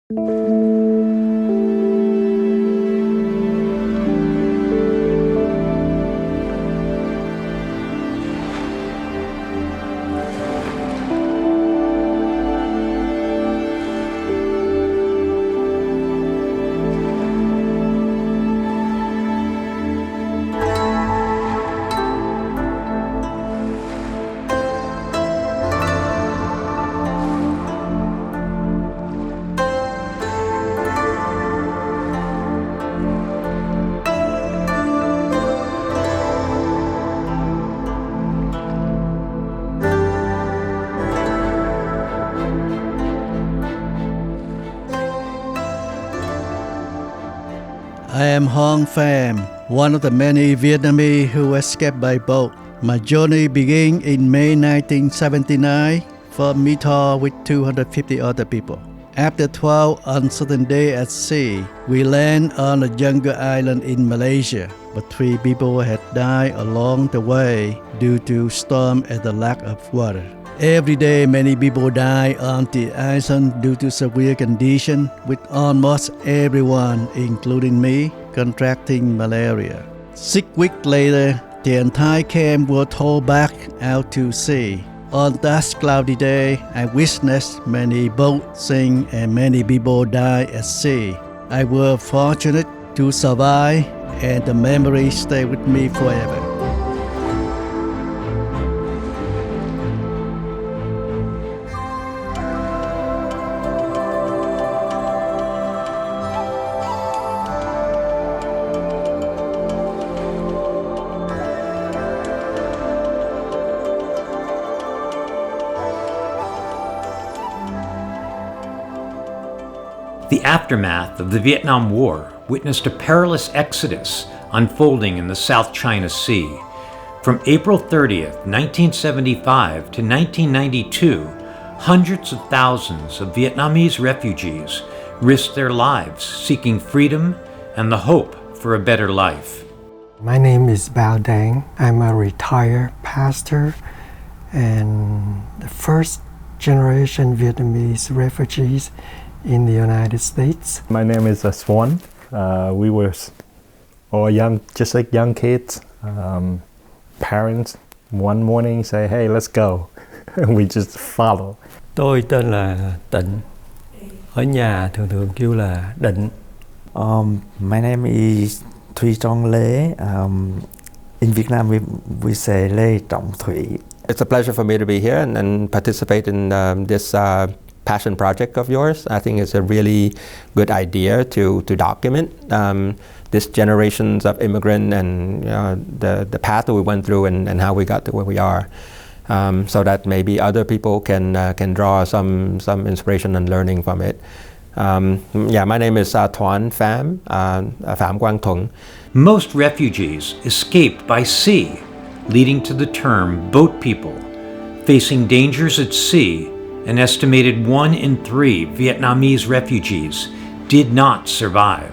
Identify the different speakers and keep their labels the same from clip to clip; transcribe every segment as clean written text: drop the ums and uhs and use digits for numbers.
Speaker 1: I am Hong Pham, one of the many Vietnamese who escaped by boat. My journey began in May 1979 from My Tho with 250 other people. After 12 uncertain days at sea, we landed on a jungle island in Malaysia, but 3 people had died along the way due to storm and the lack of water. Every day, many people die on the island due to severe conditions, with almost everyone, including me, contracting malaria. 6 weeks later, the entire camp was towed back out to sea. On that cloudy day, I witnessed many boats sink and many people die at sea. I was fortunate to survive, and the memory stayed with me forever.
Speaker 2: The aftermath of the Vietnam War witnessed a perilous exodus unfolding in the South China Sea. From April 30th, 1975 to 1992, hundreds of thousands of Vietnamese refugees risked their lives seeking freedom and the hope for a better life.
Speaker 3: My name is Bao Dang. I'm a retired pastor and the first generation Vietnamese refugees in the United States.
Speaker 4: My name is Swan. We were all young, just like young kids. Parents one morning say, "Hey, let's go," and we just follow.
Speaker 5: Tôi tên là Tịnh. Ở nhà thường kêu là Định.
Speaker 6: My name is Thuy Trong Lê. In Vietnam we say Lê Trọng Thủy.
Speaker 7: It's a pleasure for me to be here and participate in this passion project of yours. I think it's a really good idea to document this generations of immigrant and the path that we went through and how we got to where we are, so that maybe other people can draw some inspiration and learning from it. My name is Thuan Pham, Pham Quang Thung.
Speaker 2: Most refugees escaped by sea, leading to the term boat people. Facing dangers at sea, an estimated 1 in 3 Vietnamese refugees did not survive.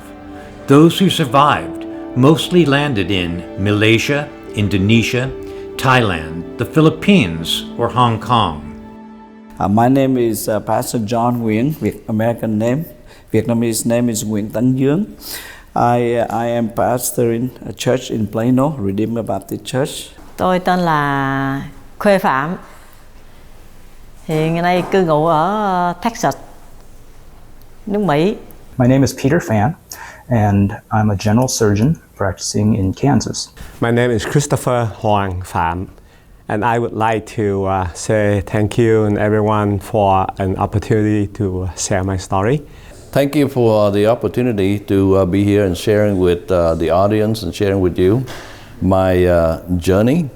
Speaker 2: Those who survived mostly landed in Malaysia, Indonesia, Thailand, the Philippines, or Hong Kong.
Speaker 8: My name is Pastor John Nguyen, American name. Vietnamese name is Nguyễn Tấn Dương. I am pastor in a church in Plano, Redeemer Baptist Church.
Speaker 9: Tôi tên là Khuê Phạm. Hiện nay cư ngụ ở Texas, nước Mỹ.
Speaker 10: My name is Peter Phan, and I'm a general surgeon practicing in Kansas.
Speaker 11: My name is Christopher Hoàng Phạm, and I would like to say thank you and everyone for an opportunity to share my story.
Speaker 12: Thank you for the opportunity to be here and sharing with the audience and sharing with you my journey.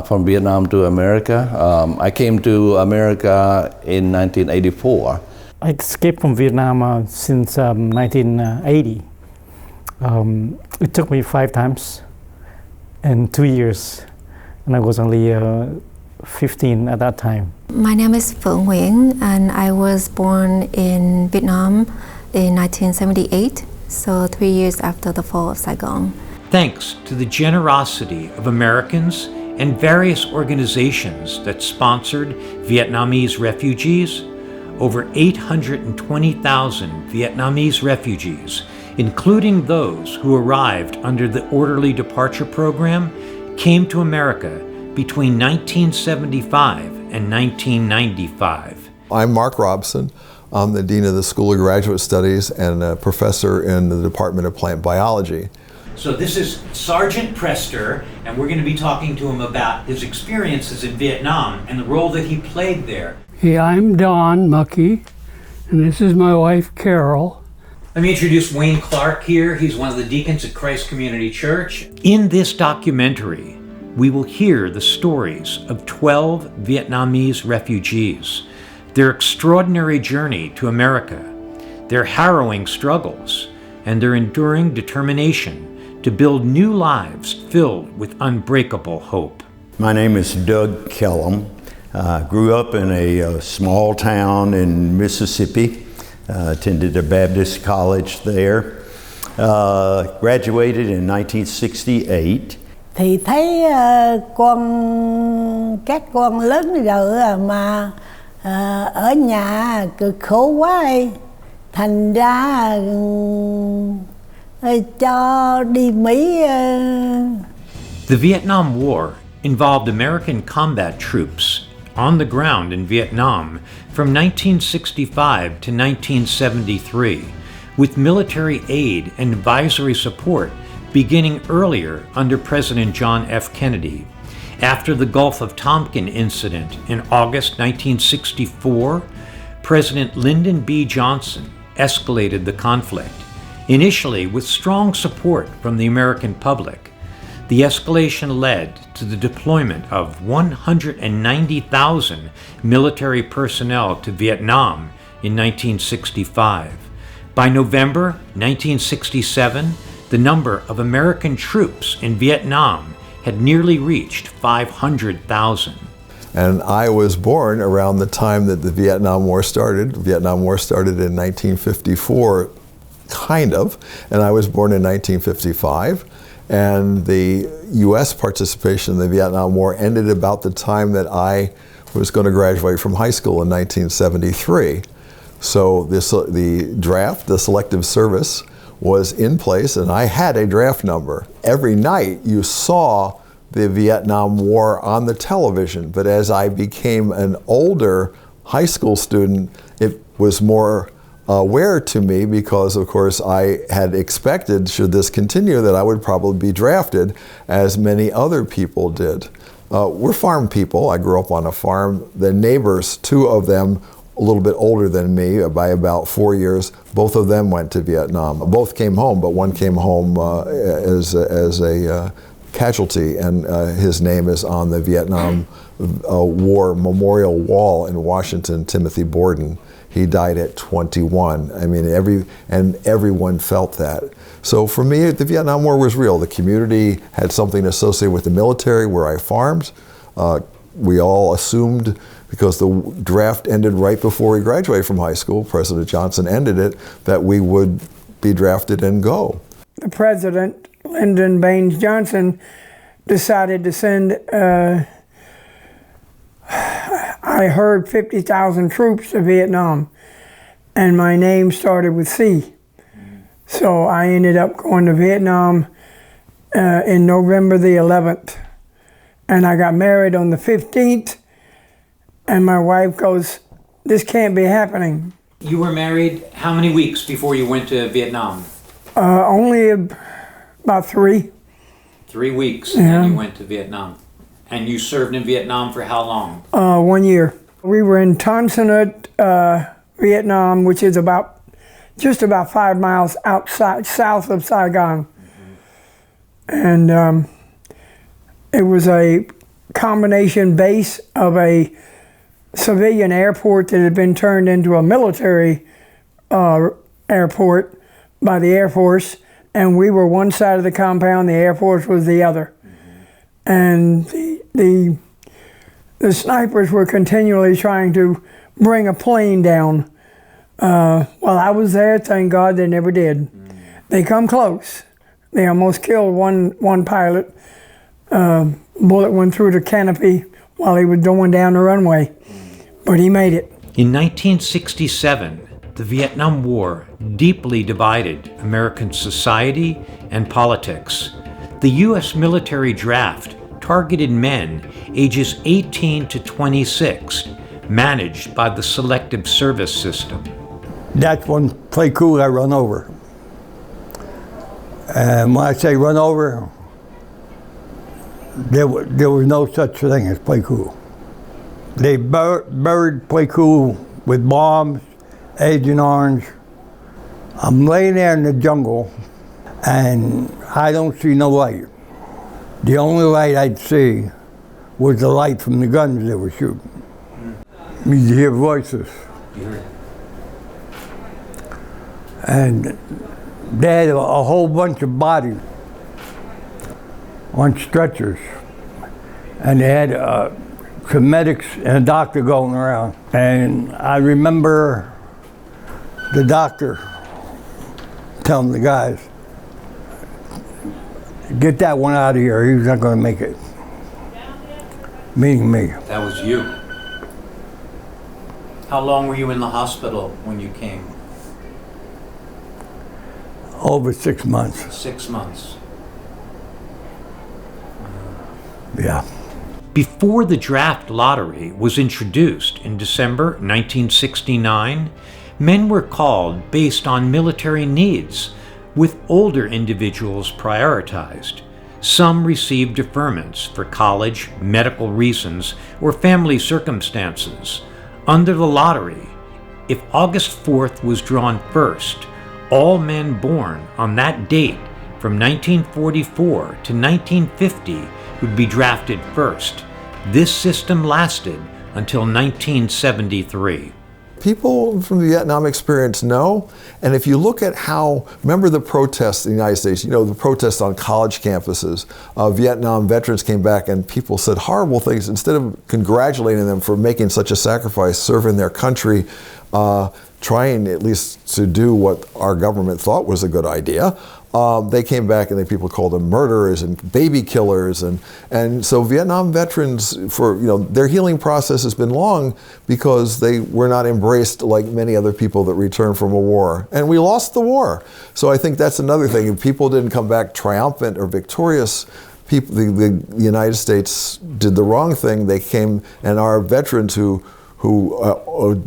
Speaker 12: From Vietnam to America. I came to America in 1984.
Speaker 13: I escaped from Vietnam since 1980. It took me 5 times and 2 years, and I was only 15 at that time.
Speaker 14: My name is Phượng Nguyễn, and I was born in Vietnam in 1978, so 3 years after the fall of Saigon.
Speaker 2: Thanks to the generosity of Americans and various organizations that sponsored Vietnamese refugees, over 820,000 Vietnamese refugees, including those who arrived under the Orderly Departure Program, came to America between 1975 and 1995.
Speaker 15: I'm Mark Robson. I'm the Dean of the School of Graduate Studies and a professor in the Department of Plant Biology.
Speaker 2: So this is Sergeant Prester, and we're going to be talking to him about his experiences in Vietnam and the role that he played there.
Speaker 16: Hey, I'm Don Muckey, and this is my wife, Carol.
Speaker 2: Let me introduce Wayne Clark here. He's one of the deacons at Christ Community Church. In this documentary, we will hear the stories of 12 Vietnamese refugees, their extraordinary journey to America, their harrowing struggles, and their enduring determination to build new lives filled with unbreakable hope.
Speaker 17: My name is Doug Kellum. I grew up in a small town in Mississippi, attended a Baptist college there, graduated in 1968.
Speaker 18: Thì thấy các con lớn rồi mà ở nhà cực khổ quá ấy. Thành ra cho đi Mỹ.
Speaker 2: The Vietnam War involved American combat troops on the ground in Vietnam from 1965 to 1973, with military aid and advisory support beginning earlier under President John F. Kennedy. After the Gulf of Tonkin incident in August 1964, President Lyndon B. Johnson escalated the conflict, initially with strong support from the American public. The escalation led to the deployment of 190,000 military personnel to Vietnam in 1965. By November 1967, the number of American troops in Vietnam had nearly reached 500,000.
Speaker 15: And I was born around the time that the Vietnam War started. The Vietnam War started in 1954, kind of, and I was born in 1955. And the U.S. participation in the Vietnam War ended about the time that I was going to graduate from high school in 1973. So the draft, the selective service, was in place, and I had a draft number. Every night you saw the Vietnam War on the television, but as I became an older high school student, it was more aware to me because, of course, I had expected, should this continue, that I would probably be drafted, as many other people did. We're farm people. I grew up on a farm. The neighbors, two of them, a little bit older than me by about 4 years, both of them went to Vietnam. Both came home, but one came home as a casualty, and his name is on the Vietnam War Memorial Wall in Washington, Timothy Borden. He died at 21. I mean, everyone felt that. So for me, the Vietnam War was real. The community had something associated with the military where I farmed. We all assumed, because the draft ended right before we graduated from high school, President Johnson ended it, that we would be drafted and go.
Speaker 19: The president, Lyndon Baines Johnson, decided to send, I heard 50,000 troops to Vietnam, and my name started with C. So I ended up going to Vietnam in November the 11th, and I got married on the 15th, and my wife goes, "This can't be happening."
Speaker 2: You were married how many weeks before you went to Vietnam?
Speaker 19: Only about 3.
Speaker 2: 3 weeks,
Speaker 19: Yeah.
Speaker 2: and you went to Vietnam. And you served in Vietnam for how long?
Speaker 19: 1 year. We were in Ton Son, Vietnam, which is just about 5 miles south of Saigon. And it was a combination base of a civilian airport that had been turned into a military airport by the Air Force, and we were one side of the compound, the Air Force was the other. And the snipers were continually trying to bring a plane down. While I was there, thank God they never did. They come close. They almost killed one pilot. Bullet went through the canopy while he was going down the runway, but he made it.
Speaker 2: In 1967, the Vietnam War deeply divided American society and politics. The U.S. military draft targeted men ages 18 to 26, managed by the Selective Service System.
Speaker 20: That's one pleiku I run over. And when I say run over, there was no such thing as pleiku. They buried pleiku with bombs, Agent Orange. I'm laying there in the jungle and I don't see no light. The only light I'd see was the light from the guns they were shooting. You hear voices. And they had a whole bunch of bodies on stretchers. And they had some medics and a doctor going around. And I remember the doctor telling the guys, get that one out of here, he's not going to make it. Meaning me.
Speaker 2: That was you. How long were you in the hospital when you came?
Speaker 20: Over 6 months.
Speaker 2: 6 months.
Speaker 20: Yeah.
Speaker 2: Before the draft lottery was introduced in December 1969, men were called based on military needs, with older individuals prioritized. Some received deferments for college, medical reasons, or family circumstances. Under the lottery, if August 4th was drawn first, all men born on that date from 1944 to 1950 would be drafted first. This system lasted until 1973.
Speaker 15: People from the Vietnam experience know, and if you look at how, remember the protests in the United States, the protests on college campuses, Vietnam veterans came back and people said horrible things. Instead of congratulating them for making such a sacrifice, serving their country, trying at least to do what our government thought was a good idea, they came back and people called them murderers and baby killers, and so Vietnam veterans, for their healing process has been long because they were not embraced like many other people that returned from a war, and we lost the war. So I think that's another thing. If people didn't come back triumphant or victorious, the United States did the wrong thing. They came, and our veterans who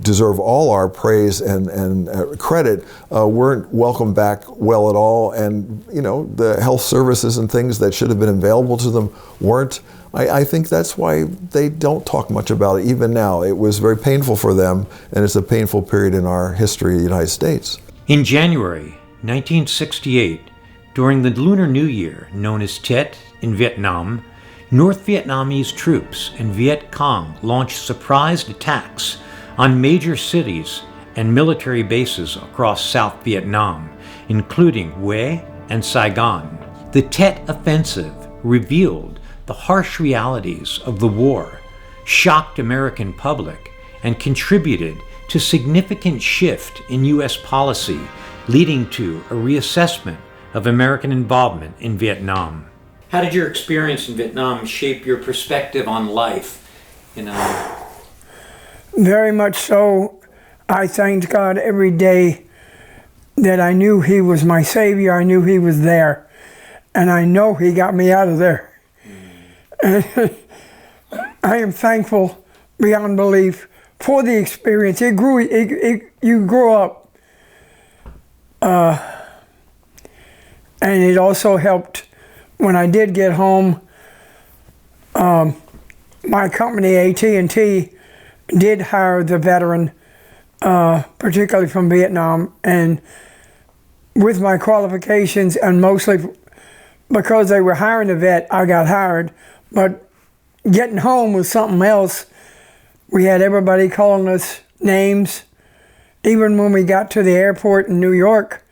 Speaker 15: deserve all our praise and credit, weren't welcomed back well at all, and the health services and things that should have been available to them weren't. I think that's why they don't talk much about it even now. It was very painful for them, and it's a painful period in our history of the United States.
Speaker 2: In January 1968, during the Lunar New Year known as Tet in Vietnam, North Vietnamese troops and Viet Cong launched surprise attacks on major cities and military bases across South Vietnam, including Hue and Saigon. The Tet Offensive revealed the harsh realities of the war, shocked American public, and contributed to significant shift in U.S. policy, leading to a reassessment of American involvement in Vietnam. How did your experience in Vietnam shape your perspective on life?
Speaker 19: Very much so. I thanked God every day that I knew He was my Savior. I knew He was there. And I know He got me out of there. I am thankful beyond belief for the experience. You grow up. And it also helped when I did get home. My company, AT&T, did hire the veteran, particularly from Vietnam, and with my qualifications, and mostly because they were hiring a vet, I got hired. But getting home was something else. We had everybody calling us names, even when we got to the airport in New York,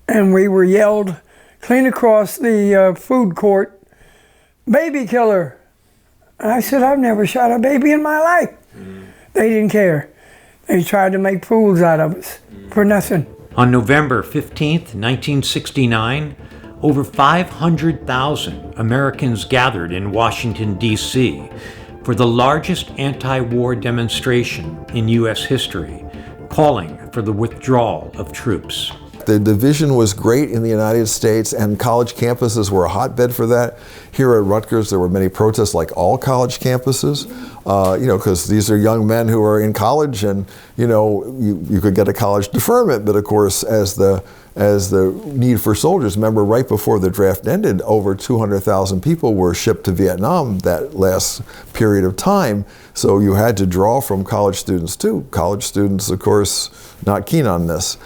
Speaker 19: and we were yelled clean across the food court, "Baby killer." And I said, "I've never shot a baby in my life." They didn't care. They tried to make fools out of us for nothing.
Speaker 2: On November 15th, 1969, over 500,000 Americans gathered in Washington, D.C., for the largest anti-war demonstration in U.S. history, calling for the withdrawal of troops.
Speaker 15: The division was great in the United States, and college campuses were a hotbed for that. Here at Rutgers, there were many protests, like all college campuses, because these are young men who are in college, and you could get a college deferment. But of course, as the need for soldiers, remember, right before the draft ended, over 200,000 people were shipped to Vietnam that last period of time. So you had to draw from college students too. College students, of course, not keen on this.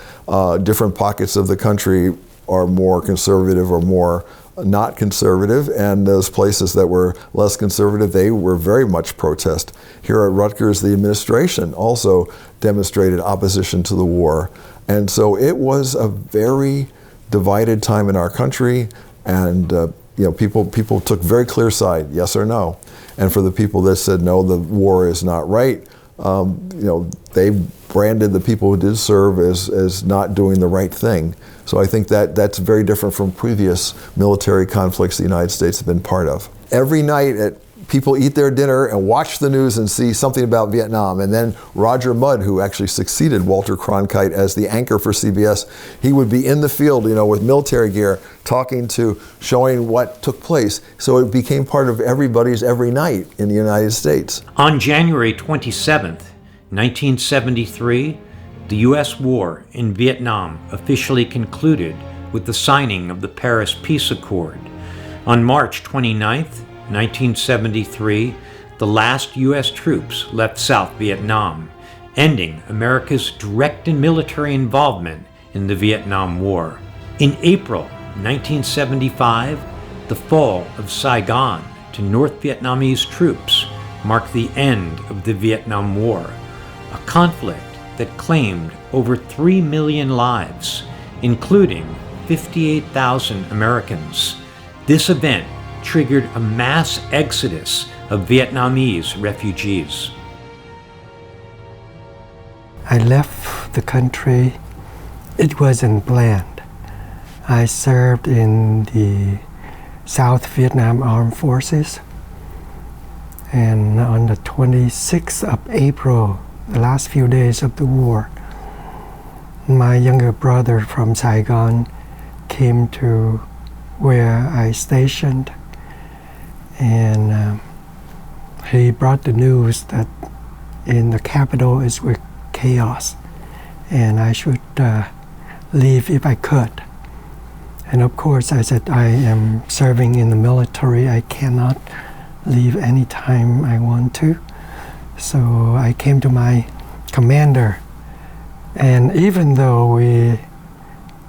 Speaker 15: Different pockets of the country are more conservative or more not conservative, and those places that were less conservative, they were very much protest. Here at Rutgers, the administration also demonstrated opposition to the war. And so it was a very divided time in our country, and people took very clear side, yes or no. And for the people that said no, the war is not right, they branded the people who did serve as not doing the right thing. So I think that's very different from previous military conflicts the United States have been part of. Every night people eat their dinner and watch the news and see something about Vietnam. And then Roger Mudd, who actually succeeded Walter Cronkite as the anchor for CBS, he would be in the field, with military gear, showing what took place. So it became part of everybody's every night in the United States.
Speaker 2: On January 27th, 1973, the U.S. war in Vietnam officially concluded with the signing of the Paris Peace Accord. On March 29th, 1973, the last U.S. troops left South Vietnam, ending America's direct military involvement in the Vietnam War. In April 1975, the fall of Saigon to North Vietnamese troops marked the end of the Vietnam War, a conflict that claimed over 3 million lives, including 58,000 Americans. This event triggered a mass exodus of Vietnamese refugees.
Speaker 3: I left the country. It wasn't planned. I served in the South Vietnam Armed Forces, and on the 26th of April, the last few days of the war, my younger brother from Saigon came to where I stationed, and he brought the news that in the capital is with chaos, and I should leave if I could. And of course I said, I am serving in the military, I cannot leave anytime I want to. So I came to my commander, and even though we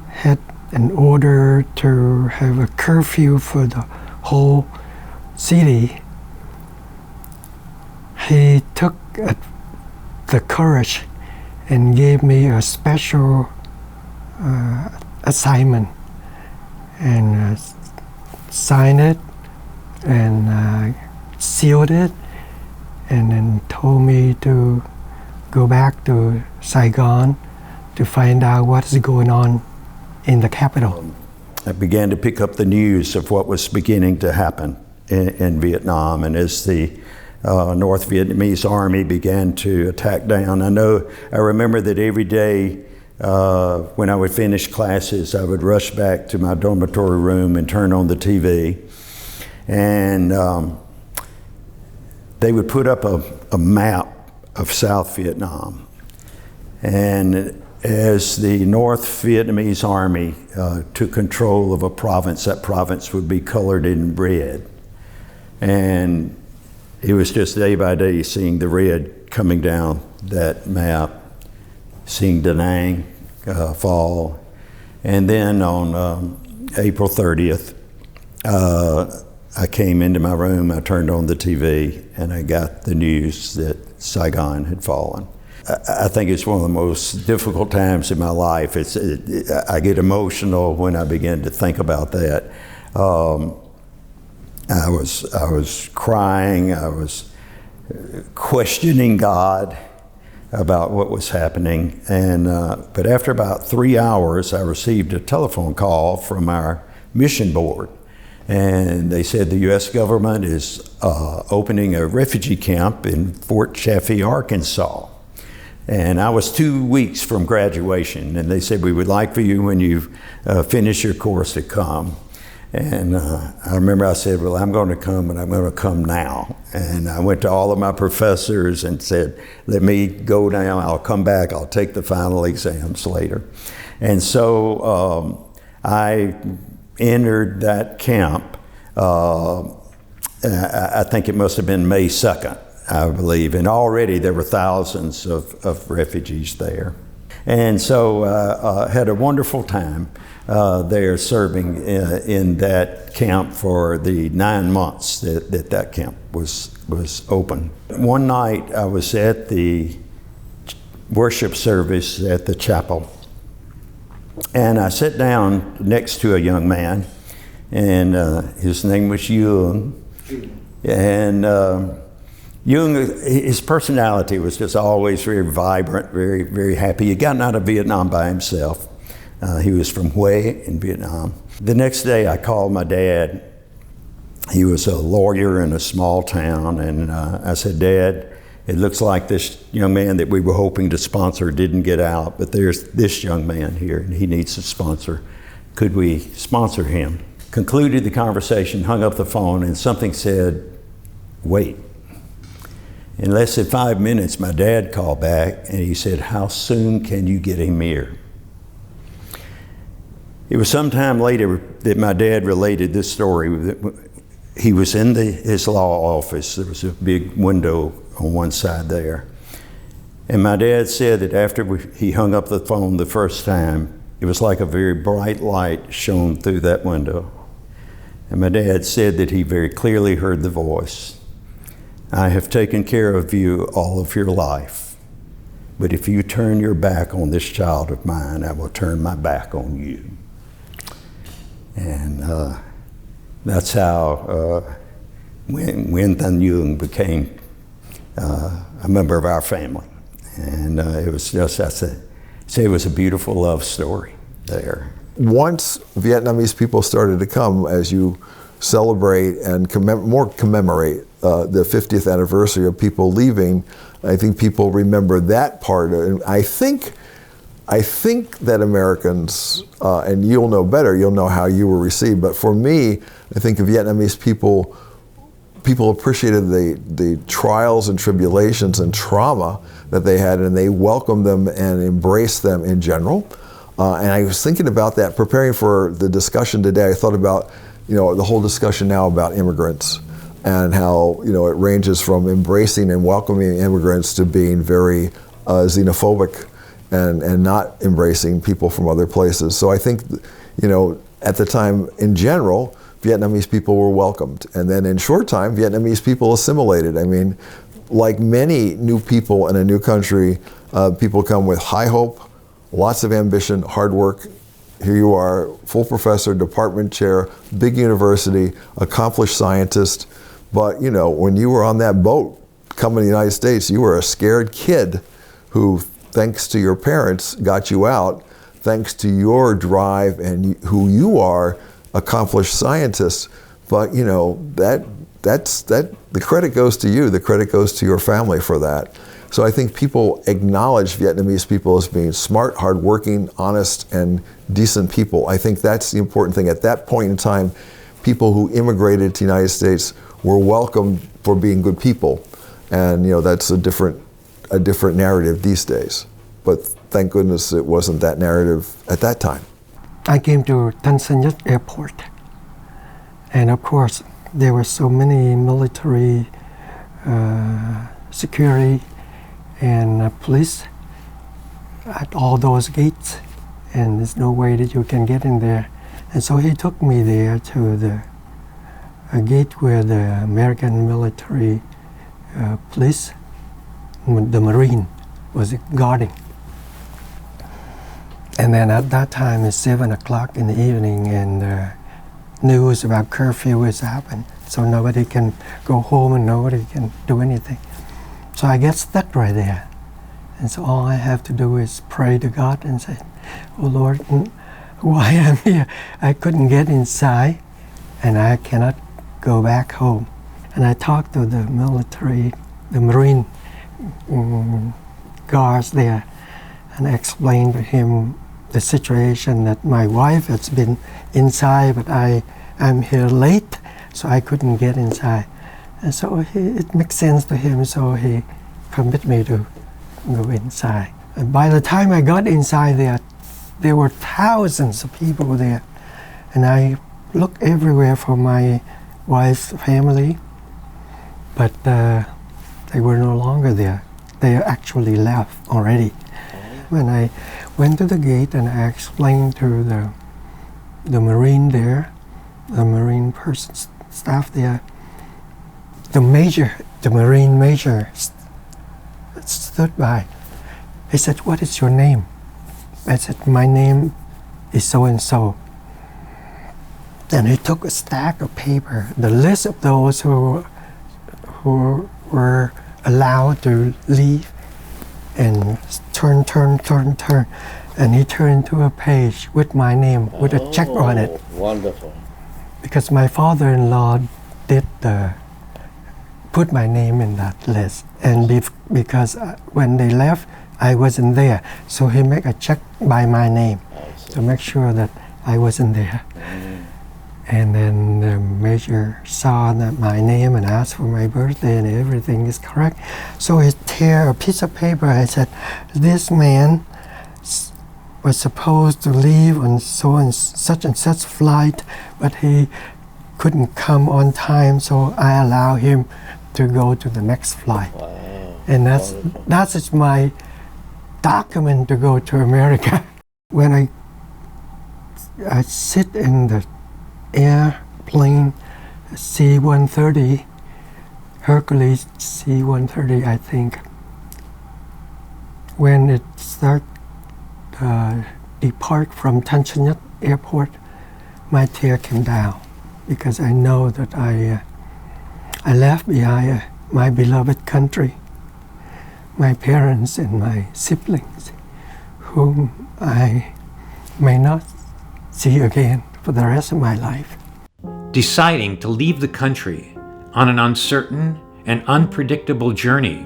Speaker 3: had an order to have a curfew for the whole city, he took the courage and gave me a special assignment, and signed it and sealed it, and then told me to go back to Saigon to find out what is going on in the capital.
Speaker 17: I began to pick up the news of what was beginning to happen in Vietnam, and as the North Vietnamese army began to attack down, I remember that every day when I would finish classes, I would rush back to my dormitory room and turn on the TV, and they would put up a map of South Vietnam. And as the North Vietnamese army took control of a province, that province would be colored in red. And it was just day by day seeing the red coming down that map, seeing Da Nang fall. And then on April 30th, I came into my room, I turned on the TV, and I got the news that Saigon had fallen. I think it's one of the most difficult times in my life. I get emotional when I begin to think about that. I was crying, I was questioning God about what was happening, but after about 3 hours, I received a telephone call from our mission board. And they said the U.S. government is opening a refugee camp in Fort Chaffee, Arkansas. And I was 2 weeks from graduation, and they said, we would like for you when you finish your course to come. And I remember I said, well, I'm going to come, and I'm going to come now. And I went to all of my professors and said, let me go down, I'll come back, I'll take the final exams later. And so I entered that camp, I think it must have been May 2nd, I believe, and already there were thousands of refugees there. And so I had a wonderful time there serving in that camp for the 9 months that camp was open. One night I was at the worship service at the chapel, and I sat down next to a young man, and his name was Jung. And Jung, his personality was just always very vibrant, very, very happy. He'd gotten out of Vietnam by himself. He was from Hue in Vietnam. The next day I called my dad. He was a lawyer in a small town, and I said, Dad, it looks like this young man that we were hoping to sponsor didn't get out, but there's this young man here, and he needs a sponsor. Could we sponsor him? Concluded the conversation, hung up the phone, and something said, wait. In less than 5 minutes, my dad called back, and he said, how soon can you get him here? It was sometime later that my dad related this story. He was in his law office. There was a big window on one side there. And my dad said that after he hung up the phone the first time, it was like a very bright light shone through that window. And my dad said that he very clearly heard the voice. I have taken care of you all of your life, but if you turn your back on this child of mine, I will turn my back on you. And that's how Nguyen Thanh Duong became a member of our family. And it was just, I say it was a beautiful love story there.
Speaker 15: Once Vietnamese people started to come, as you celebrate and commemorate the 50th anniversary of people leaving, I think people remember that part. And I think that Americans, and you'll know better, you'll know how you were received, but for me, I think Vietnamese people appreciated the trials and tribulations and trauma that they had, and they welcomed them and embraced them in general. And I was thinking about that, preparing for the discussion today. I thought about, the whole discussion now about immigrants and how, it ranges from embracing and welcoming immigrants to being very xenophobic and not embracing people from other places. So I think, at the time in general, Vietnamese people were welcomed. And then in short time, Vietnamese people assimilated. I mean, like many new people in a new country, people come with high hope, lots of ambition, hard work. Here you are, full professor, department chair, big university, accomplished scientist. But when you were on that boat coming to the United States, you were a scared kid who, thanks to your parents, got you out, thanks to your drive and who you are, accomplished scientist. But the credit goes to you, the credit goes to your family for that. So I think people acknowledge Vietnamese people as being smart, hardworking, honest, and decent people. I think that's the important thing. At that point in time, people who immigrated to the United States were welcomed for being good people. And that's a different narrative these days. But thank goodness it wasn't that narrative at that time.
Speaker 3: I came to Tân Sơn Nhất Airport, and of course there were so many military security and police at all those gates, and there's no way that you can get in there. And so he took me there to a gate where the American military police, the Marine, was guarding. And then at that time it's 7 o'clock in the evening, and news about curfew has happened. So nobody can go home and nobody can do anything. So I get stuck right there. And so all I have to do is pray to God and say, oh Lord, why am here? I couldn't get inside. and I cannot go back home. And I talked to the military, the Marine guards there, and I explained to him the situation that my wife has been inside, but I'm here late, so I couldn't get inside. And so it makes sense to him, so he permit me to go inside. And by the time I got inside there were thousands of people there. And I looked everywhere for my wife's family, but they were no longer there. They actually left already. When I went to the gate and I explained to the Marine there, the Marine staff there, the Marine major stood by. He said, "What is your name?" I said, "My name is so and so." Then he took a stack of paper, the list of those who were allowed to leave, and turn, and he turned to a page with my name, with a check on it.
Speaker 12: Wonderful.
Speaker 3: Because my father-in-law did put my name in that list, and because when they left, I wasn't there, so he made a check by my name to make sure that I wasn't there. And then the major saw that my name and asked for my birthday, and everything is correct. So he tear a piece of paper. I said, "This man was supposed to leave on such and such flight, but he couldn't come on time, so I allow him to go to the next flight."
Speaker 12: Wow.
Speaker 3: And that's my document to go to America. When I sit in the airplane C-130, Hercules C-130, I think, when it depart from Tan Son Nhut Airport, my tear came down, because I know that I left behind my beloved country, my parents and my siblings, whom I may not see again for the rest of my life.
Speaker 2: Deciding to leave the country on an uncertain and unpredictable journey,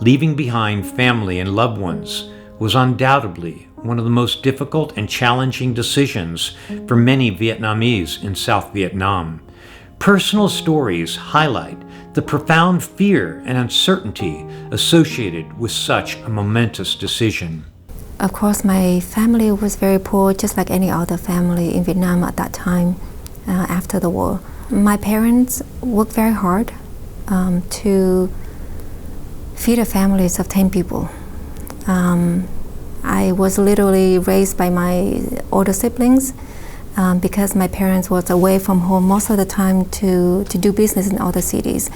Speaker 2: leaving behind family and loved ones, was undoubtedly one of the most difficult and challenging decisions for many Vietnamese in South Vietnam. Personal stories highlight the profound fear and uncertainty associated with such a momentous decision.
Speaker 14: Of course, my family was very poor, just like any other family in Vietnam at that time, after the war. My parents worked very hard to feed a families of 10 people. I was literally raised by my older siblings because my parents was away from home most of the time to do business in other cities.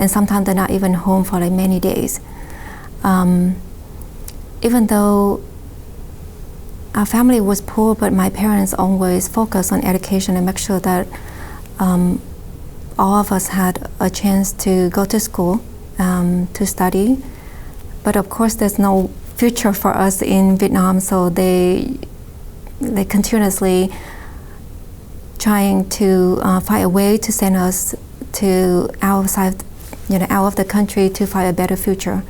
Speaker 14: And sometimes they're not even home for like many days. Even though our family was poor, but my parents always focused on education and make sure that all of us had a chance to go to school, to study. But of course, there's no future for us in Vietnam, so they continuously trying to find a way to send us to outside, out of the country to find a better future.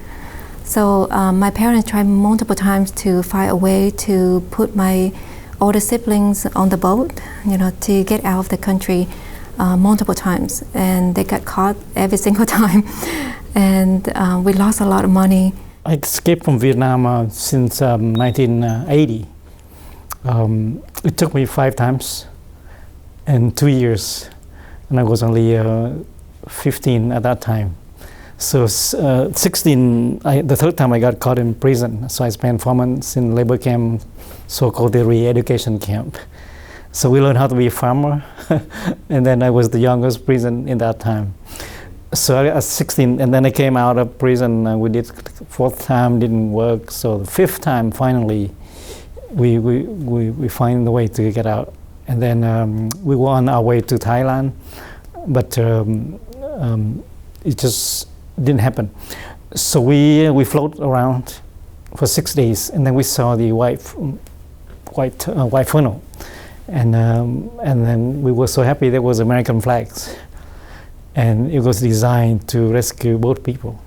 Speaker 14: So my parents tried multiple times to find a way to put my older siblings on the boat, to get out of the country multiple times. And they got caught every single time. And we lost a lot of money.
Speaker 13: I escaped from Vietnam since 1980. It took me 5 times in 2 years. And I was only 15 at that time. So 16, the third time I got caught in prison. So I spent 4 months in labor camp, so-called the re-education camp. So we learned how to be a farmer. And then I was the youngest prison in that time. So I was 16, and then I came out of prison. We did 4th time, didn't work. So the 5th time, finally, we find the way to get out. And then we were on our way to Thailand, but it just didn't happen. So we floated around for 6 days, and then we saw the white funnel. and then we were so happy there was American flags, and it was designed to rescue boat people.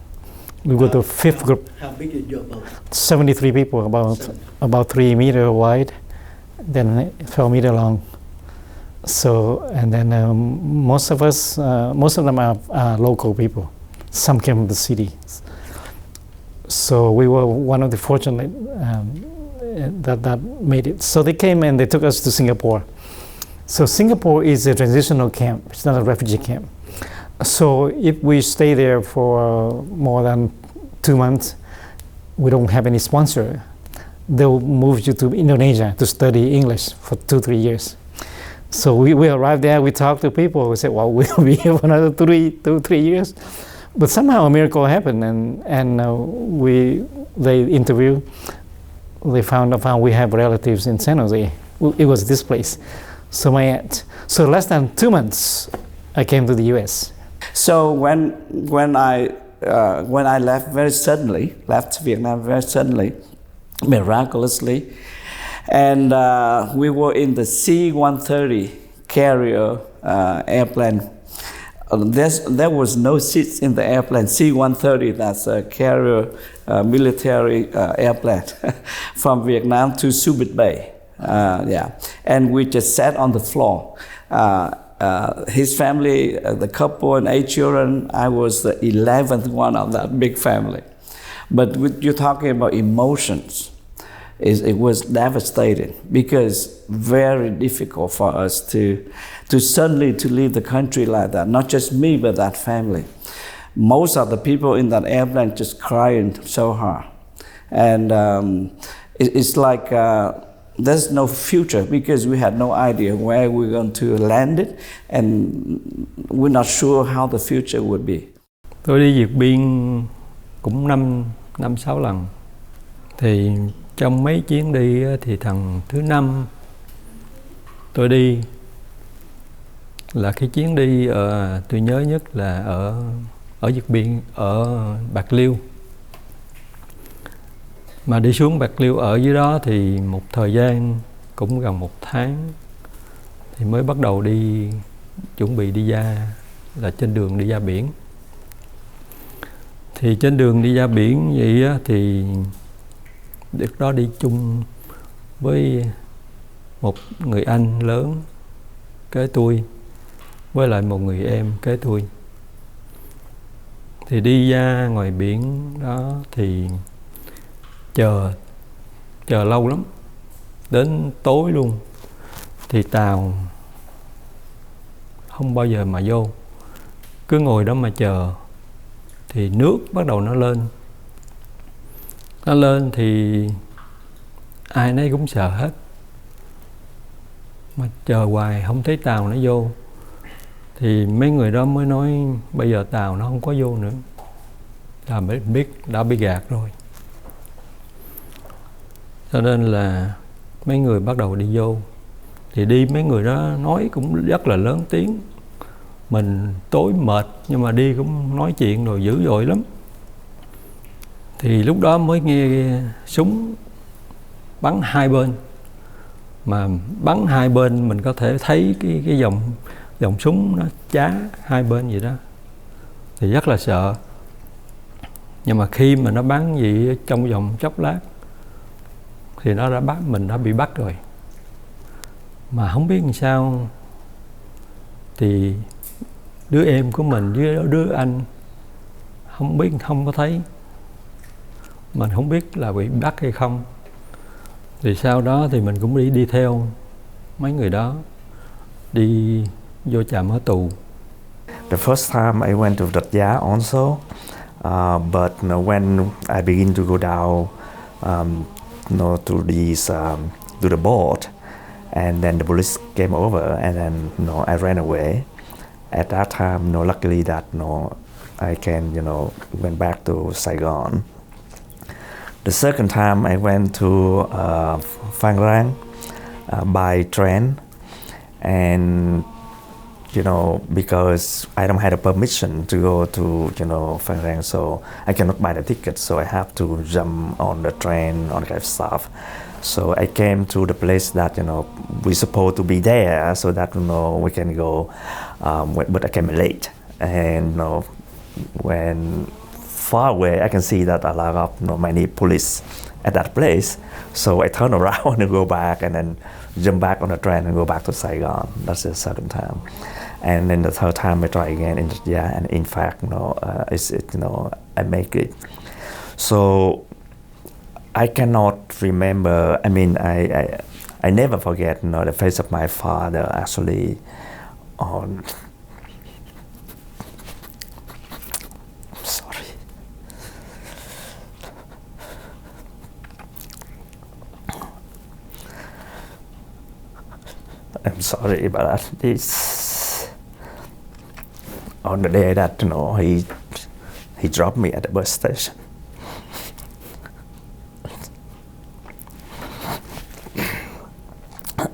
Speaker 13: We were the fifth group.
Speaker 1: How big is your boat?
Speaker 13: 73 people, about 3 meter wide, then 12 meter long. So, and then most of them are local people. Some came from the city. So we were one of the fortunate that made it. So they came and they took us to Singapore. So Singapore is a transitional camp. It's not a refugee camp. So if we stay there for more than 2 months, we don't have any sponsor. They'll move you to Indonesia to study English for 2-3 years. So we arrived there, we talked to people, we said, well, we'll be here for another 2-3 years. But somehow a miracle happened, and they interviewed, they found we have relatives in San Jose. It was this place. So my aunt. So less than 2 months, I came to the U.S.
Speaker 8: So when I left Vietnam very suddenly, miraculously, and we were in the C-130 carrier airplane. There was no seats in the airplane. C-130, that's a carrier military airplane from Vietnam to Subic Bay. And we just sat on the floor. His family, the couple and 8 children, I was the 11th one of that big family. But you're talking about emotions. It was devastating, because very difficult for us to suddenly to leave the country like that. Not just me, but that family. Most of the people in that airplane just crying so hard. And it's like there's no future, because we had no idea where we're going to land it, and we're not sure how the future would be.
Speaker 5: Tôi đi vượt biên cũng 5-6 lần. Thì trong mấy chuyến đi thì thằng thứ 5 tôi đi là cái chuyến đi tôi nhớ nhất là ở vượt biên ở Bạc Liêu. Mà đi xuống Bạc Liêu ở dưới đó thì một thời gian cũng gần 1 tháng thì mới bắt đầu đi, chuẩn bị đi ra, là trên đường đi ra biển. Thì trên đường đi ra biển vậy á, thì lúc đó đi chung với một người anh lớn kế tôi với lại một người em kế tôi. Thì đi ra ngoài biển đó thì chờ lâu lắm, đến tối luôn thì tàu không bao giờ mà vô, cứ ngồi đó mà chờ. Thì nước bắt đầu nó lên thì ai nấy cũng sợ hết, mà chờ hoài không thấy tàu nó vô. Thì mấy người đó mới nói bây giờ tàu nó không có vô nữa, là biết đã bị gạt rồi. Cho nên là mấy người bắt đầu đi vô. Thì đi mấy người đó nói cũng rất là lớn tiếng. Mình tối mệt nhưng mà đi cũng nói chuyện rồi dữ dội lắm. Thì lúc đó mới nghe súng bắn hai bên. Mà bắn hai bên mình có thể thấy cái dòng súng nó chá hai bên vậy đó. Thì rất là sợ. Nhưng mà khi mà nó bắn gì trong vòng chốc lát thì nó đã bắt mình, đã bị bắt rồi. Mà không biết làm sao thì đứa em của mình với đứa anh không biết, không có thấy, mình không biết là bị bắt hay không. Thì sau đó thì mình cũng đi theo mấy người đó đi vô trạm ở tù.
Speaker 6: The first time I went to Rạch Giá also, but when I begin to go down to the boat, and then the police came over, and then I ran away. At that time, luckily that I can went back to Saigon. The second time I went to Phan Rang by train, and because I don't have a permission to go to Phan Rang, so I cannot buy the ticket, so I have to jump on the train, on that kind of stuff. So I came to the place that we're supposed to be there, so that we can go. But I came late, and when far away, I can see that a lot of many police at that place. So I turn around and go back, and then jump back on the train and go back to Saigon. That's the second time. And then the third time I try again, and in fact, I make it. So I cannot remember. I mean, I never forget the face of my father actually on. Sorry. I'm sorry, but it's on the day that he dropped me at the bus station.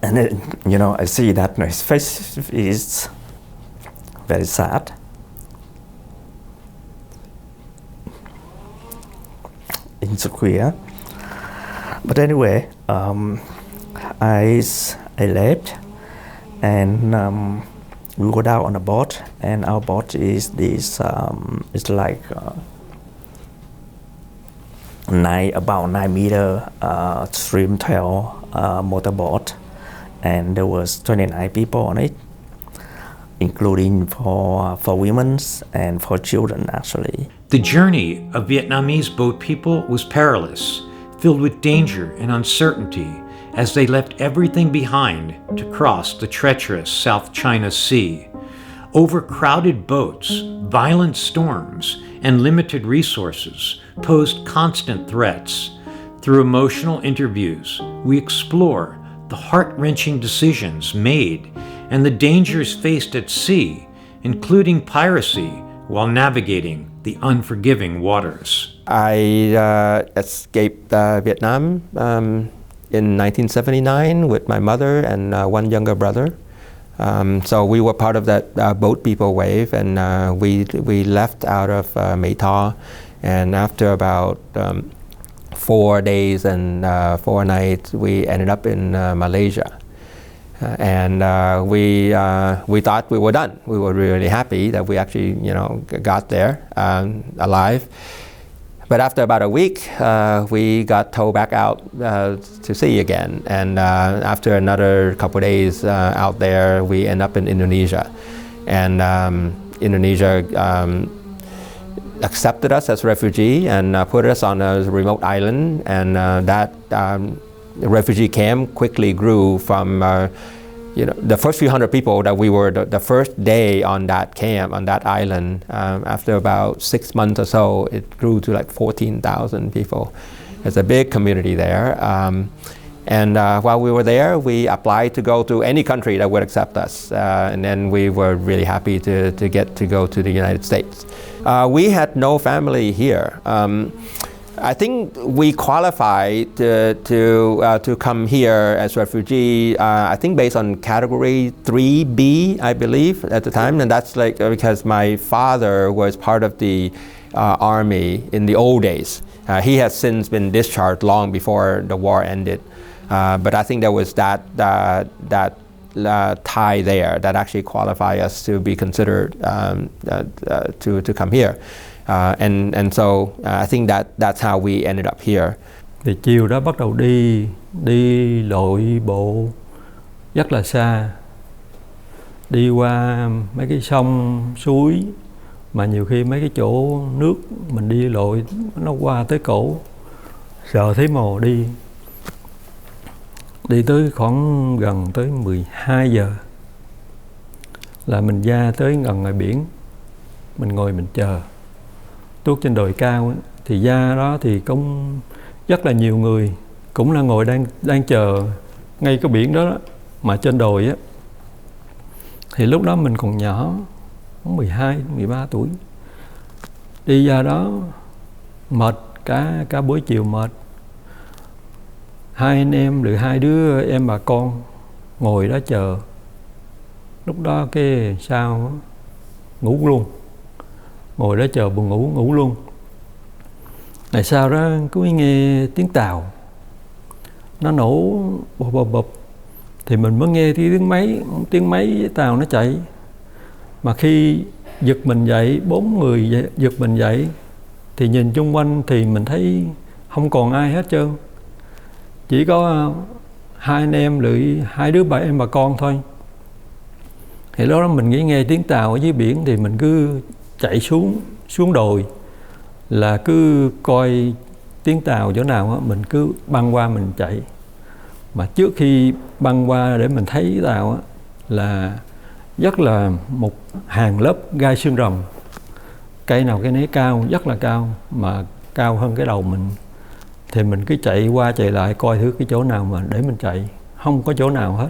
Speaker 6: And then, I see that his face is very sad. Insecure. But anyway, I left, and we go down on a boat, and our boat is this, it's like about 9 meter trim tail motorboat, and there was 29 people on it, including for women and for children actually.
Speaker 2: The journey of Vietnamese boat people was perilous, filled with danger and uncertainty, as they left everything behind to cross the treacherous South China Sea. Overcrowded boats, violent storms, and limited resources posed constant threats. Through emotional interviews, we explore the heart-wrenching decisions made and the dangers faced at sea, including piracy, while navigating the unforgiving waters.
Speaker 7: I escaped Vietnam in 1979 with my mother and one younger brother. So we were part of that boat people wave, and we left out of Mỹ Tho, and after about 4 days and 4 nights, we ended up in Malaysia. And we thought we were done. We were really happy that we actually, got there alive. But after about a week, we got towed back out to sea again. And after another couple of days out there, we end up in Indonesia. And Indonesia accepted us as refugee and put us on a remote island. And that refugee camp quickly grew from the first few hundred people that we were the first day on that camp, on that island. After about 6 months or so, it grew to like 14,000 people. There's a big community there. And while we were there, we applied to go to any country that would accept us. And then we were really happy to get to go to the United States. We had no family here. I think we qualified to come here as refugee, I think based on category 3B, I believe, at the time. And that's like because my father was part of the army in the old days. He has since been discharged long before the war ended. But I think there was that tie there that actually qualified us to be considered to come here. And so I think that's how we ended up here.
Speaker 5: Thì chiều đó bắt đầu đi lội bộ rất là xa, đi qua mấy cái sông suối mà nhiều khi mấy cái chỗ nước mình đi lội nó qua tới cổ, sợ thấy mồ đi tới khoảng gần tới 12 giờ là mình ra tới gần ngoài biển, mình ngồi mình chờ. Tuốt trên đồi cao thì ra đó thì cũng rất là nhiều người cũng là ngồi đang chờ ngay cái biển đó, mà trên đồi á thì lúc đó mình còn nhỏ, 12, 13 tuổi, đi ra đó mệt cả buổi chiều mệt. Hai anh em rồi 2 đứa em bà con ngồi đó chờ. Lúc đó cái sao ngủ luôn, ngồi đó chờ buồn ngủ luôn. Tại sao đó cứ nghe tiếng Tàu, nó nổ bụp bụp bụp, thì mình mới nghe tiếng máy tàu nó chạy. Mà khi giật mình dậy, 4 người giật mình dậy, thì nhìn chung quanh thì mình thấy không còn ai hết trơn, chỉ có 2 anh em lưỡi 2 đứa em bà con thôi. Thì lúc đó mình nghĩ nghe tiếng tàu ở dưới biển, thì mình cứ chạy xuống đồi, là cứ coi tiếng tàu chỗ nào á, mình cứ băng qua mình chạy. Mà trước khi băng qua để mình thấy tàu á, là rất là một hàng lớp gai xương rồng, cây nào cây nấy cao, rất là cao, mà cao hơn cái đầu mình. Thì mình cứ chạy qua chạy lại coi thử cái chỗ nào mà để mình chạy, không có chỗ nào hết.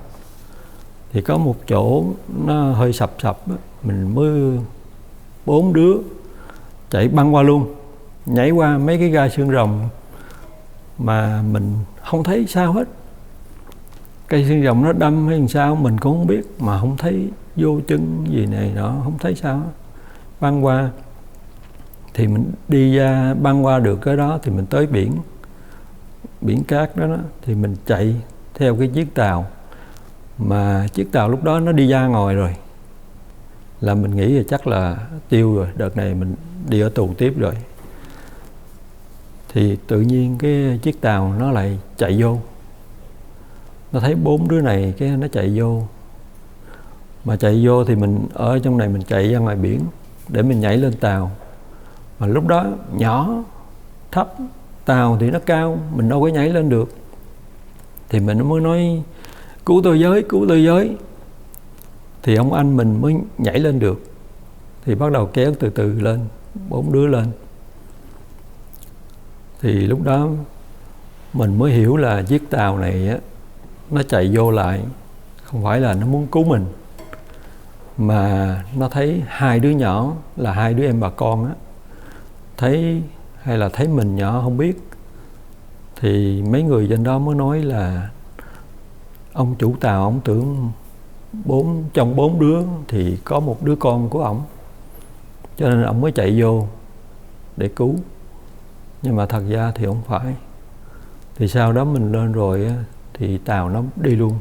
Speaker 5: Thì có một chỗ nó hơi sập á, mình mới 4 đứa chạy băng qua luôn, nhảy qua mấy cái gai xương rồng mà mình không thấy sao hết. Cây xương rồng nó đâm hay làm sao mình cũng không biết, mà không thấy vô chân gì này nọ, không thấy sao hết. Băng qua thì mình đi ra, băng qua được cái đó thì mình tới biển cát đó, thì mình chạy theo cái chiếc tàu. Mà chiếc tàu lúc đó nó đi ra ngoài rồi, là mình nghĩ là chắc là tiêu rồi, đợt này mình đi ở tù tiếp rồi. Thì tự nhiên cái chiếc tàu nó lại chạy vô, nó thấy 4 đứa này, cái nó chạy vô. Mà chạy vô thì mình ở trong này, mình chạy ra ngoài biển để mình nhảy lên tàu. Mà lúc đó nhỏ, thấp, tàu thì nó cao, mình đâu có nhảy lên được. Thì mình mới nói cứu tôi với, cứu tôi với. Thì ông anh mình mới nhảy lên được. Thì bắt đầu kéo từ từ lên, 4 đứa lên. Thì lúc đó mình mới hiểu là chiếc tàu này á, nó chạy vô lại không phải là nó muốn cứu mình, mà nó thấy 2 đứa nhỏ là 2 đứa em bà con á, thấy hay là thấy mình nhỏ không biết. Thì mấy người trên đó mới nói là ông chủ tàu ông tưởng trong 4 đứa thì có một đứa con của ổng, cho nên ổng mới chạy vô để cứu. Nhưng mà thật ra thì không phải. Thì sau đó mình lên rồi á, thì tàu nó đi luôn,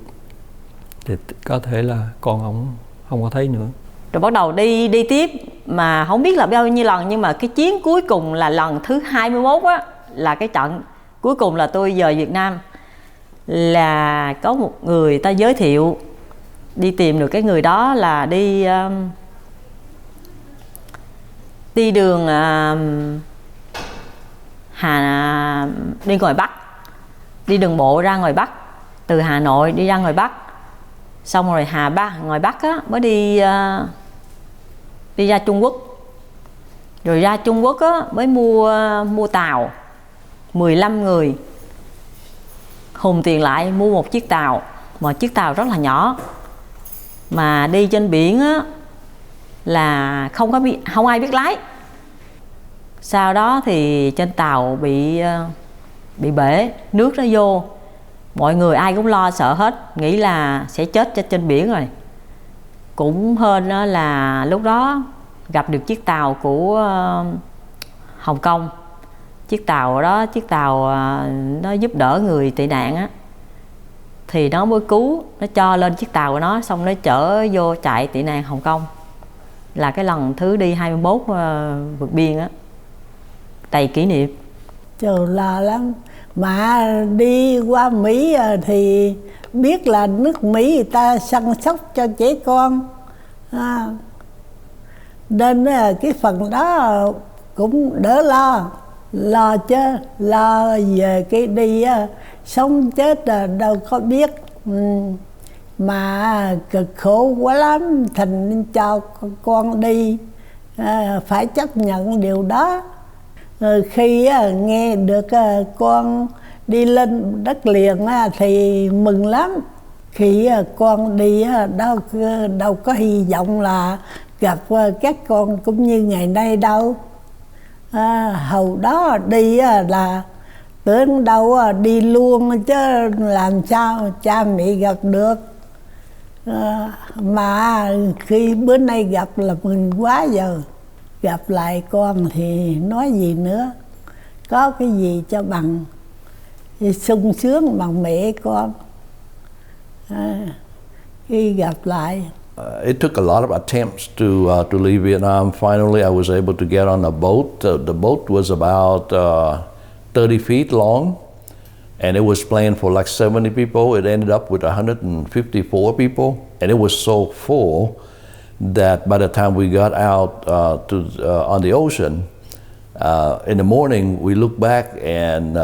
Speaker 5: thì có thể là con ổng không có thấy nữa.
Speaker 9: Rồi bắt đầu đi tiếp, mà không biết là bao nhiêu lần, nhưng mà cái chuyến cuối cùng là lần thứ 21 á, là cái trận cuối cùng là tôi về Việt Nam. Là có một người ta giới thiệu, đi tìm được cái người đó là đi đường đi ngoài Bắc, đi đường bộ ra ngoài Bắc, từ Hà Nội đi ra ngoài Bắc, xong rồi ngoài Bắc á, mới đi ra Trung Quốc, rồi ra Trung Quốc á, mới mua tàu 15 người hùng tiền lại mua một chiếc tàu, mà chiếc tàu rất là nhỏ, mà đi trên biển á, là không ai biết lái. Sau đó thì trên tàu bị bể, nước nó vô, mọi người ai cũng lo sợ hết, nghĩ là sẽ chết trên biển rồi. Cũng hên đó là lúc đó gặp được chiếc tàu của Hồng Kông. Chiếc tàu nó giúp đỡ người tị nạn á, thì nó mới cứu, nó cho lên chiếc tàu của nó, xong nó chở vô trại tị nạn Hồng Kông. Là cái lần thứ đi 21 vượt biên á, đầy kỷ niệm.
Speaker 18: Trời, lo lắm. Mà đi qua Mỹ thì biết là nước Mỹ người ta săn sóc cho trẻ con, nên cái phần đó cũng đỡ lo chứ lo về cái đi sống chết đâu có biết. Mà cực khổ quá lắm, thành cho con đi phải chấp nhận điều đó. Khi nghe được con đi lên đất liền thì mừng lắm. Khi con đi đâu có hy vọng là gặp các con cũng như ngày nay đâu. Hồi đó đi là tưởng đâu đi luôn chứ làm sao cha mẹ gặp được. Mà khi bữa nay gặp là mừng quá giờ. Gặp lại con thì nói gì nữa, có cái gì cho bằng sung sướng bằng mẹ con khi gặp lại.
Speaker 12: It took a lot of attempts to leave Vietnam. Finally, I was able to get on a boat. The boat was about 30 feet long, and it was planned for like 70 people. It ended up with 154 people, and it was so full that by the time we got out on the ocean, in the morning we looked back and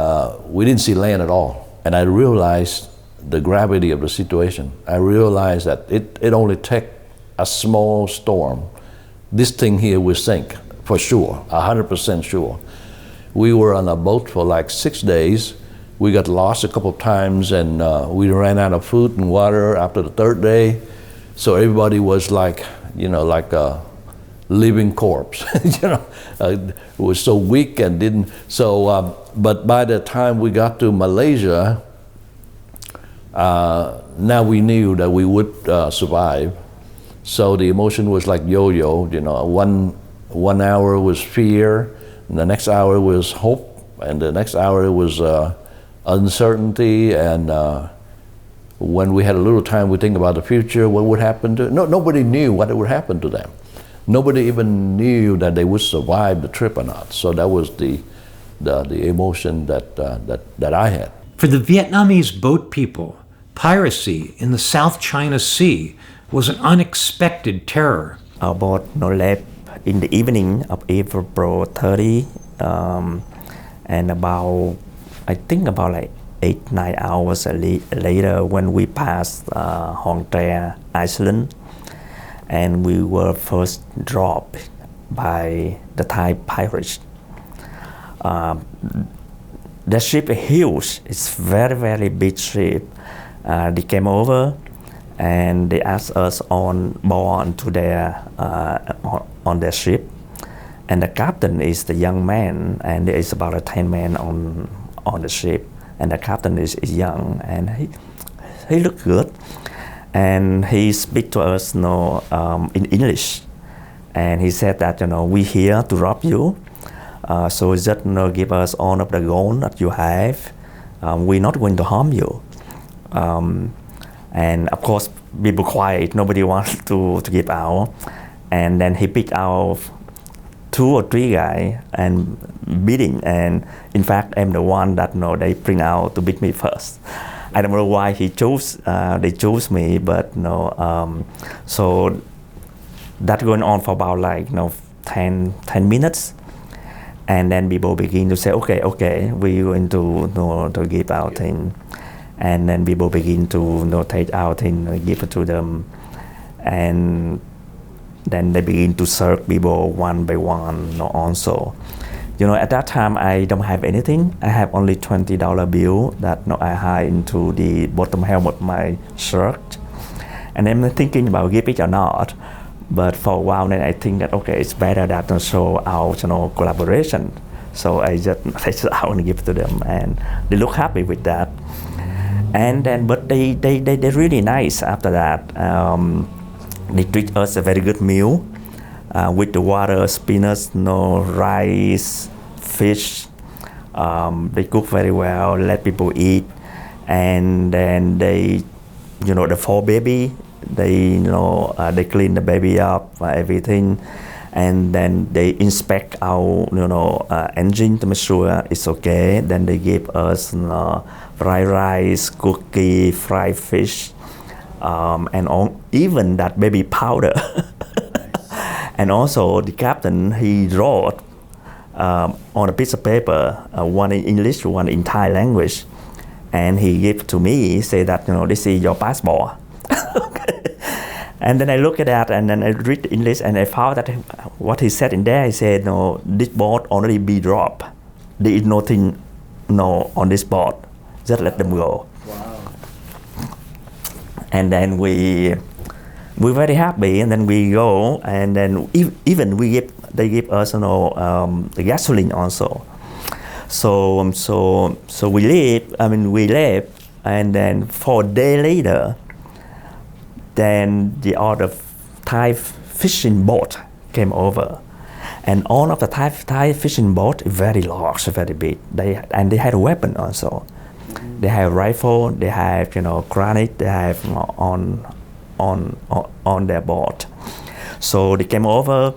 Speaker 12: we didn't see land at all. And I realized the gravity of the situation. I realized that it only took a small storm. This thing here will sink for sure, 100% sure. We were on a boat for like 6 days. We got lost a couple of times, and we ran out of food and water after the third day. So everybody was like, like a living corpse. Was so weak and didn't. So, but by the time we got to Malaysia, now we knew that we would survive. So the emotion was like yo-yo. One hour was fear, and the next hour was hope, and the next hour was uncertainty. And when we had a little time, we think about the future. What would happen to? Nobody knew what would happen to them. Nobody even knew that they would survive the trip or not. So that was the emotion that I had.
Speaker 2: For the Vietnamese boat people, piracy in the South China Sea was an unexpected terror.
Speaker 6: Our boat left in the evening of April 30, and about like 8-9 hours later, when we passed Hòn Tre Island, and we were first dropped by the Thai pirates. The ship is huge. It's very, very big ship. They came over and they asked us on board to on their ship. And the captain is the young man, and there is about 10 men on the ship. And the captain is young, and he looked good. And he speak to us in English. And he said that, we here to rob you. So just give us all of the gold that you have. We're not going to harm you. And of course, we were quiet. Nobody wanted to give out. And then he picked out 2 or 3 guys and beating. And in fact, I'm the one that they bring out to beat me first. I don't know why they chose me, but so that going on for about 10 minutes. And then people begin to say, okay, we're going to give out thing. And then people begin to take out and give it to them. And then they begin to search people one by one also. At that time, I don't have anything. I have only $20 bill that I hide into the bottom hem of my shirt. And I'm thinking about give it or not. But for a while, then I think that, it's better that to show our collaboration. So I just take it out and give it to them. And they look happy with that. And then, but they're really nice after that. They treat us a very good meal. With the water, spinach, rice, fish. They cook very well, let people eat. And then they, the 4 baby, they clean the baby up, everything. And then they inspect our, engine to make sure it's okay. Then they give us fried rice, cookie, fried fish, and even that baby powder. And also the captain, he wrote on a piece of paper, one in English, one in Thai language. And he gave to me, say that, this is your passport. And then I look at that, and then I read English, and I found that what he said in there, he said, this boat already be dropped. There is nothing on this boat. Just let them go. Wow. And then we're very happy, and then we go, and then even they give us the gasoline also. So we leave. We left, and then 4 days later, then the other Thai fishing boat came over, and all of the Thai fishing boat very large, very big. They had a weapon also,
Speaker 8: They have rifle, they have granite, they have on their boat. So they came over,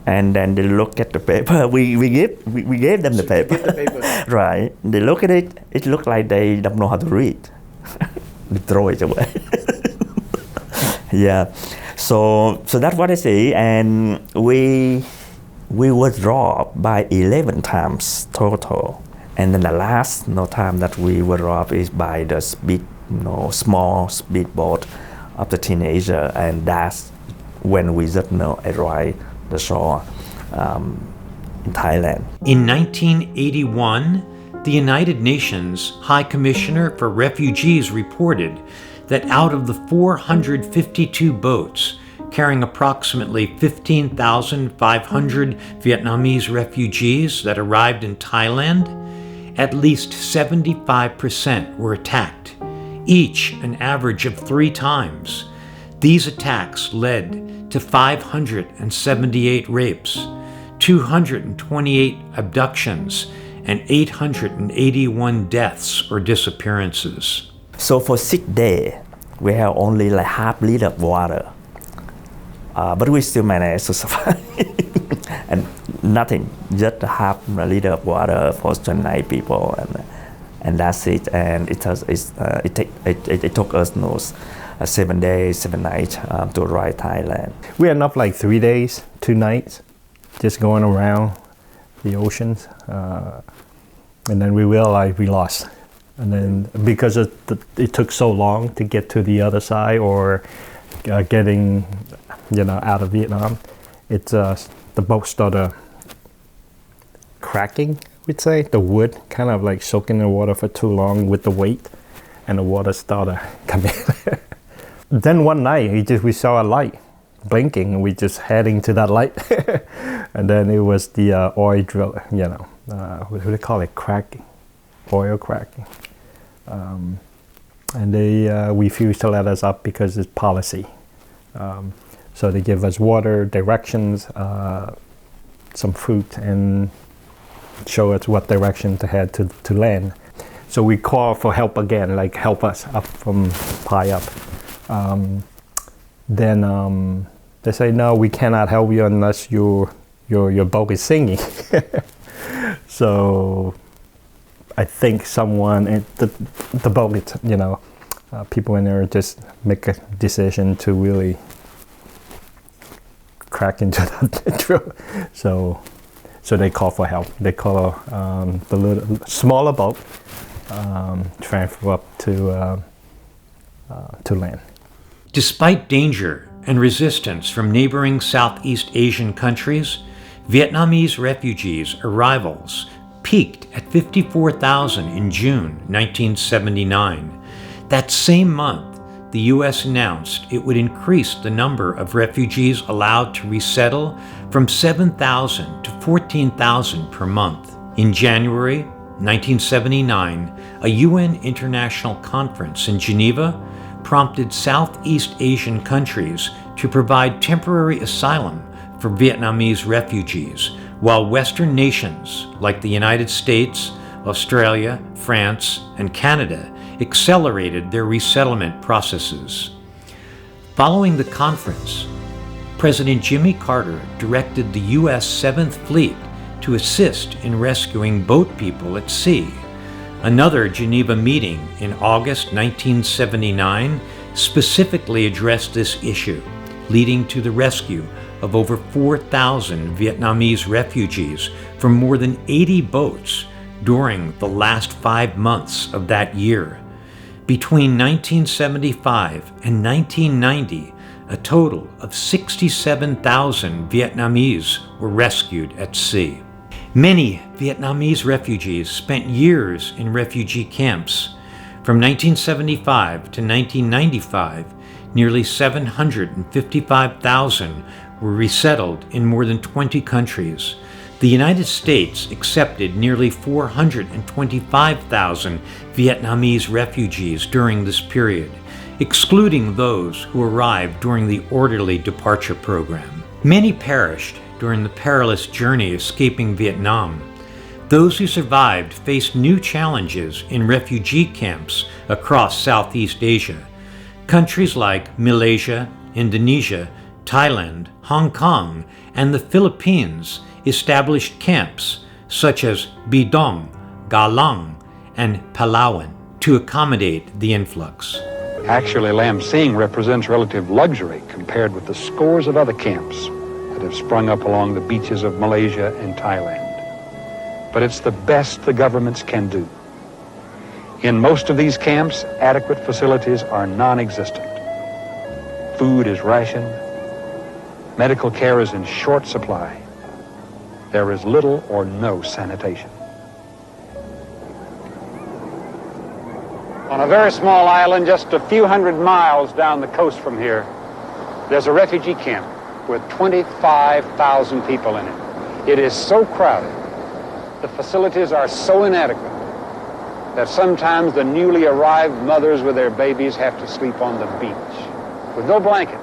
Speaker 8: and then they look at the paper. We gave them the paper. Right. They look at it. It looked like they don't know how to read. They throw it away. Yeah. So that's what I see, and we were robbed by 11 times total. And then the last time that we were robbed is by the small speedboat of the teenager, and that's when we just arrived the shore in Thailand.
Speaker 2: In 1981, the United Nations High Commissioner for Refugees reported that out of the 452 boats carrying approximately 15,500 Vietnamese refugees that arrived in Thailand, at least 75% were attacked, each an average of 3 times. These attacks led to 578 rapes, 228 abductions, and 881 deaths or disappearances.
Speaker 8: So for 6 days, we have only like half liter of water, but we still managed to survive. And nothing, just a half liter of water for 29 people, and that's it. And it took us 7 days, 7 nights to arrive Thailand.
Speaker 4: We ended up like 3 days, 2 nights, just going around the oceans, and then we realized we lost. And then because it took so long to get to the other side, or getting out of Vietnam, the boat started cracking, we'd say. The wood kind of like soaking in the water for too long with the weight, and the water started coming. Then one night we saw a light blinking, and we just heading to that light. And then it was the oil drill, what do they call it? Cracking, oil cracking. And they refused to let us up because it's policy. So they give us water, directions, some fruit, and show us what direction to head to land. So we call for help again, like help us up from high up. Then they say, no, we cannot help you unless your boat is singing. So I think someone at the boat, people in there just make a decision to really crack into that drill. So they call for help. They call the little smaller boat, transfer up to land.
Speaker 2: Despite danger and resistance from neighboring Southeast Asian countries, Vietnamese refugees' arrivals peaked at 54,000 in June 1979. That same month, the U.S. announced it would increase the number of refugees allowed to resettle from 7,000 to 14,000 per month. In January 1979, a UN international conference in Geneva prompted Southeast Asian countries to provide temporary asylum for Vietnamese refugees, while Western nations like the United States, Australia, France, and Canada accelerated their resettlement processes. Following the conference, President Jimmy Carter directed the U.S. 7th Fleet to assist in rescuing boat people at sea. Another Geneva meeting in August 1979 specifically addressed this issue, leading to the rescue of over 4,000 Vietnamese refugees from more than 80 boats during the last 5 months of that year. Between 1975 and 1990, a total of 67,000 Vietnamese were rescued at sea. Many Vietnamese refugees spent years in refugee camps. From 1975 to 1995, nearly 755,000 were resettled in more than 20 countries. The United States accepted nearly 425,000 Vietnamese refugees during this period, excluding those who arrived during the orderly departure program. Many perished during the perilous journey escaping Vietnam. Those who survived faced new challenges in refugee camps across Southeast Asia. Countries like Malaysia, Indonesia, Thailand, Hong Kong, and the Philippines established camps such as Bidong, Galang, and Palawan to accommodate the influx.
Speaker 21: Actually, Lam Sing represents relative luxury compared with the scores of other camps that have sprung up along the beaches of Malaysia and Thailand. But it's the best the governments can do. In most of these camps, adequate facilities are non-existent. Food is rationed. Medical care is in short supply. There is little or no sanitation. On a very small island just a few hundred miles down the coast from here, there's a refugee camp with 25,000 people in it. It is so crowded, the facilities are so inadequate, that sometimes the newly arrived mothers with their babies have to sleep on the beach with no blanket.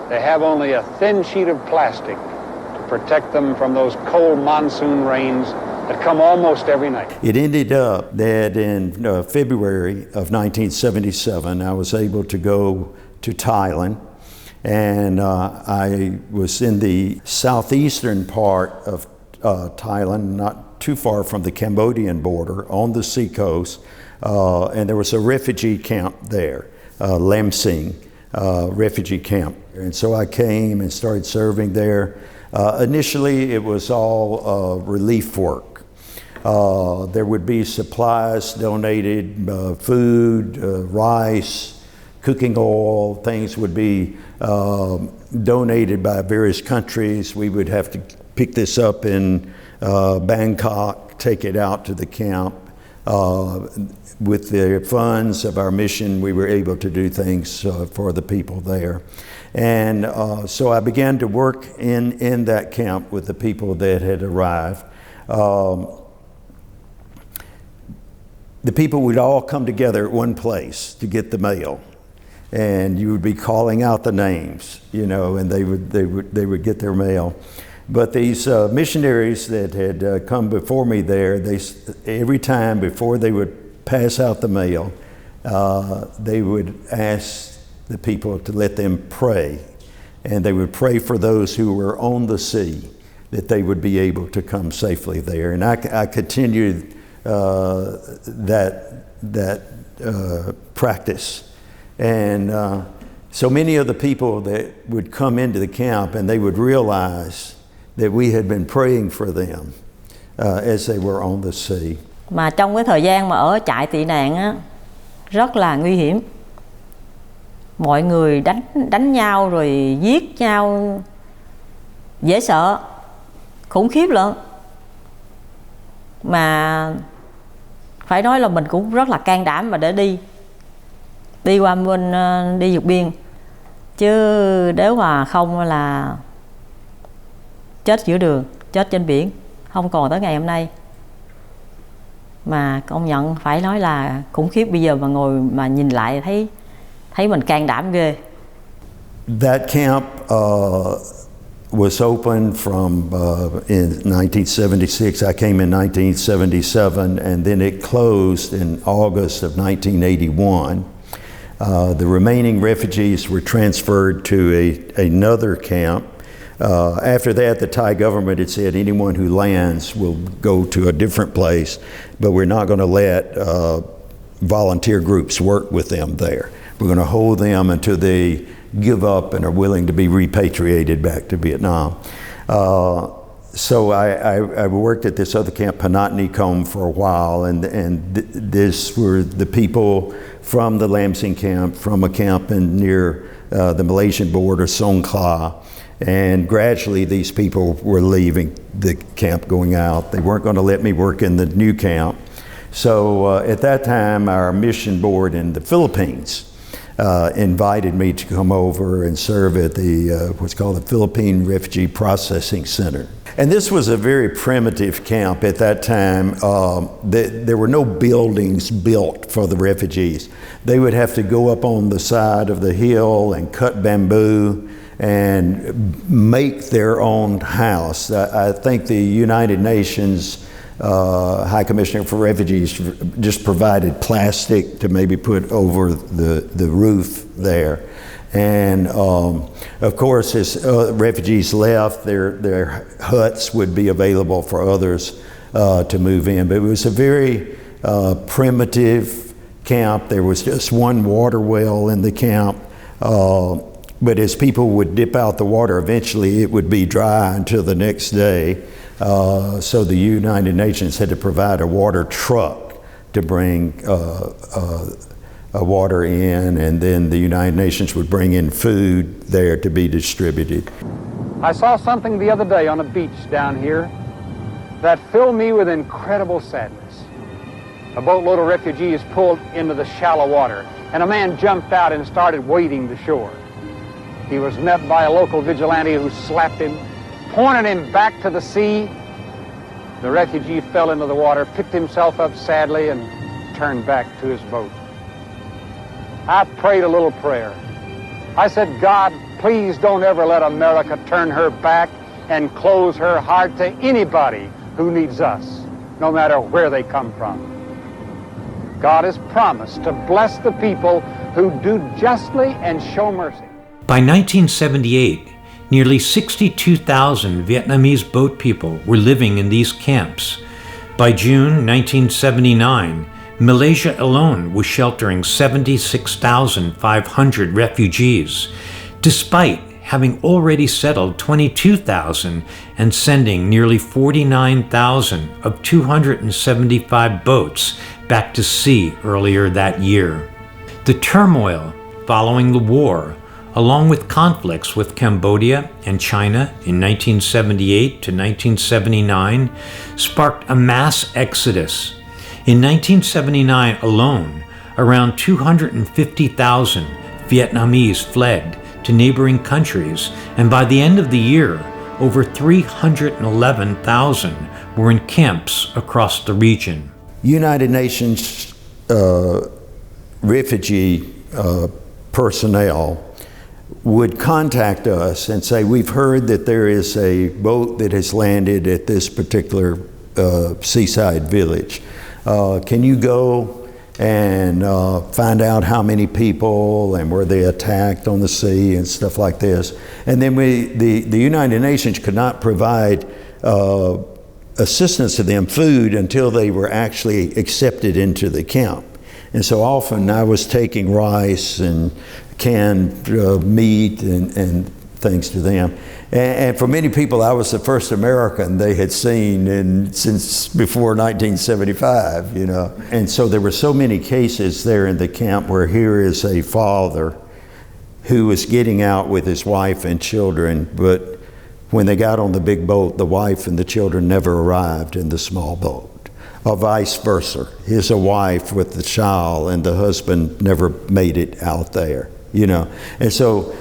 Speaker 21: They have only a thin sheet of plastic to protect them from those cold monsoon rains that come almost every night.
Speaker 17: It ended up that in February of 1977, I was able to go to Thailand, and I was in the southeastern part of Thailand, not too far from the Cambodian border, on the seacoast, and there was a refugee camp there, Lam Sing refugee camp. And so I came and started serving there. Initially, it was all relief work. There would be supplies donated, food, rice, cooking oil, things would be donated by various countries. We would have to pick this up in Bangkok, take it out to the camp. With the funds of our mission, we were able to do things for the people there. And so I began to work in that camp with the people that had arrived. The people would all come together at one place to get the mail, and you would be calling out the names, you know, and they would get their mail. But these missionaries that had come before me there, every time before they would pass out the mail, they would ask the people to let them pray, and they would pray for those who were on the sea, that they would be able to come safely there. And I continued that practice. And so many of the people that would come into the camp, and they would realize that we had been praying for them as they were on the sea.
Speaker 9: Mà trong cái thời gian mà ở trại tị nạn á, rất là nguy hiểm. Mọi người đánh nhau rồi giết nhau, dễ sợ, khủng khiếp lắm. Mà phải nói là mình cũng rất là can đảm mà để đi qua bên đi vượt biên, chứ nếu mà không là chết giữa đường, chết trên biển, không còn tới ngày hôm nay. Mà công nhận phải nói là khủng khiếp. Bây giờ mà ngồi mà nhìn lại thấy mình can đảm ghê.
Speaker 17: That camp was opened from in 1976. I came in 1977, and then it closed in August of 1981. The remaining refugees were transferred to another camp. After that, the Thai government had said anyone who lands will go to a different place, but we're not going to let volunteer groups work with them there. We're going to hold them until they give up and are willing to be repatriated back to Vietnam. So I worked at this other camp, Panat Nikom, for a while, and this were the people from the Lam Sing camp, from a camp near the Malaysian border, Song Kla. And gradually these people were leaving the camp, going out. They weren't going to let me work in the new camp. So at that time, our mission board in the Philippines invited me to come over and serve at the what's called the Philippine Refugee Processing Center. And this was a very primitive camp at that time. There were no buildings built for the refugees. They would have to go up on the side of the hill and cut bamboo and make their own house. I think the United Nations High Commissioner for Refugees just provided plastic to maybe put over the roof there. And of course, as refugees left, their huts would be available for others to move in. But it was a very primitive camp. There was just one water well in the camp. But as people would dip out the water, eventually it would be dry until the next day. So the United Nations had to provide a water truck to bring water in, and then the United Nations would bring in food there to be distributed.
Speaker 21: I saw something the other day on a beach down here that filled me with incredible sadness. A boatload of refugees pulled into the shallow water, and a man jumped out and started wading the shore. He was met by a local vigilante who slapped him, pointed him back to the sea. The refugee fell into the water, picked himself up sadly, and turned back to his boat. I prayed a little prayer. I said, God, please don't ever let America turn her back and close her heart to anybody who needs us, no matter where they come from. God has promised to bless the people who do justly and show mercy.
Speaker 2: By 1978, nearly 62,000 Vietnamese boat people were living in these camps. By June 1979, Malaysia alone was sheltering 76,500 refugees, despite having already settled 22,000 and sending nearly 49,000 of 275 boats back to sea earlier that year. The turmoil following the war, along with conflicts with Cambodia and China in 1978 to 1979, sparked a mass exodus. In 1979 alone, around 250,000 Vietnamese fled to neighboring countries, and by the end of the year, over 311,000 were in camps across the region.
Speaker 17: United Nations refugee personnel would contact us and say, we've heard that there is a boat that has landed at this particular seaside village. Can you go and find out how many people and were they attacked on the sea and stuff like this? And then the United Nations could not provide assistance to them, food, until they were actually accepted into the camp. And so often I was taking rice and canned meat and things to them. And for many people, I was the first American they had seen since before 1975, you know. And so there were so many cases there in the camp where here is a father who was getting out with his wife and children, but when they got on the big boat, the wife and the children never arrived in the small boat. Or vice versa. Here's a wife with the child and the husband never made it out there, you know. And so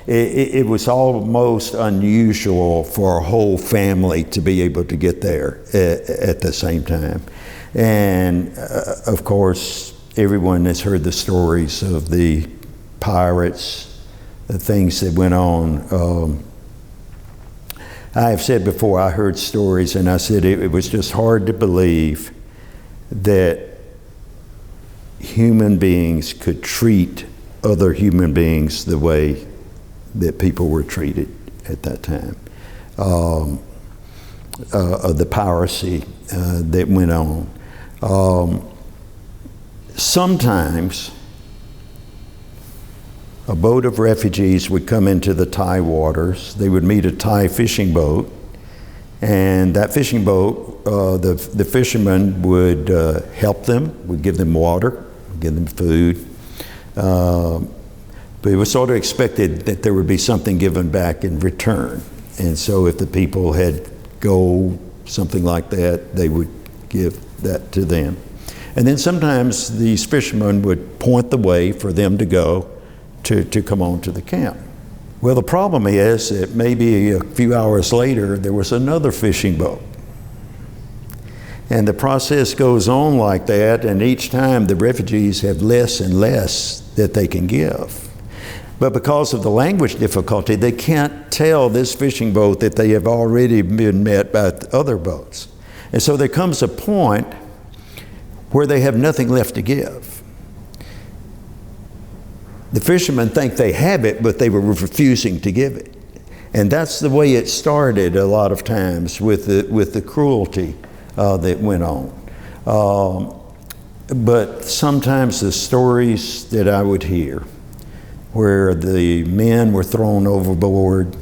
Speaker 17: it was almost unusual for a whole family to be able to get there at the same time. And of course, everyone has heard the stories of the pirates, the things that went on. I have said before, I heard stories and I said it was just hard to believe that human beings could treat other human beings the way that people were treated at that time. The piracy that went on. Sometimes a boat of refugees would come into the Thai waters. They would meet a Thai fishing boat, and that fishing boat, the fishermen would help them, would give them water, give them food. But it was sort of expected that there would be something given back in return. And so if the people had gold, something like that, they would give that to them. And then sometimes these fishermen would point the way for them to go to come on to the camp. Well, the problem is that maybe a few hours later, there was another fishing boat. And the process goes on like that, and each time the refugees have less and less that they can give. But because of the language difficulty, they can't tell this fishing boat that they have already been met by other boats. And so there comes a point where they have nothing left to give. The fishermen think they have it, but they were refusing to give it. And that's the way it started a lot of times with the cruelty that went on. But sometimes the stories that I would hear where the men were thrown overboard,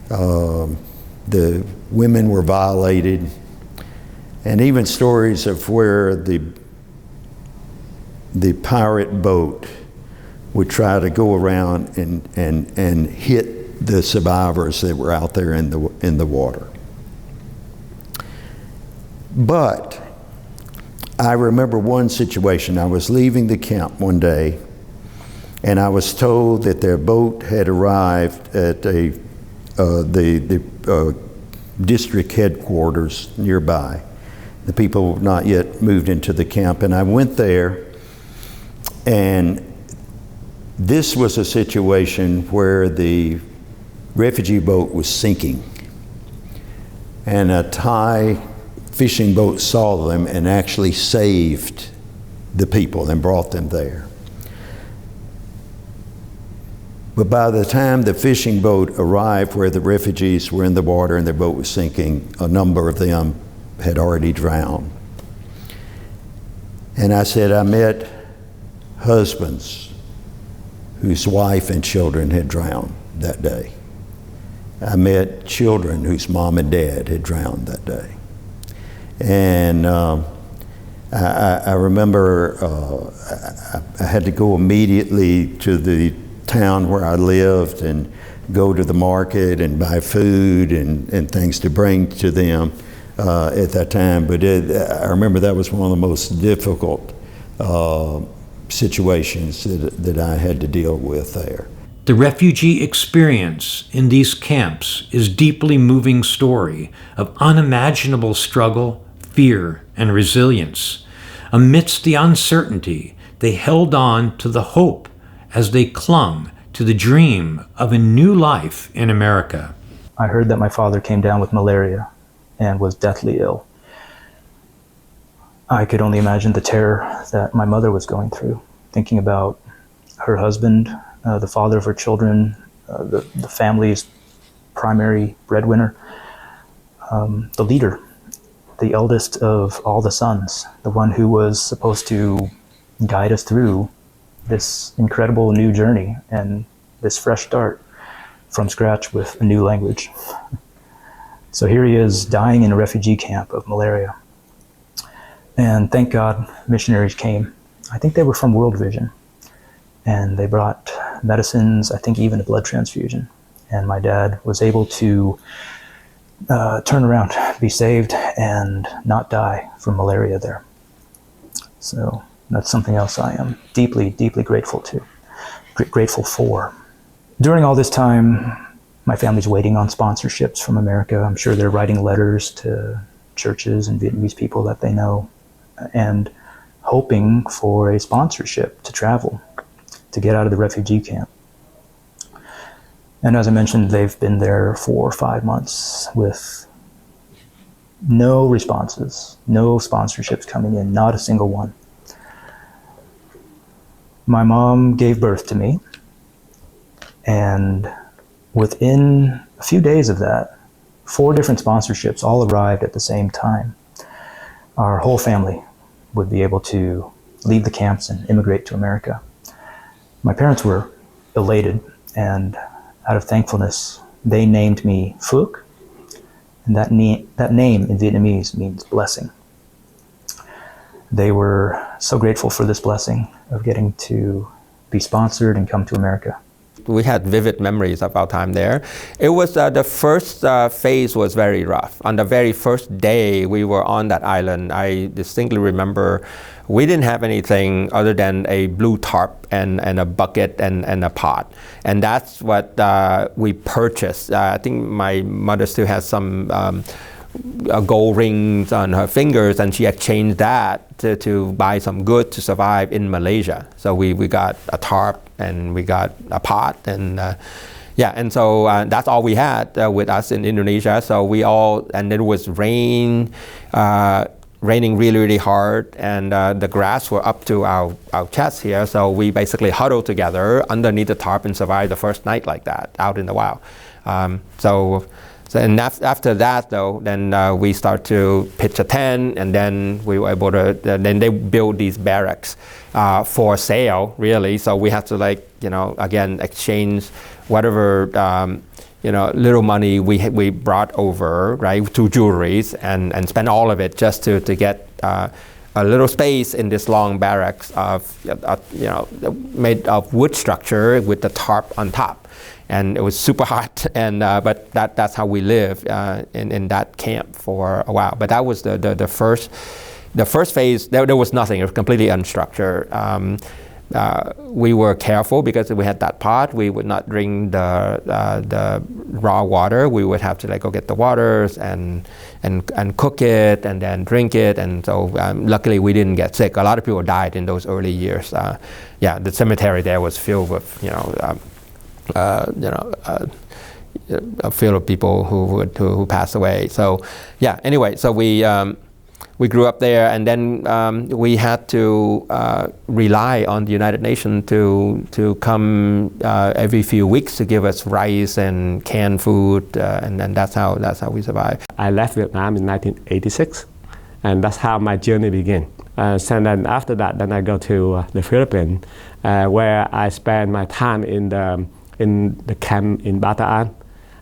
Speaker 17: the women were violated, and even stories of where the pirate boat would try to go around and hit the survivors that were out there in the water. But I remember one situation. I was leaving the camp one day, and I was told that their boat had arrived at the district headquarters nearby. The people had not yet moved into the camp, and I went there, and this was a situation where the refugee boat was sinking, and a Thai fishing boat saw them and actually saved the people and brought them there. But by the time the fishing boat arrived where the refugees were in the water and their boat was sinking, a number of them had already drowned. And I said, I met husbands whose wife and children had drowned that day. I met children whose mom and dad had drowned that day. And I remember I had to go immediately to the town where I lived and go to the market and buy food and things to bring to them at that time. But I remember that was one of the most difficult situations that I had to deal with there.
Speaker 2: The refugee experience in these camps is a deeply moving story of unimaginable struggle, fear, and resilience. Amidst the uncertainty, they held on to the hope as they clung to the dream of a new life in America.
Speaker 10: I heard that my father came down with malaria and was deathly ill. I could only imagine the terror that my mother was going through, thinking about her husband, the father of her children, the family's primary breadwinner, the leader, the eldest of all the sons, the one who was supposed to guide us through this incredible new journey and this fresh start from scratch with a new language. So here he is dying in a refugee camp of malaria. And thank God missionaries came. I think they were from World Vision. And they brought medicines, I think even a blood transfusion. And my dad was able to turn around, be saved, and not die from malaria there. So that's something else I am deeply, deeply grateful for. During all this time, my family's waiting on sponsorships from America. I'm sure they're writing letters to churches and Vietnamese people that they know and hoping for a sponsorship to travel, to get out of the refugee camp. And as I mentioned, they've been there 4 or 5 months with no responses, no sponsorships coming in, not a single one. My mom gave birth to me, and within a few days of that, 4 different sponsorships all arrived at the same time. Our whole family would be able to leave the camps and immigrate to America. My parents were elated, and out of thankfulness, they named me Phuc, and that name in Vietnamese means blessing. They were so grateful for this blessing of getting to be sponsored and come to America.
Speaker 7: We had vivid memories of our time there. It was the first phase was very rough. On the very first day we were on that island, I distinctly remember we didn't have anything other than a blue tarp and a bucket and a pot. And that's what we purchased. I think my mother still has some gold rings on her fingers, and she exchanged that to buy some goods to survive in Malaysia. So we got a tarp and we got a pot, and Yeah, and so that's all we had with us in Indonesia. So we all, and it was raining really, really hard, and the grass were up to our chests here. So we basically huddled together underneath the tarp and survived the first night like that out in the wild. And after that, though, then we start to pitch a tent, and then we were able to. Then they build these barracks for sale, really. So we have to, like, again, exchange whatever little money we brought over, right, to jewelries, and spend all of it just to get a little space in this long barracks of made of wood structure with the tarp on top. And it was super hot, and but that's how we lived in that camp for a while. But that was the first phase. There was nothing. It was completely unstructured. We were careful because we had that pot. We would not drink the raw water. We would have to go get the waters and cook it and then drink it. And so luckily we didn't get sick. A lot of people died in those early years. The cemetery there was filled with a field of people who passed away. So anyway, so we grew up there, and then we had to rely on the United Nations to come every few weeks to give us rice and canned food, and then that's how we survived.
Speaker 11: I left Vietnam in 1986, and that's how my journey began. And then after that, then I go to the Philippines, where I spend my time in the camp in Bataan,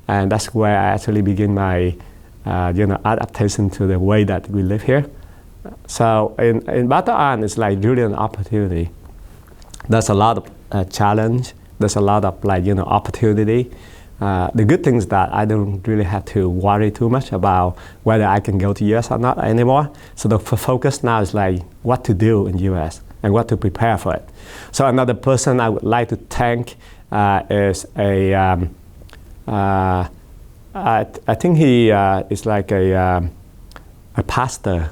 Speaker 11: and that's where I actually begin my adaptation to the way that we live here. So in Bataan, it's like really an opportunity. There's a lot of challenge. There's a lot of opportunity. The good thing is that I don't really have to worry too much about whether I can go to US or not anymore. So the focus now is like what to do in US and what to prepare for it. So another person I would like to thank is I think he is like a pastor.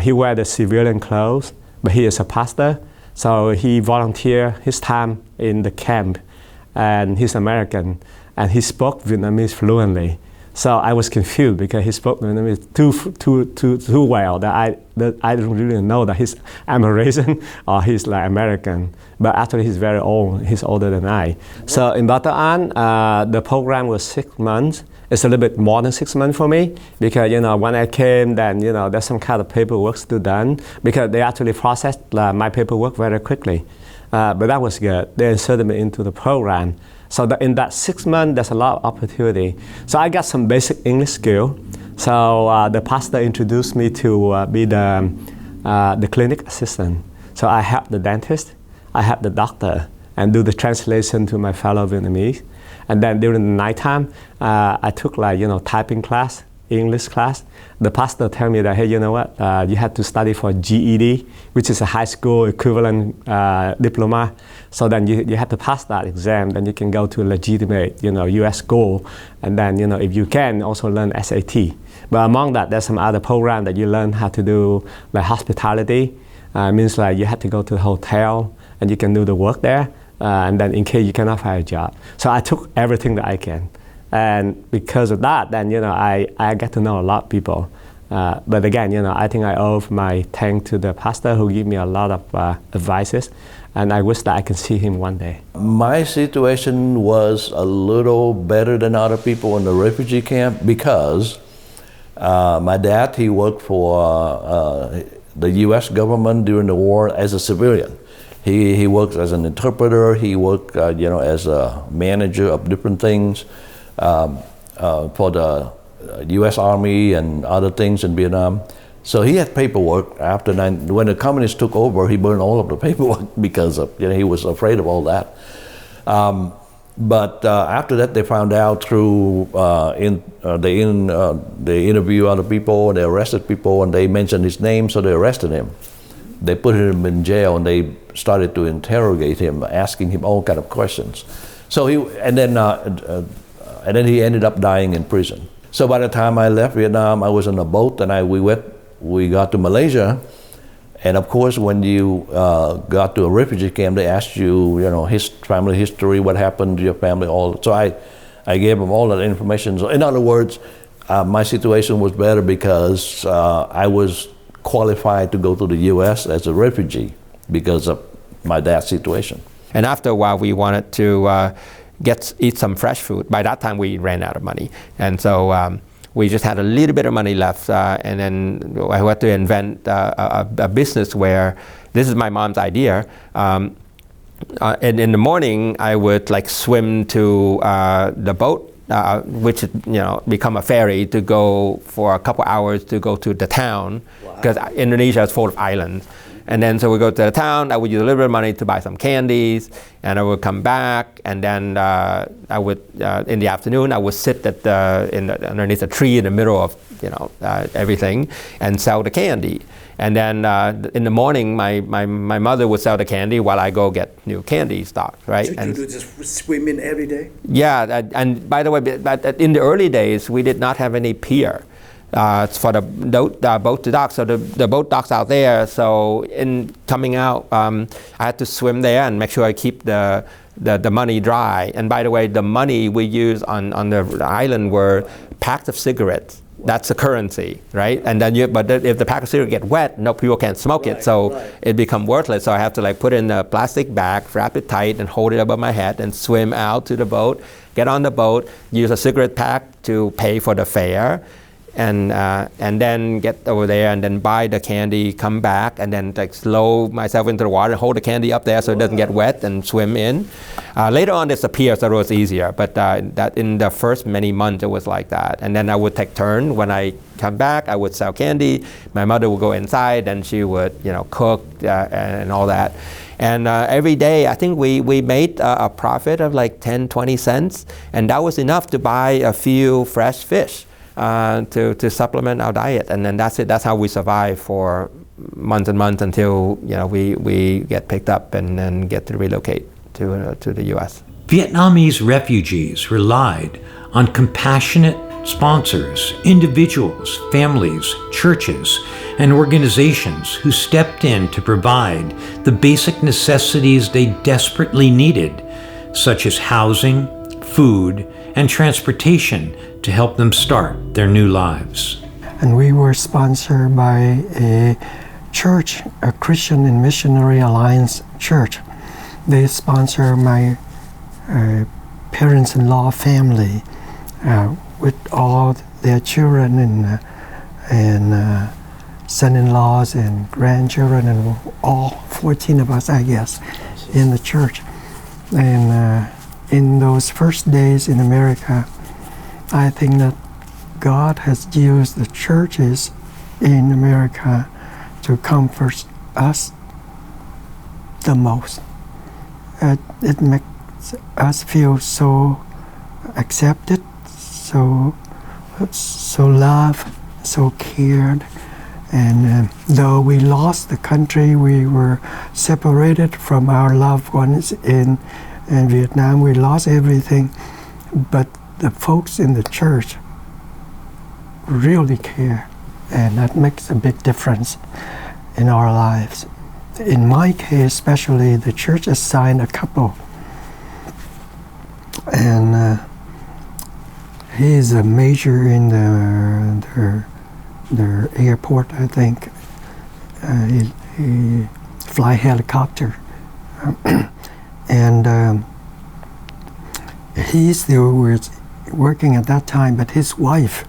Speaker 11: He wears the civilian clothes, but he is a pastor. So he volunteered his time in the camp, and he's American, and he spoke Vietnamese fluently. So I was confused because he spoke Vietnamese too well that I don't really know that he's American or he's like American. But actually he's very old. He's older than I. So in Bataan, the program was 6 months. It's a little bit more than 6 months for me because when I came, then there's some kind of paperwork to done because they actually processed my paperwork very quickly. But that was good. They inserted me into the program. So in that 6 months, there's a lot of opportunity. So I got some basic English skill. So the pastor introduced me to be the clinic assistant. So I help the dentist, I help the doctor, and do the translation to my fellow Vietnamese. And then during the nighttime, I took typing class, English class. The pastor told me that, hey, you know what? You have to study for GED, which is a high school equivalent diploma. So then you have to pass that exam. Then you can go to a legitimate, U.S. school. And then, if you can, also learn SAT. But among that, there's some other program that you learn how to do, like hospitality. Means like you have to go to a hotel and you can do the work there. And then in case you cannot find a job. So I took everything that I can. And because of that, then, I get to know a lot of people. But again, I think I owe my thanks to the pastor who gave me a lot of advices. And I wish that I can see him one day.
Speaker 12: My situation was a little better than other people in the refugee camp because my dad, he worked for the U.S. government during the war as a civilian. He worked as an interpreter. He worked, as a manager of different things for the U.S. Army and other things in Vietnam. So he had paperwork. When the communists took over, he burned all of the paperwork because of, he was afraid of all that. But after that, they found out through they interview other people, they arrested people, and they mentioned his name, so they arrested him. They put him in jail, and they started to interrogate him, asking him all kind of questions. So then he ended up dying in prison. So by the time I left Vietnam, I was on a boat, and we got to Malaysia, And of course, when you got to a refugee camp, they asked you, his family history, what happened to your family, all. So I gave them all that information. So in other words, my situation was better because I was qualified to go to the U.S. as a refugee because of my dad's situation.
Speaker 7: And after a while, we wanted to eat some fresh food. By that time, we ran out of money. And so we just had a little bit of money left. And then I had to invent a business where, this is my mom's idea. And in the morning, I would swim to the boat, which become a ferry to go for a couple hours to go to the town, because Indonesia is full of islands. And then so we go to the town, I would use a little bit of money to buy some candies, and I would come back, and then I would, in the afternoon, I would sit underneath a tree in the middle of everything and sell the candy. And then in the morning, my mother would sell the candy while I go get new candy stock, right?
Speaker 1: So you do just swim in every day?
Speaker 7: Yeah, and by the way, in the early days, we did not have any pier for the boat to dock. So the boat docks out there. So in coming out, I had to swim there and make sure I keep the money dry. And by the way, the money we use on the island were packs of cigarettes. That's the currency, right? And then but if the pack of cigarettes get wet, no people can smoke it, so it become worthless. So I have to put it in a plastic bag, wrap it tight, and hold it above my head, and swim out to the boat, get on the boat, use a cigarette pack to pay for the fare, and then get over there and then buy the candy, come back, and then slow myself into the water, hold the candy up there so it doesn't get wet, and swim in. Later on, there's a pier, so it was easier, but that in the first many months, it was like that. And then I would take turn. When I come back, I would sell candy. My mother would go inside, and she would, cook and all that. And every day, I think we made a profit of 10, 20 cents, and that was enough to buy a few fresh fish. To supplement our diet, and then that's it. That's how we survive for months and months until we get picked up and then get to relocate to the U.S.
Speaker 2: Vietnamese refugees relied on compassionate sponsors, individuals, families, churches, and organizations who stepped in to provide the basic necessities they desperately needed, such as housing, food, and transportation to help them start their new lives.
Speaker 3: And we were sponsored by a church, a Christian and Missionary Alliance church. They sponsor my parents-in-law family with all their children and son-in-laws and grandchildren, and all 14 of us, I guess, in the church. And in those first days in America, I think that God has used the churches in America to comfort us the most. It makes us feel so accepted, so loved, so cared. And though we lost the country, we were separated from our loved ones in Vietnam. We lost everything, but the folks in the church really care, and that makes a big difference in our lives. In my case, especially, the church assigned a couple, and he is a major in the airport, I think. He fly helicopter, and he still was working at that time, but his wife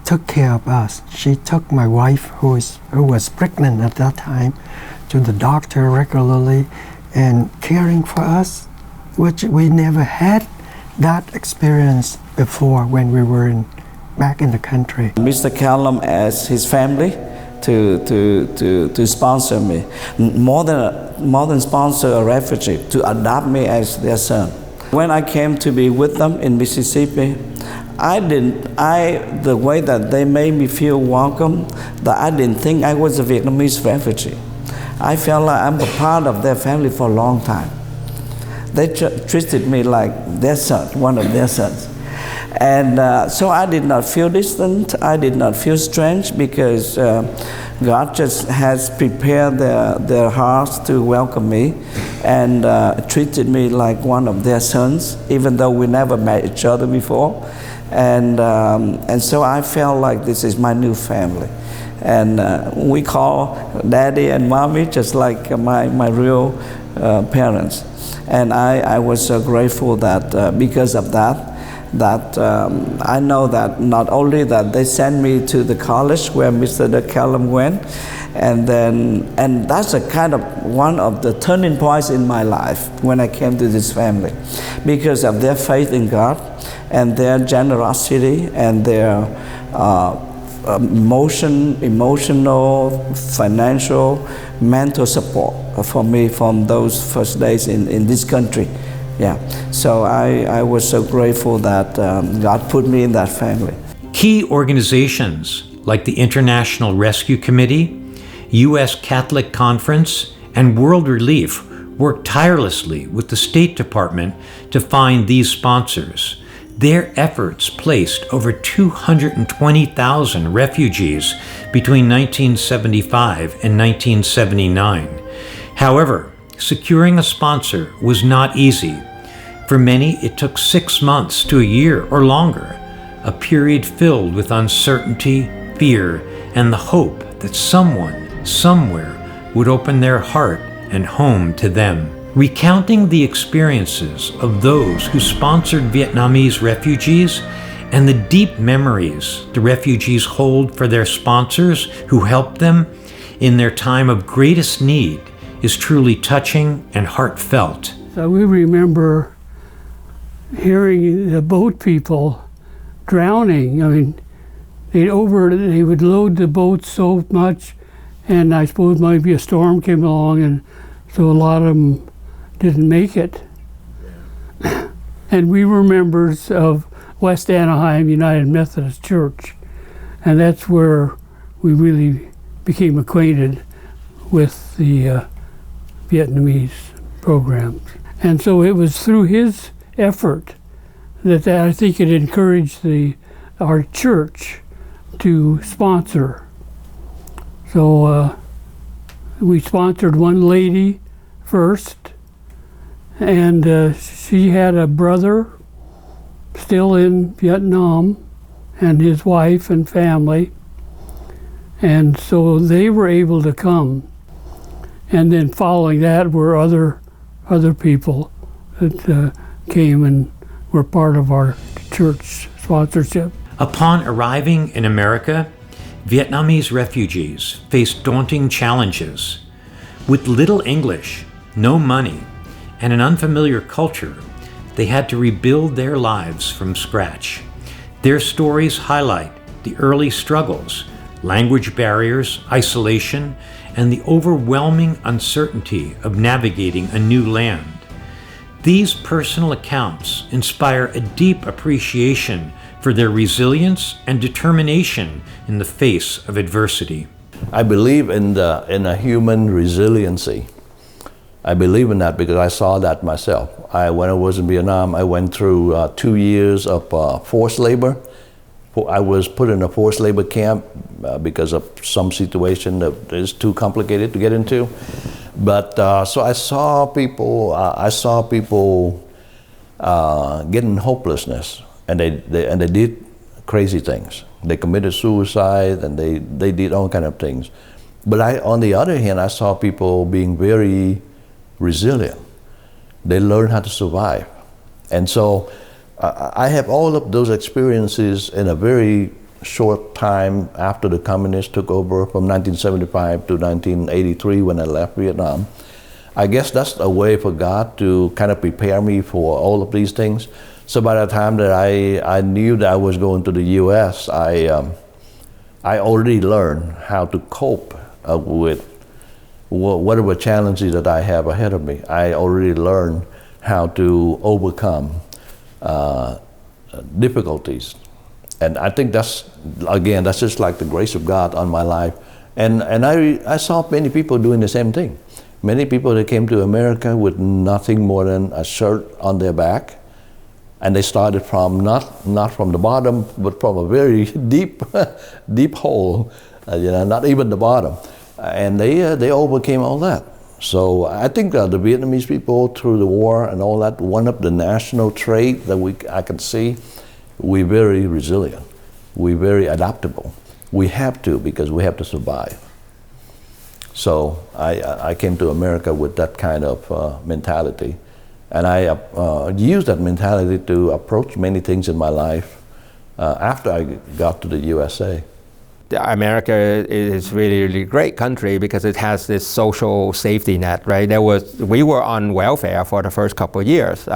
Speaker 3: took care of us. She took my wife, who was pregnant at that time, to the doctor regularly and caring for us, which we never had that experience before when we were back in the country.
Speaker 8: Mr. Callum asked his family to sponsor me, more than sponsor a refugee, to adopt me as their son. When I came to be with them in Mississippi, the way that they made me feel welcome, that I didn't think I was a Vietnamese refugee. I felt like I'm a part of their family for a long time. They treated me like their son, one of their sons. And so I did not feel distant, I did not feel strange, because God just has prepared their hearts to welcome me and treated me like one of their sons, even though we never met each other before. And so I felt like this is my new family. And we call daddy and mommy just like my real parents. And I was so grateful that because of that, I know that not only that they sent me to the college where Mr. Callum went, and that's a kind of one of the turning points in my life when I came to this family, because of their faith in God and their generosity and their emotional, financial, mental support for me from those first days in this country. Yeah, so I was so grateful that God put me in that family.
Speaker 2: Key organizations like the International Rescue Committee, U.S. Catholic Conference, and World Relief worked tirelessly with the State Department to find these sponsors. Their efforts placed over 220,000 refugees between 1975 and 1979. However, securing a sponsor was not easy. For many, it took 6 months to a year or longer, a period filled with uncertainty, fear, and the hope that someone, somewhere, would open their heart and home to them. Recounting the experiences of those who sponsored Vietnamese refugees and the deep memories the refugees hold for their sponsors who helped them in their time of greatest need is truly touching and heartfelt.
Speaker 16: So we remember hearing the boat people drowning. I mean, they would load the boats so much, and I suppose maybe a storm came along, and so a lot of them didn't make it. And we were members of West Anaheim United Methodist Church, and that's where we really became acquainted with the Vietnamese programs. And so it was through his effort that I think it encouraged our church to sponsor. So we sponsored one lady first, and she had a brother still in Vietnam and his wife and family, and so they were able to come. And then following that were other people that came and were part of our church sponsorship.
Speaker 2: Upon arriving in America, Vietnamese refugees faced daunting challenges. With little English, no money, and an unfamiliar culture, they had to rebuild their lives from scratch. Their stories highlight the early struggles, language barriers, isolation, and the overwhelming uncertainty of navigating a new land. These personal accounts inspire a deep appreciation for their resilience and determination in the face of adversity.
Speaker 12: I believe in a human resiliency. I believe in that because I saw that myself. When I was in Vietnam, I went through 2 years of forced labor. I was put in a forced labor camp because of some situation that is too complicated to get into. But so I saw people getting hopelessness, and they did crazy things. They committed suicide, and they did all kind of things. But on the other hand, I saw people being very resilient. They learned how to survive. And so I have all of those experiences in a very short time after the communists took over from 1975 to 1983 when I left Vietnam. I guess that's a way for God to kind of prepare me for all of these things. So by the time that I knew that I was going to the U.S., I already learned how to cope with whatever challenges that I have ahead of me. I already learned how to overcome difficulties. And I think that's just like the grace of God on my life. And I saw many people doing the same thing. Many people that came to America with nothing more than a shirt on their back. And they started from not from the bottom, but from a very deep hole. not even the bottom. And they overcame all that. So I think the Vietnamese people, through the war and all that, one of the national trait that I can see, we're very resilient. We're very adaptable. We have to, because we have to survive. So I came to America with that kind of mentality. And I used that mentality to approach many things in my life after I got to the USA.
Speaker 7: America is really, really great country because it has this social safety net, right? We were on welfare for the first couple of years.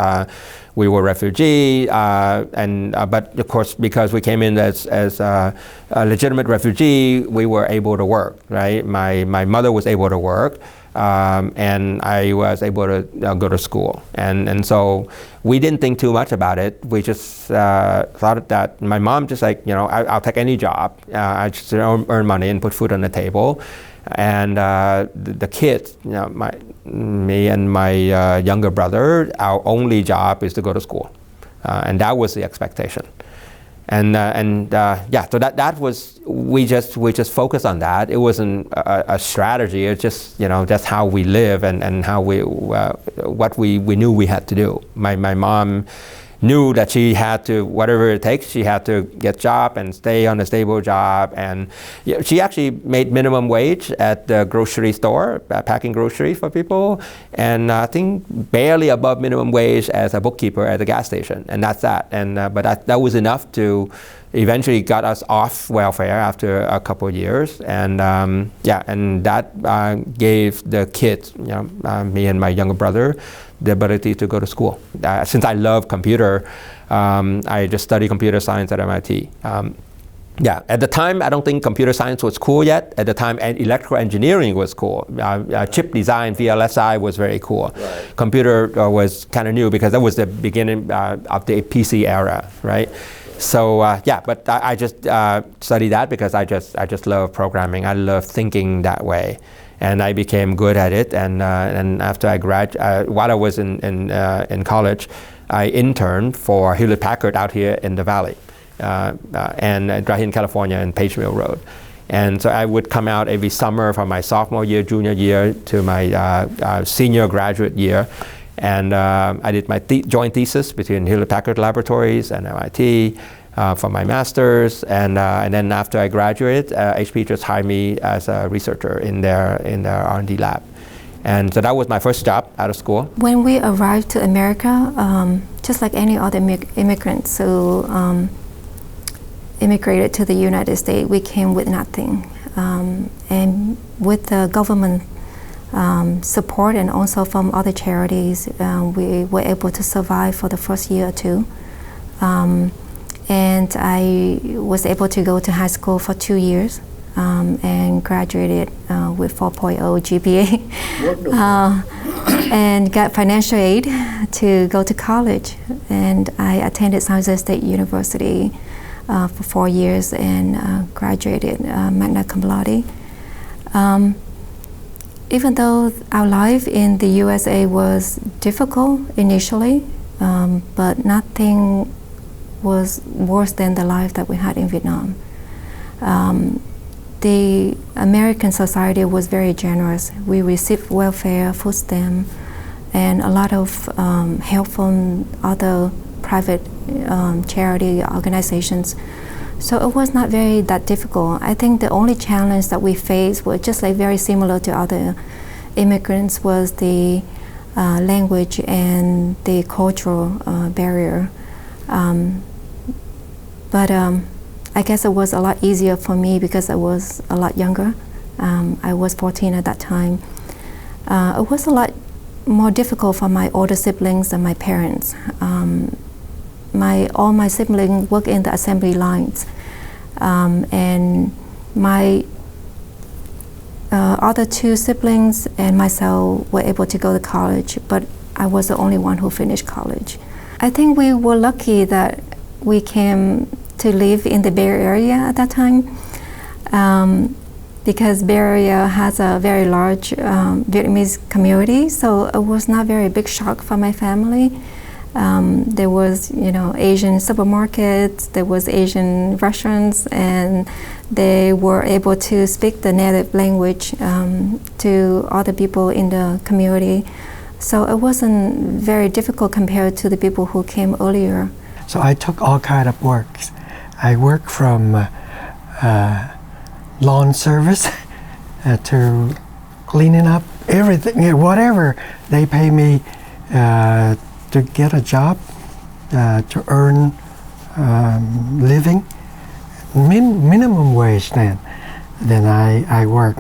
Speaker 7: We were refugee, but of course, because we came in as a legitimate refugee, we were able to work, right? My mother was able to work, and I was able to go to school. And so we didn't think too much about it. We just thought that my mom just like, I'll take any job. I just earn money and put food on the table. And the kids, me and my younger brother, our only job is to go to school. And that was the expectation. So that was, we just focused on that. It wasn't a strategy. It's just, that's how we live and how what we knew we had to do. My mom knew that she had to, whatever it takes, she had to get a job and stay on a stable job. And she actually made minimum wage at the grocery store, packing groceries for people. And I think barely above minimum wage as a bookkeeper at the gas station. And that's that. And but that was enough to eventually got us off welfare after a couple of years. And and that gave the kids, me and my younger brother, the ability to go to school. Since I love computer, I just studied computer science at MIT. At the time, I don't think computer science was cool yet. At the time, electrical engineering was cool. Chip design, VLSI was very cool. Right. Computer was kind of new because that was the beginning of the PC era, right? So but I just studied that because I just love programming. I love thinking that way. And I became good at it. And after I graduated, while I was in college, I interned for Hewlett Packard out here in the Valley, and right here in California in Page Mill Road. And so I would come out every summer from my sophomore year, junior year to my senior graduate year. And I did my joint thesis between Hewlett Packard Laboratories and MIT. For my master's, and then after I graduated, HP just hired me as a researcher in their R&D lab, and so that was my first job out of school.
Speaker 14: When we arrived to America, just like any other immigrants who immigrated to the United States, we came with nothing, and with the government support and also from other charities, we were able to survive for the first year or two. And I was able to go to high school for 2 years and graduated with 4.0 GPA and got financial aid to go to college. And I attended San Jose State University for 4 years and graduated magna cum laude. Even though our life in the USA was difficult initially, but nothing was worse than the life that we had in Vietnam. The American society was very generous. We received welfare, food stamp, and a lot of help from other private charity organizations. So it was not that difficult. I think the only challenge that we faced was just like very similar to other immigrants was the language and the cultural barrier. But I guess it was a lot easier for me because I was a lot younger. I was 14 at that time. It was a lot more difficult for my older siblings and my parents. All my siblings work in the assembly lines, and my other two siblings and myself were able to go to college, but I was the only one who finished college. I think we were lucky that we came to live in the Bay Area at that time, because Bay Area has a very large Vietnamese community, so it was not very big shock for my family. There was, Asian supermarkets, there was Asian restaurants, and they were able to speak the native language to other people in the community. So it wasn't very difficult compared to the people who came earlier.
Speaker 3: So I took all kind of works. I worked from lawn service to cleaning up everything, whatever they pay me to get a job, to earn living, minimum wage then I work.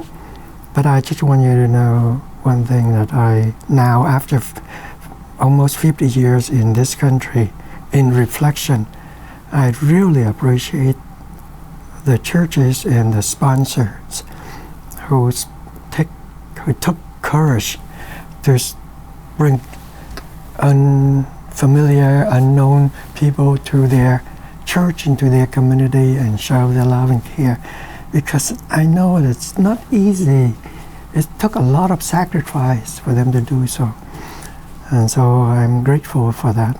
Speaker 3: But I just want you to know one thing, that I now, after almost 50 years in this country, in reflection, I really appreciate the churches and the sponsors who took courage to bring unfamiliar, unknown people to their church, into their community, and show their love and care. Because I know that it's not easy. It took a lot of sacrifice for them to do so. And so I'm grateful for that.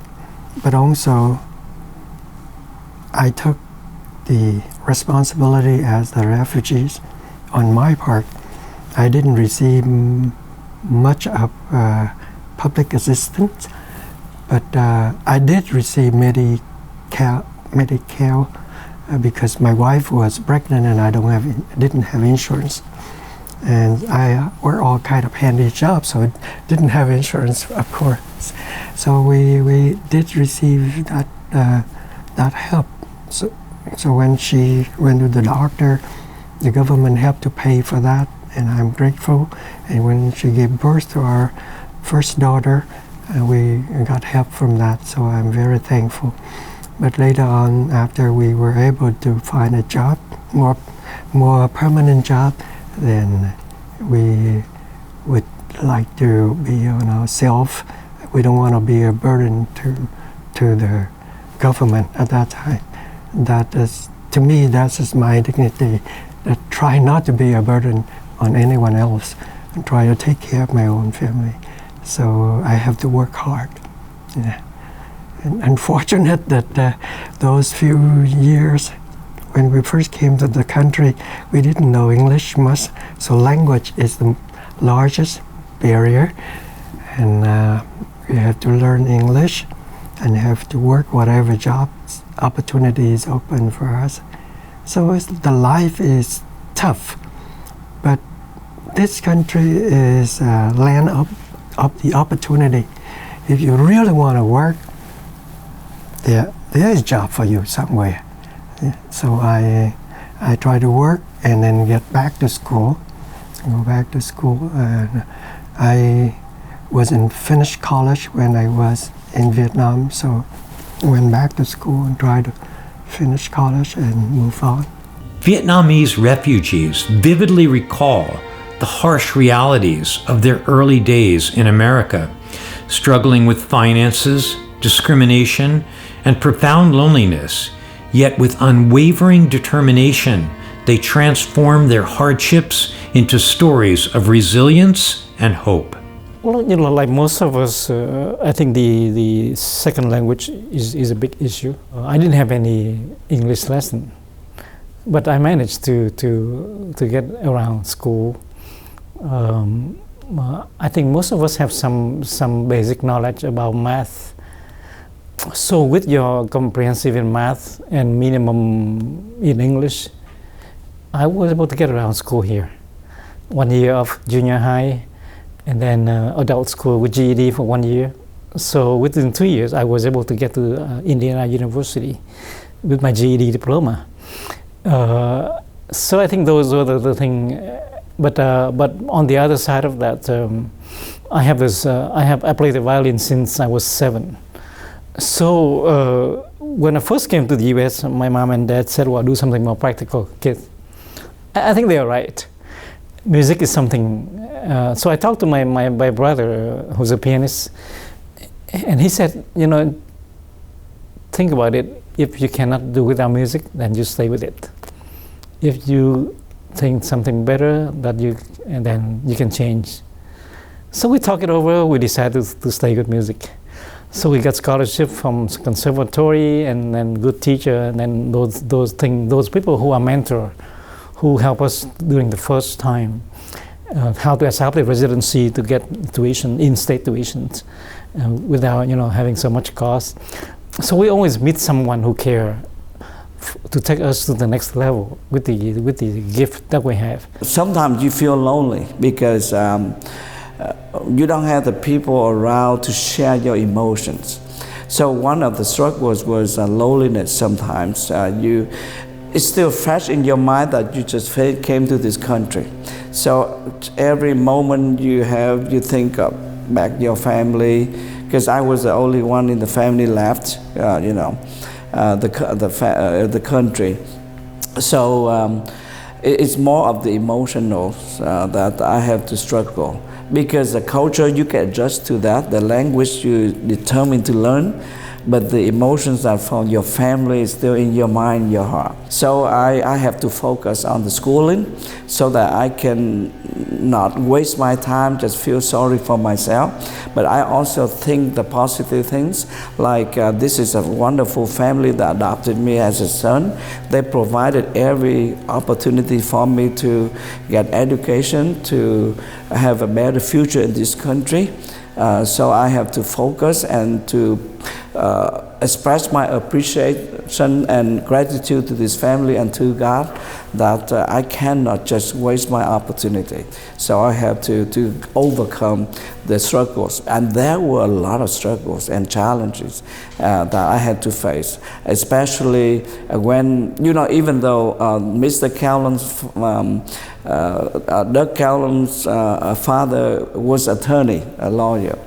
Speaker 3: But also, I took the responsibility as the refugees on my part. I didn't receive much of public assistance, but I did receive Medicare because my wife was pregnant and I didn't have insurance. And I worked all kind of handy jobs, so I didn't have insurance, of course. So we did receive that help. So when she went to the doctor, the government helped to pay for that, and I'm grateful. And when she gave birth to our first daughter, we got help from that, so I'm very thankful. But later on, after we were able to find a job, more permanent job, then we would like to be on ourselves. We don't want to be a burden to the government at that time. That is, to me, that is my dignity. That try not to be a burden on anyone else, and try to take care of my own family. So I have to work hard. Yeah. And unfortunate that those few years when we first came to the country, we didn't know English much, so language is the largest barrier, and we have to learn English and have to work whatever jobs opportunities open for us. So the life is tough, but this country is a land of the opportunity. If you really want to work, there is a job for you somewhere. So I try to work and then get back to school. Go back to school. And I was in finished college when I was in Vietnam, so I went back to school and tried to finish college and move on.
Speaker 2: Vietnamese refugees vividly recall the harsh realities of their early days in America, struggling with finances, discrimination, and profound loneliness. Yet with unwavering determination, they transform their hardships into stories of resilience and hope.
Speaker 13: Well, like most of us, I think the second language is a big issue. I didn't have any English lesson, but I managed to get around school. I think most of us have some basic knowledge about math. So with your comprehensive in math and minimum in English, I was able to get around school here. 1 year of junior high, and then adult school with GED for 1 year. So within 2 years, I was able to get to Indiana University with my GED diploma. So I think those were the thing. But on the other side of that, I played the violin since I was 7. So when I first came to the US, my mom and dad said, well, do something more practical, kid. I think they are right. Music is something, so I talked to my brother, who's a pianist, and he said, think about it. If you cannot do without music, then you stay with it. If you think something better, then you can change. So we talked it over, we decided to stay with music. So we got scholarship from conservatory and then good teacher, and then those people who are mentor, who help us during the first time, how to establish residency to get tuition, in-state tuitions, without having so much cost. So we always meet someone who care to take us to the next level with the gift that we have.
Speaker 8: Sometimes you feel lonely because you don't have the people around to share your emotions. So one of the struggles was loneliness sometimes. It's still fresh in your mind that you just came to this country. So every moment you think of back your family, because I was the only one in the family left, the country. So it's more of the emotional that I have to struggle. Because the culture, you can adjust to that. The language, you determined to learn. But the emotions that from your family is still in your mind, your heart. So I have to focus on the schooling so that I can not waste my time, just feel sorry for myself. But I also think the positive things, like this is a wonderful family that adopted me as a son. They provided every opportunity for me to get education, to have a better future in this country. So I have to focus and to express my appreciation and gratitude to this family and to God that I cannot just waste my opportunity. So I have to overcome the struggles. And there were a lot of struggles and challenges that I had to face, especially when, even though Mr. Callan's, Doug Callan's father was attorney, a lawyer.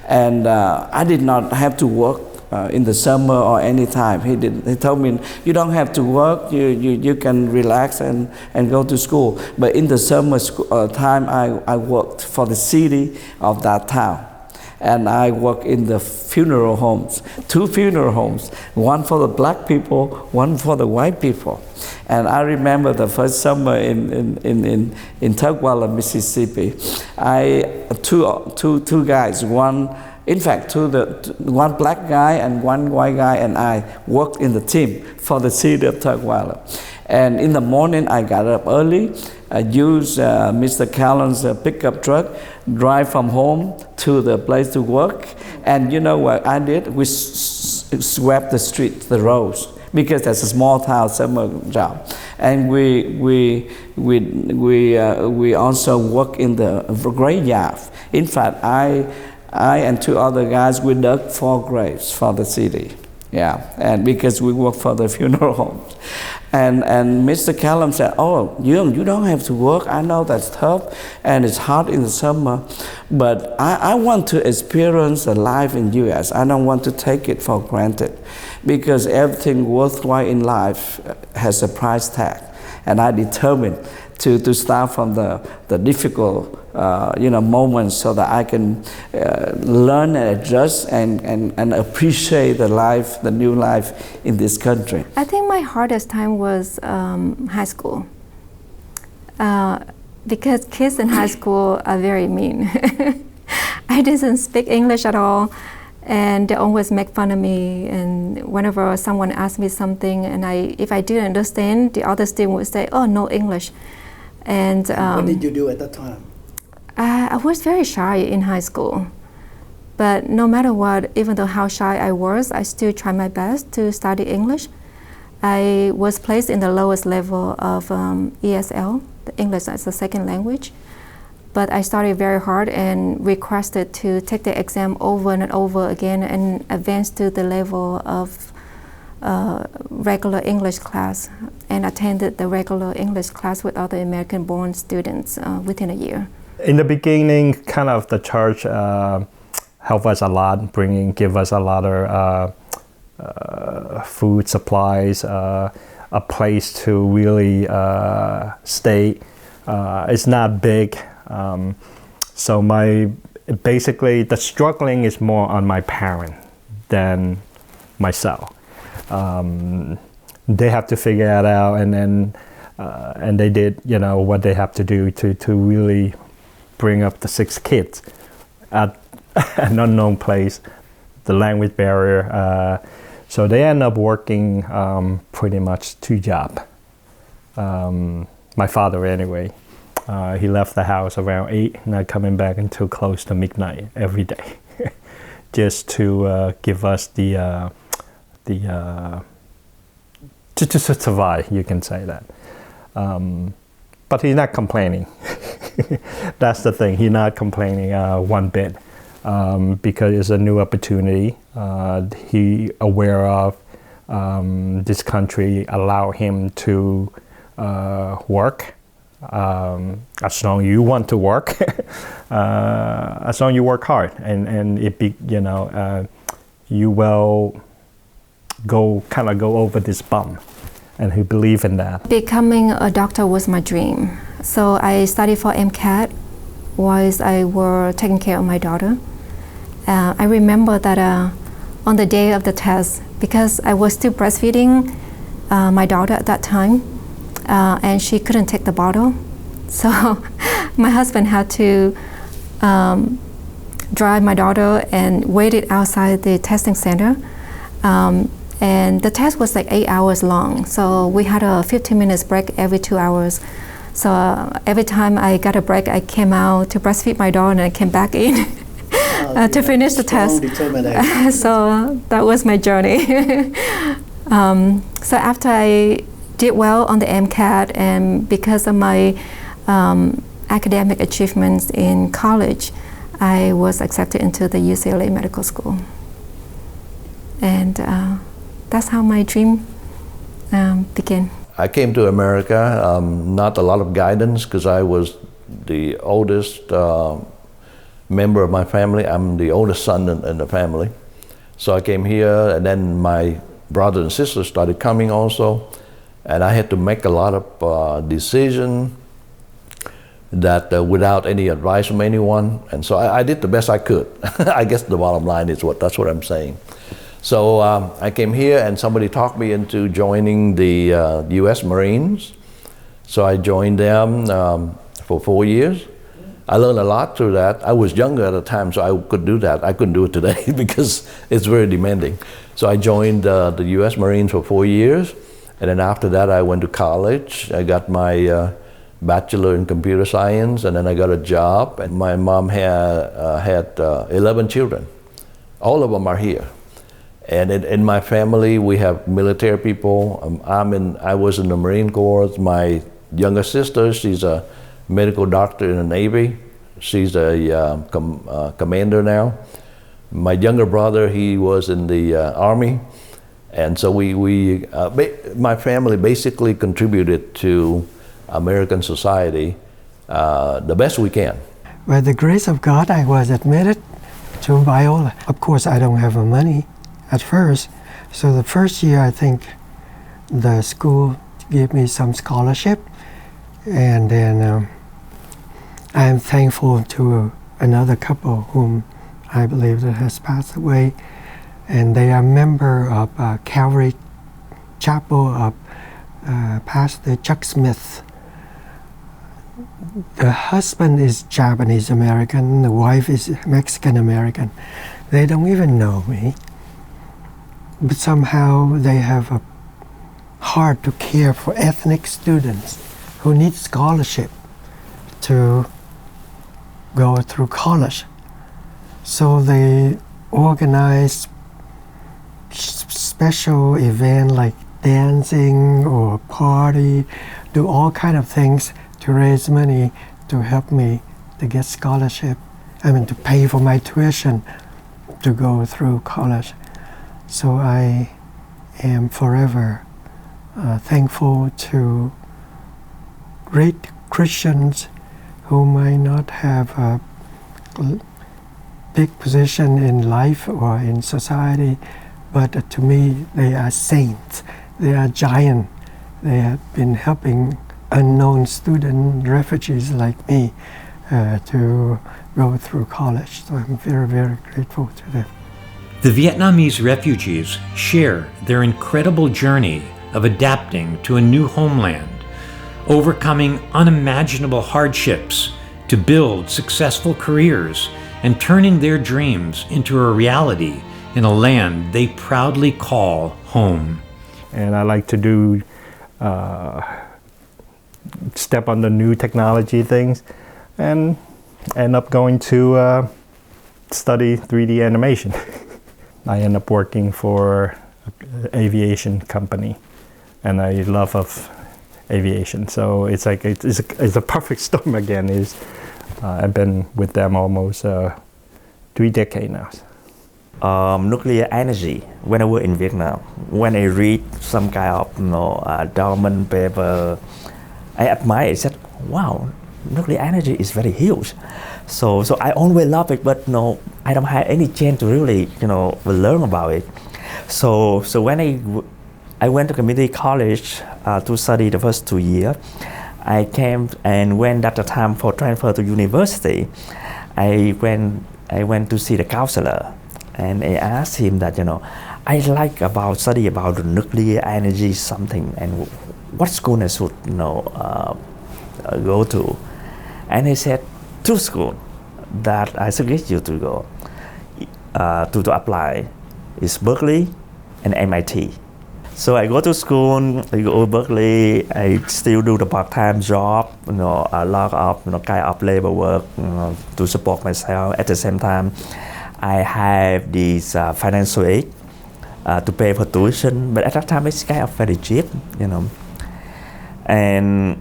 Speaker 8: And I did not have to work in the summer or any time. He told me, you don't have to work, you can relax and go to school. But in the summer time, I worked for the city of that town. And I worked in the funeral homes, 2 funeral homes, one for the black people, one for the white people. And I remember the first summer in Tukwila, Mississippi, two guys, one black guy and one white guy, and I worked in the team for the city of Tukwila. And in the morning, I got up early. I used Mr. Callan's pickup truck, drive from home to the place to work. And you know what I did? We swept the streets, the roads, because that's a small town summer job. And we also work in the graveyard. In fact, I and 2 other guys, we dug 4 graves for the city. Yeah, and because we work for the funeral homes. And Mr. Callan said, oh, you don't have to work. I know that's tough and it's hot in the summer, but I want to experience the life in U.S. I don't want to take it for granted, because everything worthwhile in life has a price tag. And I determined to start from the difficult moments so that I can learn and adjust and appreciate the life, the new life in this country.
Speaker 14: I think my hardest time was high school. Because kids in high school are very mean. I didn't speak English at all, and they always make fun of me. And whenever someone asked me something, and if I didn't understand, the other student would say, "Oh, no English." And
Speaker 1: what did you do at that time?
Speaker 14: I was very shy in high school, but no matter what, even though how shy I was, I still tried my best to study English. I was placed in the lowest level of ESL, the English as a second language, but I studied very hard and requested to take the exam over and over again and advance to the level of regular English class, and attended the regular English class with other American-born students within a year.
Speaker 4: In the beginning, kind of the church helped us a lot, give us a lot of food supplies, a place to really stay. It's not big, so basically the struggling is more on my parent than myself. They have to figure it out, and then and they did, what they have to do to really bring up the 6 kids at an unknown place. the language barrier. So they end up working pretty much 2 jobs. My father anyway. He left the house around 8, not coming back until close to midnight every day, just to give us to survive, you can say that. But he's not complaining. That's the thing, he's not complaining one bit, because it's a new opportunity. He aware of this country allow him to work. As long as you want to work, as long as you work hard, and you will go over this bump, and he believe in that.
Speaker 14: Becoming a doctor was my dream, so I studied for MCAT whilst I were taking care of my daughter. I remember that on the day of the test, because I was still breastfeeding my daughter at that time, and she couldn't take the bottle, so my husband had to drive my daughter and waited outside the testing center. And the test was like 8 hours long, so we had a 15 minutes break every 2 hours. So every time I got a break, I came out to breastfeed my daughter and I came back in to finish the test. So that was my journey. So after I did well on the MCAT, and because of my academic achievements in college, I was accepted into the UCLA Medical School. And that's how my dream began.
Speaker 12: I came to America, not a lot of guidance, because I was the oldest member of my family. I'm the oldest son in the family. So I came here, and then my brothers and sisters started coming also. And I had to make a lot of decisions that without any advice from anyone. And so I did the best I could. I guess the bottom line is that's what I'm saying. So I came here, and somebody talked me into joining the U.S. Marines. So I joined them for 4 years. I learned a lot through that. I was younger at the time, so I could do that. I couldn't do it today because it's very demanding. So I joined the U.S. Marines for 4 years. And then after that, I went to college. I got my bachelor in computer science, and then I got a job. And my mom had 11 children. All of them are here. And in my family, we have military people. I was in the Marine Corps. My younger sister, she's a medical doctor in the Navy. She's a commander now. My younger brother, he was in the Army. And so my family basically contributed to American society the best we can.
Speaker 3: By the grace of God, I was admitted to Biola. Of course, I don't have money at first. So the first year, I think the school gave me some scholarship. And then I'm thankful to another couple whom I believe that has passed away. And they are member of Calvary Chapel of Pastor Chuck Smith. The husband is Japanese American, the wife is Mexican American. They don't even know me, but somehow they have a heart to care for ethnic students who need scholarship to go through college. So they organize special event like dancing or party, do all kind of things to raise money to help me to get scholarship. To pay for my tuition to go through college. So I am forever thankful to great Christians who might not have a big position in life or in society, but to me they are saints, they are giants. They have been helping unknown student refugees like me to go through college. So I'm very, very grateful to them.
Speaker 2: The Vietnamese refugees share their incredible journey of adapting to a new homeland, overcoming unimaginable hardships to build successful careers, and turning their dreams into a reality in a land they proudly call home.
Speaker 4: And I like to do step on the new technology things and end up going to study 3D animation. I end up working for an aviation company, and I love of aviation. So it's like it's a perfect storm again. I've been with them almost 3 decades now.
Speaker 8: Nuclear energy. When I was in Vietnam, when I read some kind of document paper, I admire. I said, "Wow, nuclear energy is very huge." So I always love it, but no, I don't have any chance to really learn about it. So when I went to community college to study the first 2 years, I came, and when at the time for transfer to university, I went to see the counselor, and I asked him that I like about study about the nuclear energy something, and what school I should go to, and he said 2 schools that I suggest you to go to apply is Berkeley and MIT. So I go to school, I go to Berkeley, I still do the part-time job, a lot of kind of labor work to support myself. At the same time, I have this financial aid to pay for tuition, but at that time it's kind of very cheap, And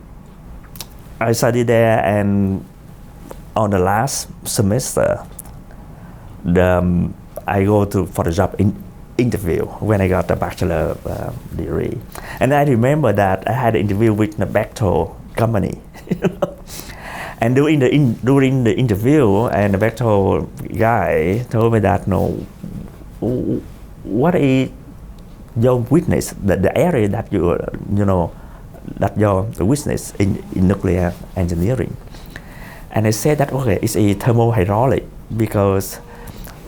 Speaker 8: I studied there, and on the last semester, I go for the job interview when I got the bachelor degree. And I remember that I had an interview with the Bechtel company. And during the interview, and the Bechtel guy told me that, what is your weakness, the area that that your weakness in nuclear engineering? And I said that, okay, it's a thermohydraulic, because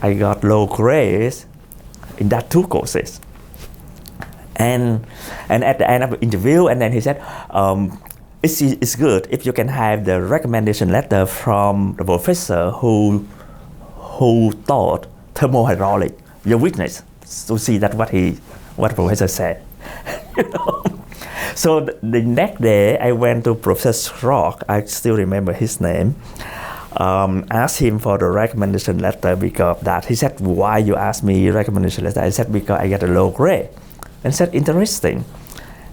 Speaker 8: I got low grades in that 2 courses. And at the end of the interview, and then he said, it's good if you can have the recommendation letter from the professor who taught thermohydraulic, your weakness, to see that what the professor said. So the next day, I went to Professor Rock, I still remember his name, asked him for the recommendation letter because that. He said, why you ask me recommendation letter? I said, because I get a low grade. And he said, interesting.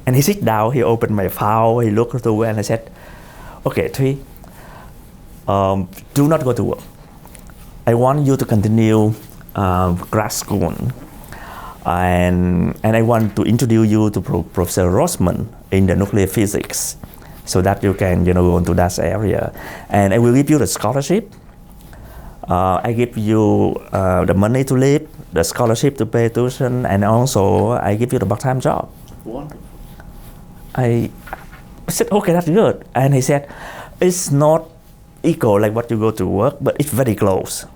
Speaker 8: And he sit down, he opened my file, he looked through, and I said, okay, Thuy, do not go to work. I want you to continue grad school. And I want to introduce you to Professor Rosman in the nuclear physics, so that you can go into that area. And I will give you the scholarship. I give you the money to live, the scholarship to pay tuition, and also I give you the part-time job.
Speaker 1: Wonderful.
Speaker 8: I said, okay, that's good. And he said, it's not equal like what you go to work, but it's very close.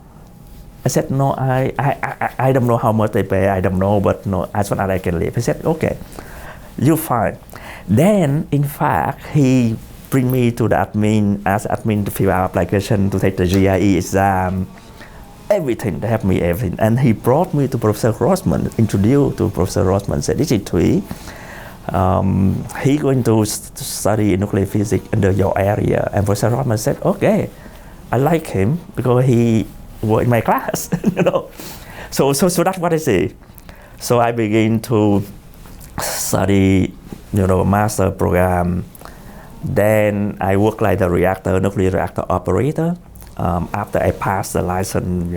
Speaker 8: I said, no, I don't know how much they pay, I don't know, but no, as far as I can live. He said, okay, you're fine. Then, in fact, he bring me to the admin to fill out application to take the GIE exam, everything, they have me everything. And he brought me to Professor Rosman, introduced to Professor Rosman, said, this is Thuy. He going to study nuclear physics under your area. And Professor Rosman said, okay, I like him because he was in my class, So that's what I say. So I begin to study, master program. Then I work like the nuclear reactor operator. After I passed the license,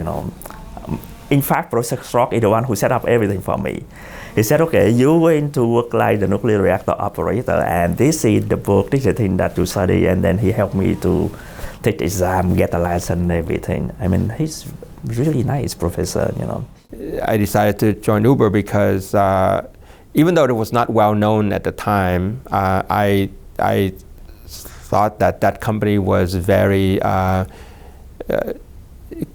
Speaker 8: In fact, Professor Strock is the one who set up everything for me. He said, okay, you're going to work like the nuclear reactor operator, and this is the book, this is the thing that you study, and then he helped me to take the exam, get the license and everything. I mean, he's really nice professor,
Speaker 7: I decided to join Uber because even though it was not well known at the time, I thought that company was very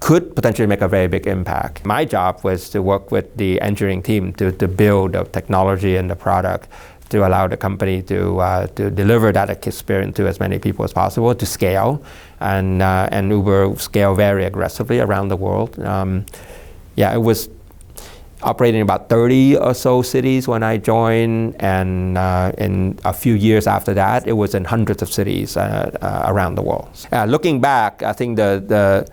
Speaker 7: could potentially make a very big impact. My job was to work with the engineering team to build the technology and the product to allow the company to deliver that experience to as many people as possible, to scale, and Uber scale very aggressively around the world. operating in about 30 or so cities when I joined, and in a few years after that, it was in hundreds of cities around the world. Looking back, I think the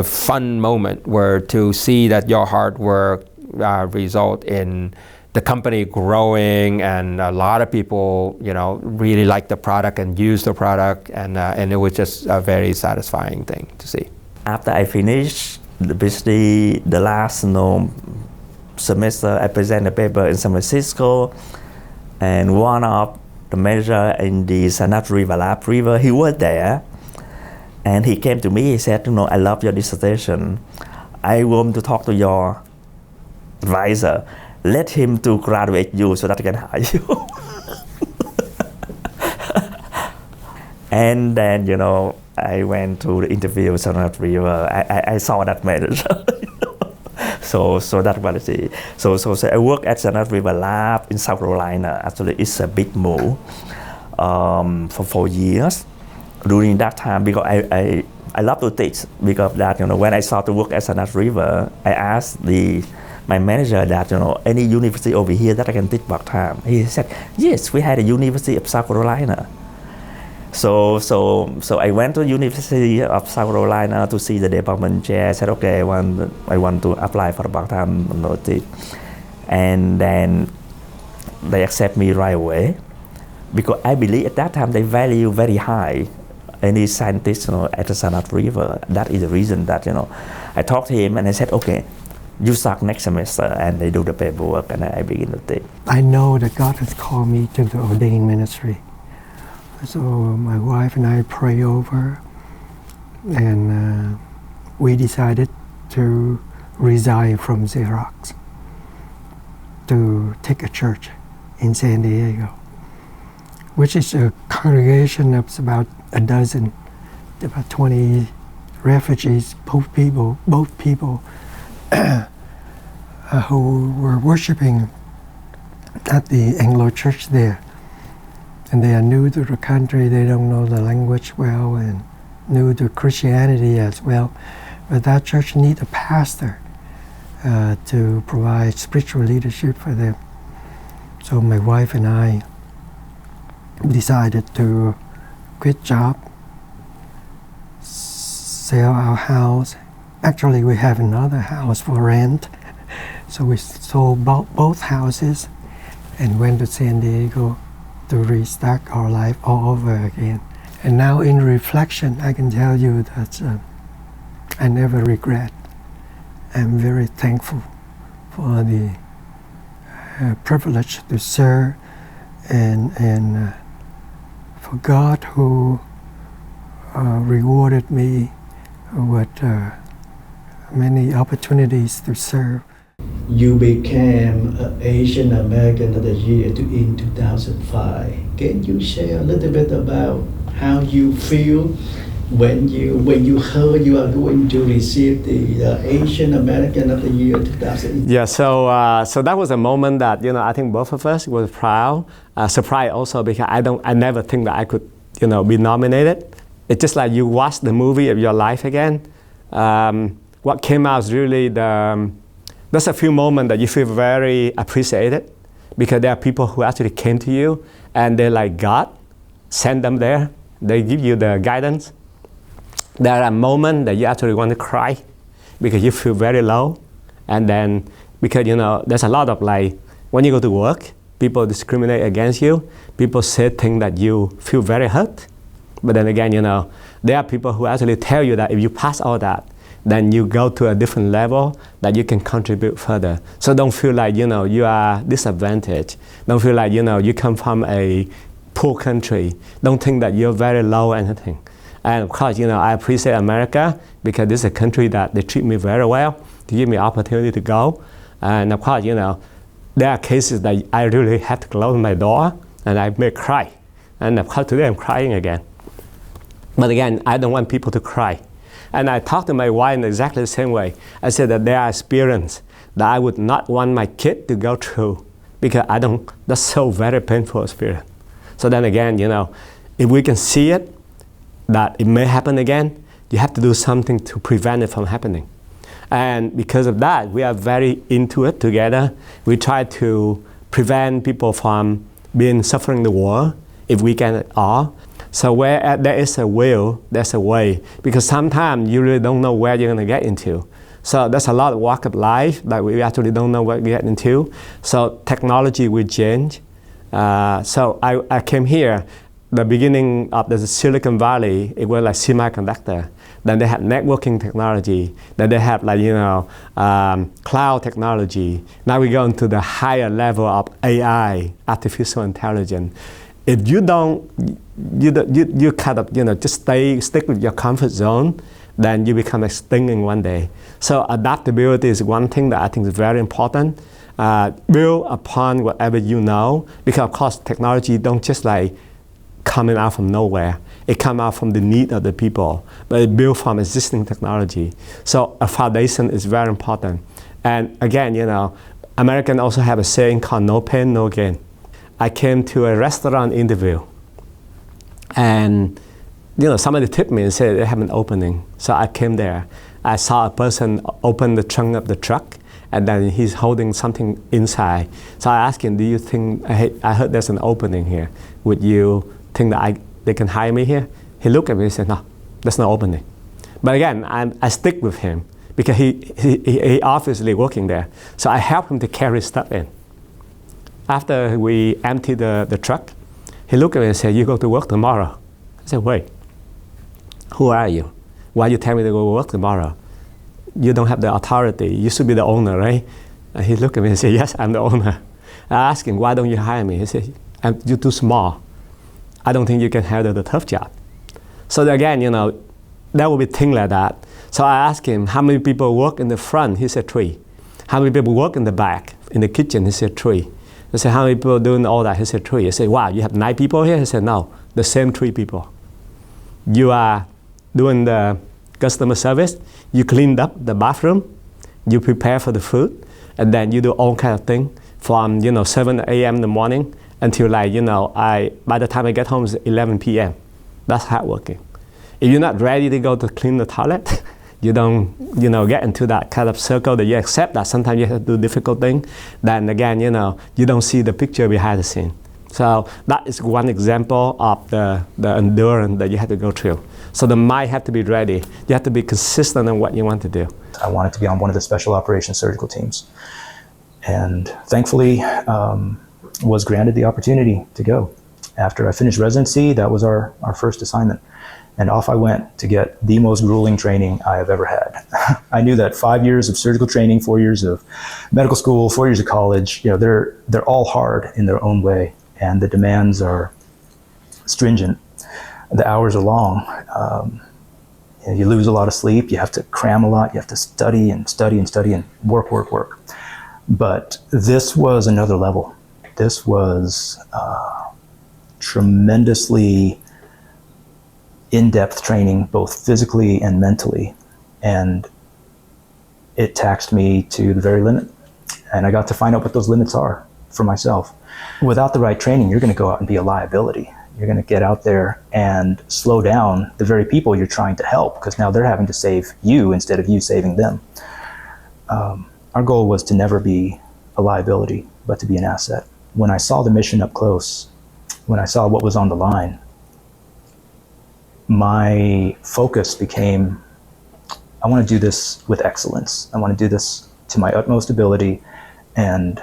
Speaker 7: fun moment were to see that your hard work result in the company growing, and a lot of people, really like the product and use the product, and it was just a very satisfying thing to see.
Speaker 8: After I finished the PhD, the last semester, I presented a paper in San Francisco, and one of the manager in the Sanat River Lab, he was there, and he came to me. He said, I love your dissertation. I want to talk to your advisor. Let him to graduate you so that I can hire you. And then, I went to the interview with Sanat River. I saw that manager. So that was it. So I work at Sanat River Lab in South Carolina. Actually, it's a big move for 4 years. During that time, because I love to teach, because of that, when I started to work at Sanat River, I asked my manager that, any university over here that I can teach part-time. He said, yes, we had a University of South Carolina. So I went to University of South Carolina to see the department chair. I said, okay, I want to apply for a part-time notice. And then they accept me right away, because I believe at that time they value very high any scientist at the Sanat River. That is the reason that, I talked to him and I said, okay, you start next semester, and they do the paperwork, and I begin to take.
Speaker 3: I know that God has called me to the ordained ministry. So my wife and I pray over, and we decided to resign from Xerox to take a church in San Diego, which is a congregation of about a dozen, about 20 refugees, both people who were worshiping at the Anglo church there. And they are new to the country, they don't know the language well, and new to Christianity as well. But that church needs a pastor to provide spiritual leadership for them. So my wife and I decided to quit job, sell our house. Actually, we have another house for rent. So we sold both houses and went to San Diego to restart our life all over again. And now in reflection, I can tell you that I never regret. I'm very thankful for the privilege to serve, and for God who rewarded me with many opportunities to serve.
Speaker 1: You became Asian American of the Year in 2005. Can you share a little bit about how you feel when you heard you are going to receive the Asian American of the Year 2000?
Speaker 11: Yeah, so that was a moment that I think both of us were proud, surprised also, because I never think that I could be nominated. It's just like you watch the movie of your life again. What came out is really there's a few moments that you feel very appreciated, because there are people who actually came to you and they're like God sent them there. They give you the guidance. There are moments that you actually want to cry because you feel very low, and then because there's a lot of when you go to work, people discriminate against you. People say things that you feel very hurt. But then again, there are people who actually tell you that if you pass all that, then you go to a different level that you can contribute further. So don't feel like, you are disadvantaged. Don't feel like, you come from a poor country. Don't think that you're very low or anything. And of course, I appreciate America, because this is a country that they treat me very well, to give me opportunity to go. And of course, there are cases that I really have to close my door and I may cry. And of course, today I'm crying again. But again, I don't want people to cry. And I talked to my wife in exactly the same way. I said that there are experiences that I would not want my kid to go through, because that's so very painful experience. So then again, if we can see it, that it may happen again, you have to do something to prevent it from happening. And because of that, we are very into it together. We try to prevent people from suffering the war, if we can at all. So where there is a will, there's a way. Because sometimes you really don't know where you're going to get into. So there's a lot of walk of life that we actually don't know what we get into. So technology will change. So I came here, the beginning of the Silicon Valley, it was like semiconductor. Then they had networking technology. Then they have cloud technology. Now we go into the higher level of AI, artificial intelligence. If you don't, you kind of just stick with your comfort zone, then you become extinct in one day. So adaptability is one thing that I think is very important. Build upon whatever you know, because of course technology don't just coming out from nowhere. It comes out from the need of the people, but it built from existing technology. So a foundation is very important. And again, Americans also have a saying called no pain, no gain. I came to a restaurant interview, and somebody tipped me and said they have an opening. So I came there. I saw a person open the trunk of the truck, and then he's holding something inside. So I asked him, do you think, I heard there's an opening here. Would you think that they can hire me here? He looked at me and said, no, there's no opening. But again, I stick with him because he obviously working there. So I helped him to carry stuff in. After we emptied the truck, he looked at me and said, you go to work tomorrow. I said, wait, who are you? Why you tell me to go to work tomorrow? You don't have the authority. You should be the owner, right? And he looked at me and said, yes, I'm the owner. I asked him, why don't you hire me? He said, you're too small. I don't think you can handle the tough job. So again, there will be things like that. So I asked him, how many people work in the front? He said 3. How many people work in the back, in the kitchen? He said 3. I said, how many people doing all that? He said 3. I said, wow, you have 9 people here? He said, no, the same 3 people. You are doing the customer service, you cleaned up the bathroom, you prepare for the food, and then you do all kind of things from 7 a.m. in the morning until by the time I get home it's 11 p.m. That's hard working. If you're not ready to go to clean the toilet, you don't get into that kind of circle that you accept that sometimes you have to do difficult things, then again you don't see the picture behind the scene. So that is one example of the endurance that you have to go through. So the mind have to be ready. You have to be consistent in what you want to do.
Speaker 10: I wanted to be on one of the special operations surgical teams. And thankfully, was granted the opportunity to go. After I finished residency, that was our first assignment. And off I went to get the most grueling training I have ever had. I knew that 5 years of surgical training, 4 years of medical school, 4 years of college, they're all hard in their own way. And the demands are stringent. The hours are long. You lose a lot of sleep. You have to cram a lot. You have to study and study and study and work. But this was another level. This was tremendously in-depth training, both physically and mentally. And it taxed me to the very limit. And I got to find out what those limits are for myself. Without the right training, you're going to go out and be a liability. You're going to get out there and slow down the very people you're trying to help, because now they're having to save you instead of you saving them. Our goal was to never be a liability, but to be an asset. When I saw the mission up close, when I saw what was on the line, my focus became, I want to do this with excellence. I want to do this to my utmost ability and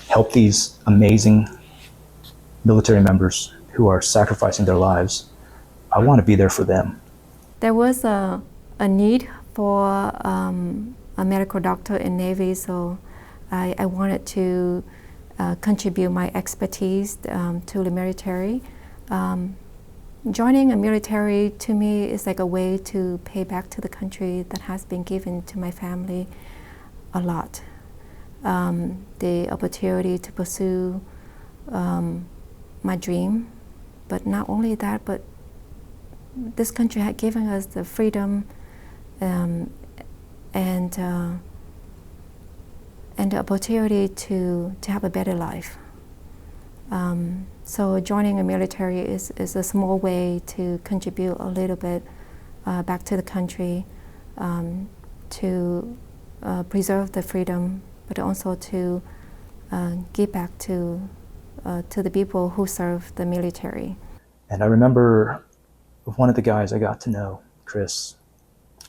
Speaker 10: help these amazing military members who are sacrificing their lives. I want to be there for them.
Speaker 14: There was a need for a medical doctor in Navy, so I wanted to contribute my expertise to the military. Joining a military to me is like a way to pay back to the country that has been given to my family a lot. The opportunity to pursue my dream, but not only that, but this country had given us the freedom and the opportunity to have a better life. So joining a military is a small way to contribute a little bit back to the country. to preserve the freedom, but also to give back to the people who serve the military.
Speaker 10: And I remember one of the guys I got to know, Chris.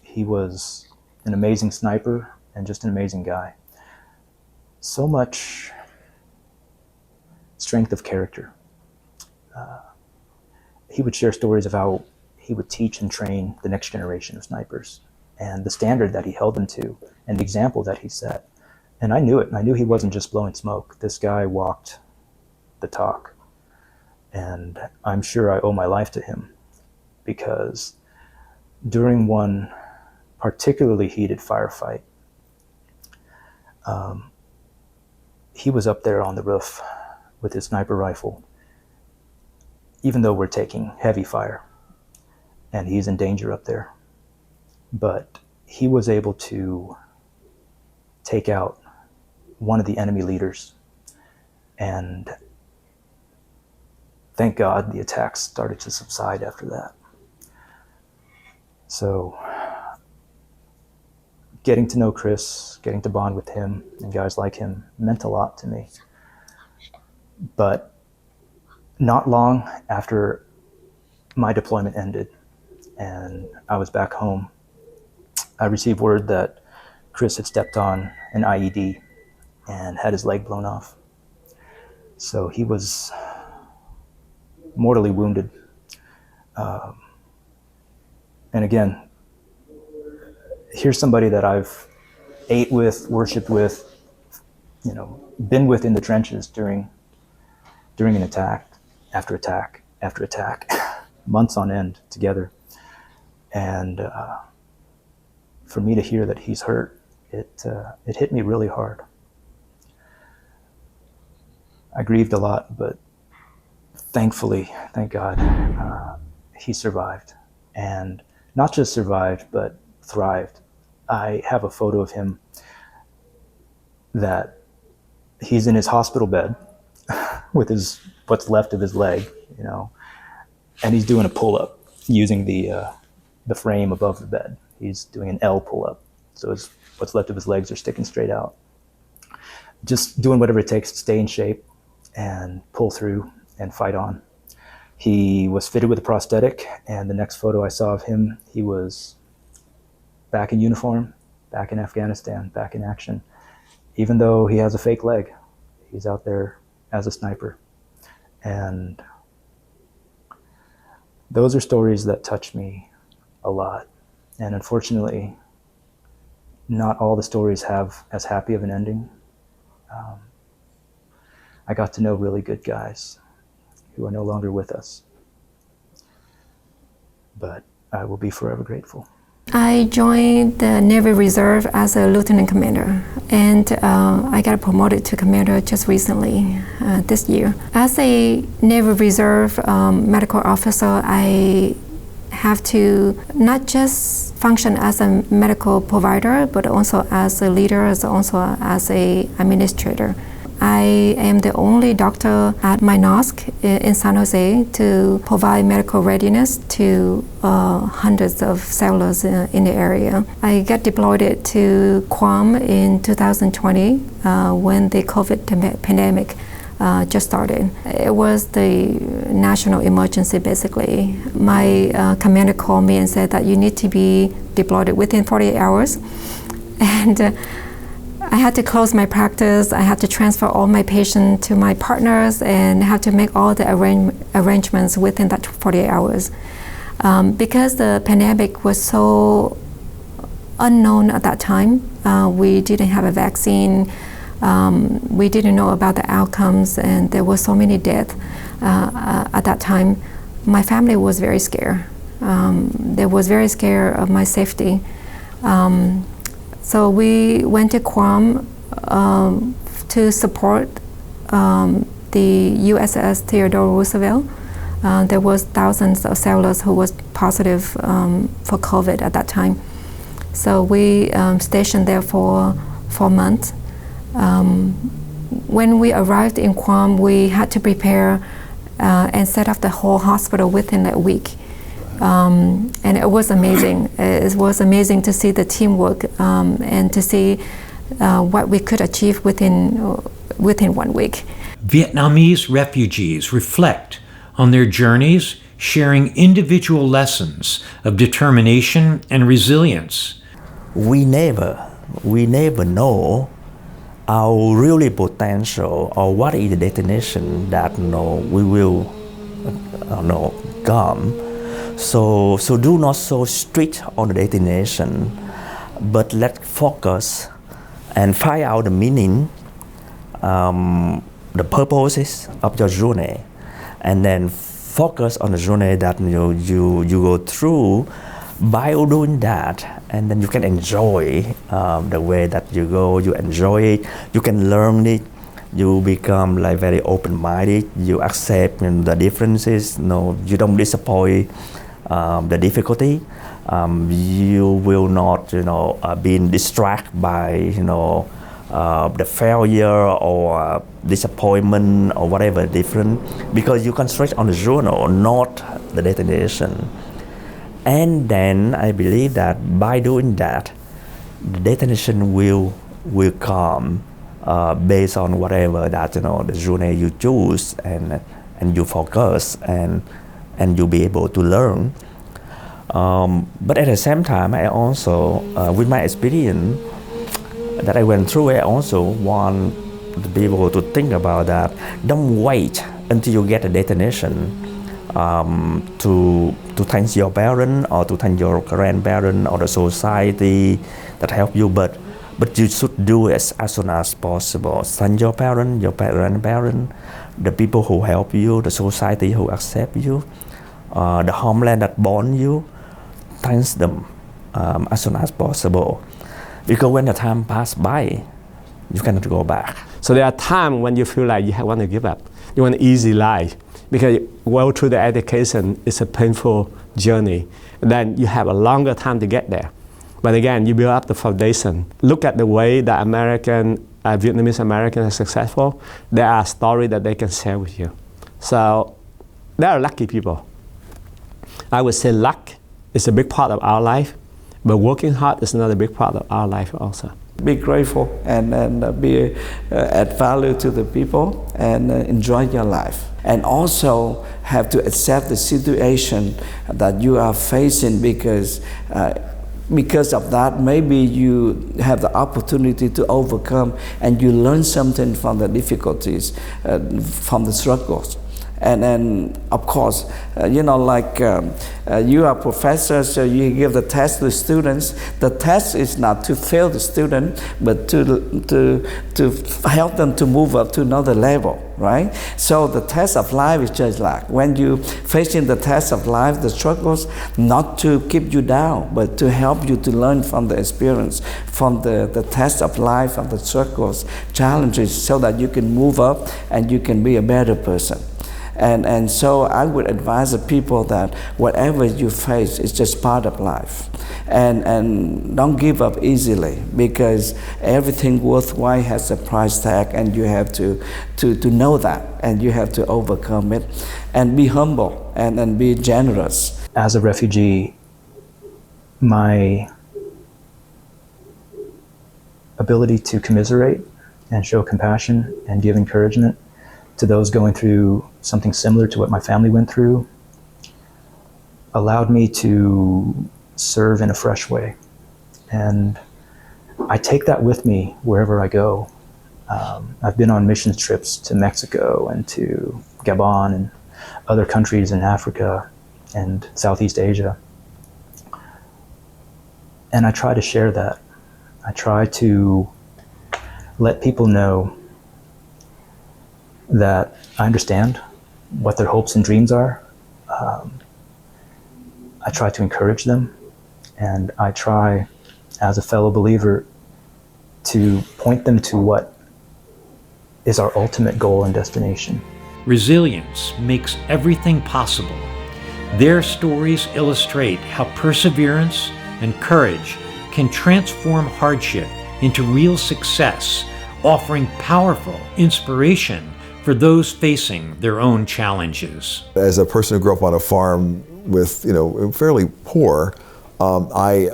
Speaker 10: He was an amazing sniper and just an amazing guy. So much strength of character. He would share stories of how he would teach and train the next generation of snipers and the standard that he held them to and the example that he set. And I knew it. I knew he wasn't just blowing smoke. This guy walked the talk. And I'm sure I owe my life to him, because during one particularly heated firefight, he was up there on the roof with his sniper rifle, even though we're taking heavy fire and he's in danger up there. But he was able to take out one of the enemy leaders, and thank God the attacks started to subside after that. So getting to know Chris, getting to bond with him and guys like him meant a lot to me. But not long after my deployment ended and I was back home, I received word that Chris had stepped on an IED and had his leg blown off. So he was mortally wounded. And again, here's somebody that I've ate with, worshiped with, been with in the trenches during an attack, after attack, after attack, months on end together. And for me to hear that he's hurt, it hit me really hard. I grieved a lot, but thankfully, thank God, he survived. And not just survived, but thrived. I have a photo of him that he's in his hospital bed with what's left of his leg, and he's doing a pull-up using the frame above the bed. He's doing an L pull-up, so what's left of his legs are sticking straight out. Just doing whatever it takes to stay in shape and pull through and fight on. He was fitted with a prosthetic, and the next photo I saw of him, he was back in uniform, back in Afghanistan, back in action. Even though he has a fake leg, he's out there as a sniper. And those are stories that touch me a lot. And unfortunately, not all the stories have as happy of an ending. I got to know really good guys who are no longer with us. But I will be forever grateful.
Speaker 14: I joined the Navy Reserve as a lieutenant commander, and I got promoted to commander just recently, this year. As a Navy Reserve medical officer, I have to not just function as a medical provider, but also as a leader, also as an administrator. I am the only doctor at my NOSC in San Jose to provide medical readiness to hundreds of settlers in the area. I got deployed to Guam in 2020 when the COVID pandemic just started. It was the national emergency, basically. My commander called me and said that you need to be deployed within 48 hours. And I had to close my practice. I had to transfer all my patients to my partners and had to make all the arrangements within that 48 hours. Because the pandemic was so unknown at that time, we didn't have a vaccine. We didn't know about the outcomes, and there were so many deaths at that time. My family was very scared. They was very scared of my safety. So we went to Guam to support the USS Theodore Roosevelt. There was thousands of sailors who was positive for COVID at that time. So we stationed there for 4 months. When we arrived in Guam, we had to prepare and set up the whole hospital within that week. And it was amazing. It was amazing to see the teamwork and to see what we could achieve within 1 week.
Speaker 2: Vietnamese refugees reflect on their journeys, sharing individual lessons of determination and resilience.
Speaker 6: We never know our really potential or what is the destination that we will come. So do not so strict on the destination, but let's focus and find out the meaning, the purposes of your journey, and then focus on the journey that you go through. By doing that, and then you can enjoy the way that you go. You enjoy it. You can learn it. You become like very open-minded. You accept the differences. You don't disappoint the difficulty. You will not, be distracted by, the failure or disappointment or whatever different, because you concentrate on the journey, not the destination. And then I believe that by doing that, the destination will come based on whatever that the journey you choose, and you focus and you'll be able to learn. But at the same time, I also, with my experience that I went through, I also want the people to think about that. Don't wait until you get a destination to thank your parents or to thank your grandparents or the society that help you, but you should do it as soon as possible. Thank your parents, your grandparents, the people who help you, the society who accept you, the homeland that born you. Thank them as soon as possible, because when the time passes by, you cannot go back.
Speaker 11: So there are times when you feel like you want to give up. You want an easy life, because go through the education is a painful journey. Then you have a longer time to get there. But again, you build up the foundation. Look at the way that Vietnamese Americans are successful. There are stories that they can share with you. So they are lucky people. I would say luck is a big part of our life, but working hard is another big part of our life also.
Speaker 8: Be grateful and be add value to the people and enjoy your life. And also have to accept the situation that you are facing, because of that, maybe you have the opportunity to overcome and you learn something from the difficulties, from the struggles. And then, of course, you are professors, so you give the test to the students. The test is not to fail the student, but to help them to move up to another level, right? So the test of life is just like when you facing the test of life, the struggles, not to keep you down, but to help you to learn from the experience, from the test of life, from the struggles, challenges, so that you can move up and you can be a better person. And so I would advise the people that whatever you face is just part of life. And don't give up easily, because everything worthwhile has a price tag, and you have to know that, and you have to overcome it. And be humble and be generous.
Speaker 10: As a refugee, my ability to commiserate and show compassion and give encouragement to those going through something similar to what my family went through allowed me to serve in a fresh way. And I take that with me wherever I go. I've been on mission trips to Mexico and to Gabon and other countries in Africa and Southeast Asia. And I try to share that. I try to let people know that I understand what their hopes and dreams are. I try to encourage them, and I try, as a fellow believer, to point them to what is our ultimate goal and destination.
Speaker 2: Resilience makes everything possible. Their stories illustrate how perseverance and courage can transform hardship into real success, offering powerful inspiration for those facing their own challenges.
Speaker 15: As a person who grew up on a farm, with fairly poor, I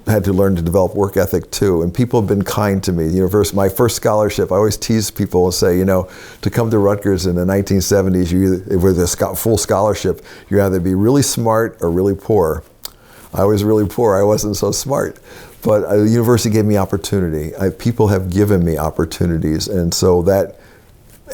Speaker 15: had to learn to develop work ethic too. And people have been kind to me. My first scholarship, I always tease people and say, to come to Rutgers in the 1970s, with a full scholarship, you either be really smart or really poor. I was really poor. I wasn't so smart. But the university gave me opportunity. People have given me opportunities, and so that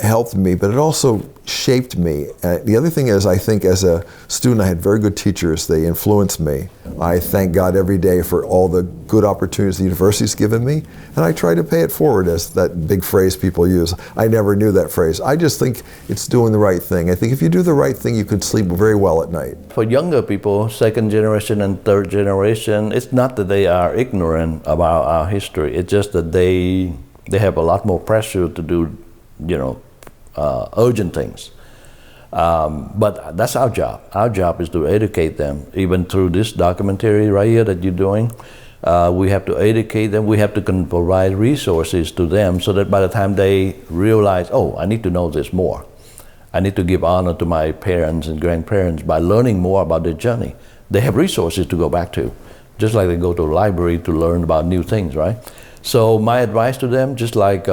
Speaker 15: helped me, but it also shaped me. The other thing is, I think as a student, I had very good teachers. They influenced me. I thank God every day for all the good opportunities the university's given me, and I try to pay it forward, as that big phrase people use. I never knew that phrase. I just think it's doing the right thing. I think if you do the right thing, you can sleep very well at night.
Speaker 12: For younger people, second generation and third generation, it's not that they are ignorant about our history. It's just that they have a lot more pressure to do, urgent things. But that's our job. Our job is to educate them, even through this documentary right here that you're doing. We have to educate them. We have to provide resources to them so that by the time they realize, oh, I need to know this more. I need to give honor to my parents and grandparents by learning more about their journey. They have resources to go back to, just like they go to a library to learn about new things, right? So my advice to them, just like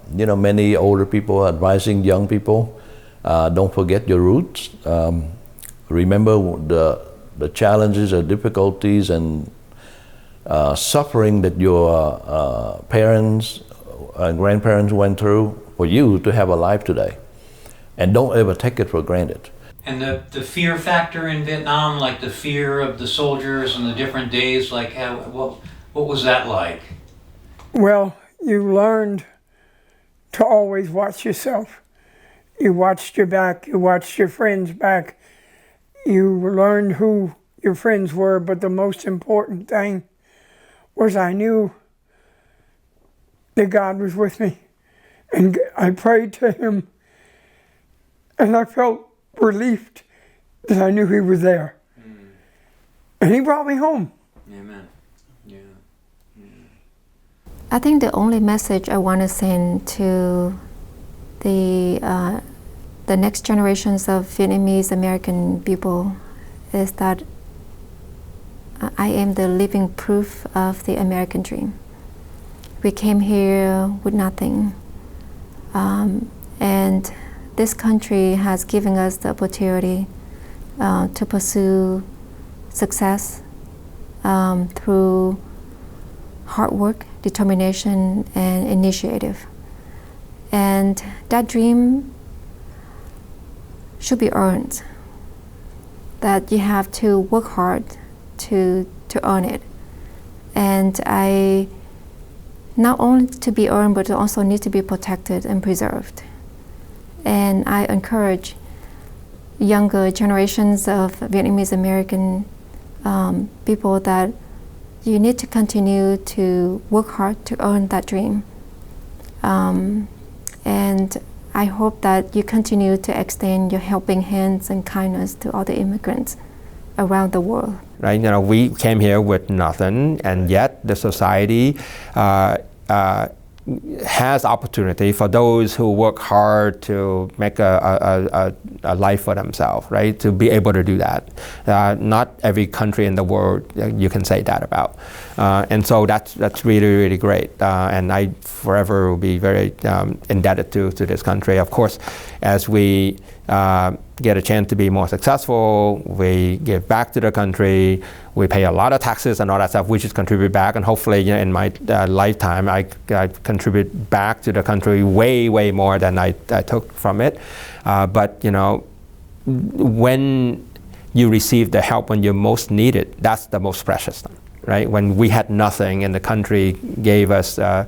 Speaker 12: many older people are advising young people, don't forget your roots. Remember the challenges and difficulties and suffering that your parents and grandparents went through for you to have a life today. And don't ever take it for granted.
Speaker 2: And the fear factor in Vietnam, like the fear of the soldiers and the different days, like what was that like?
Speaker 19: Well, you learned to always watch yourself. You watched your back, you watched your friends' back. You learned who your friends were, but the most important thing was I knew that God was with me. And I prayed to Him, and I felt relieved that I knew He was there. And He brought me home.
Speaker 2: Amen. Yeah.
Speaker 14: I think the only message I want to send to the next generations of Vietnamese American people is that I am the living proof of the American dream. We came here with nothing, and this country has given us the opportunity to pursue success through hard work, determination, and initiative. And that dream should be earned. That you have to work hard to earn it. And I not only to be earned, but also need to be protected and preserved. And I encourage younger generations of Vietnamese American people that you need to continue to work hard to earn that dream. And I hope that you continue to extend your helping hands and kindness to other immigrants around the world.
Speaker 7: Right, we came here with nothing, and yet the society has opportunity for those who work hard to make a life for themselves, right? To be able to do that. Not every country in the world you can say that about. And so that's really, really great. And I forever will be very indebted to this country. Of course, as we get a chance to be more successful, we give back to the country, we pay a lot of taxes and all that stuff, we should contribute back, and hopefully in my lifetime I contribute back to the country way, way more than I took from it. But when you receive the help when you most need it, that's the most precious thing, right? When we had nothing and the country gave us a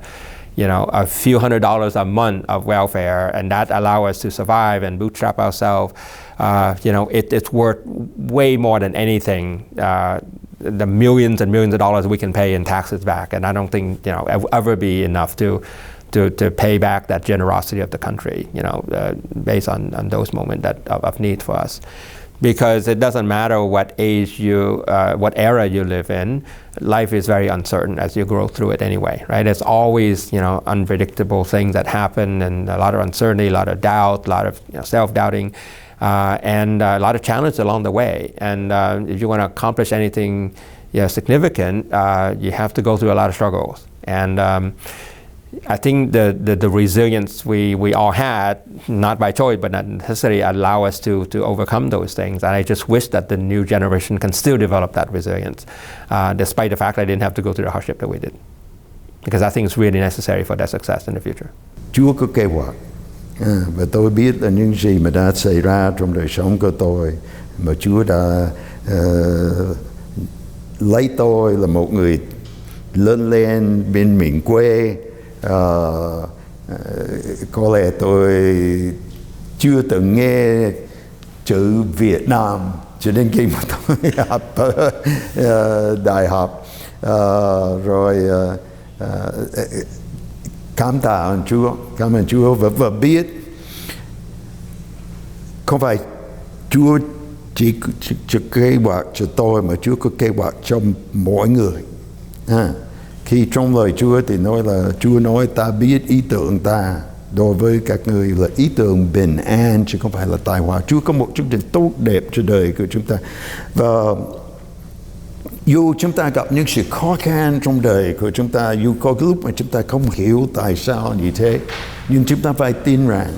Speaker 7: few $100s a month of welfare, and that allow us to survive and bootstrap ourselves. It's worth way more than anything. The millions and millions of dollars we can pay in taxes back, and I don't think ever be enough to pay back that generosity of the country. Based on those moments of need for us. because it doesn't matter what age what era you live in, life is very uncertain as you grow through it anyway, right? There's always, unpredictable things that happen, and a lot of uncertainty, a lot of doubt, a lot of self-doubting, and a lot of challenges along the way. And if you want to accomplish anything significant, you have to go through a lot of struggles. And I think the resilience we all had, not by choice, but not necessarily, allow us to overcome those things. And I just wish that the new generation can still develop that resilience, despite the fact that I didn't have to go through the hardship that we did. Because I think it's really necessary for their success in the future.
Speaker 17: Chúa có kế hoạch, và tôi biết là những gì mà đã xảy ra trong đời sống của tôi, mà Chúa đã lấy tôi là một người lớn lên bên miền quê. Có lẽ tôi chưa từng nghe chữ Việt Nam cho đến khi mà tôi học ở đại học, rồi cảm ơn Chúa và biết không phải Chúa chỉ kế hoạch cho tôi, mà Chúa có kế hoạch cho mỗi người. Khi trong lời Chúa thì nói là Chúa nói ta biết ý tưởng ta đối với các người là ý tưởng bình an chứ không phải là tai họa. Chúa có một chương trình tốt đẹp cho đời của chúng ta. Và dù chúng ta gặp những sự khó khăn trong đời của chúng ta, dù có lúc mà chúng ta không hiểu tại sao như thế, nhưng chúng ta phải tin rằng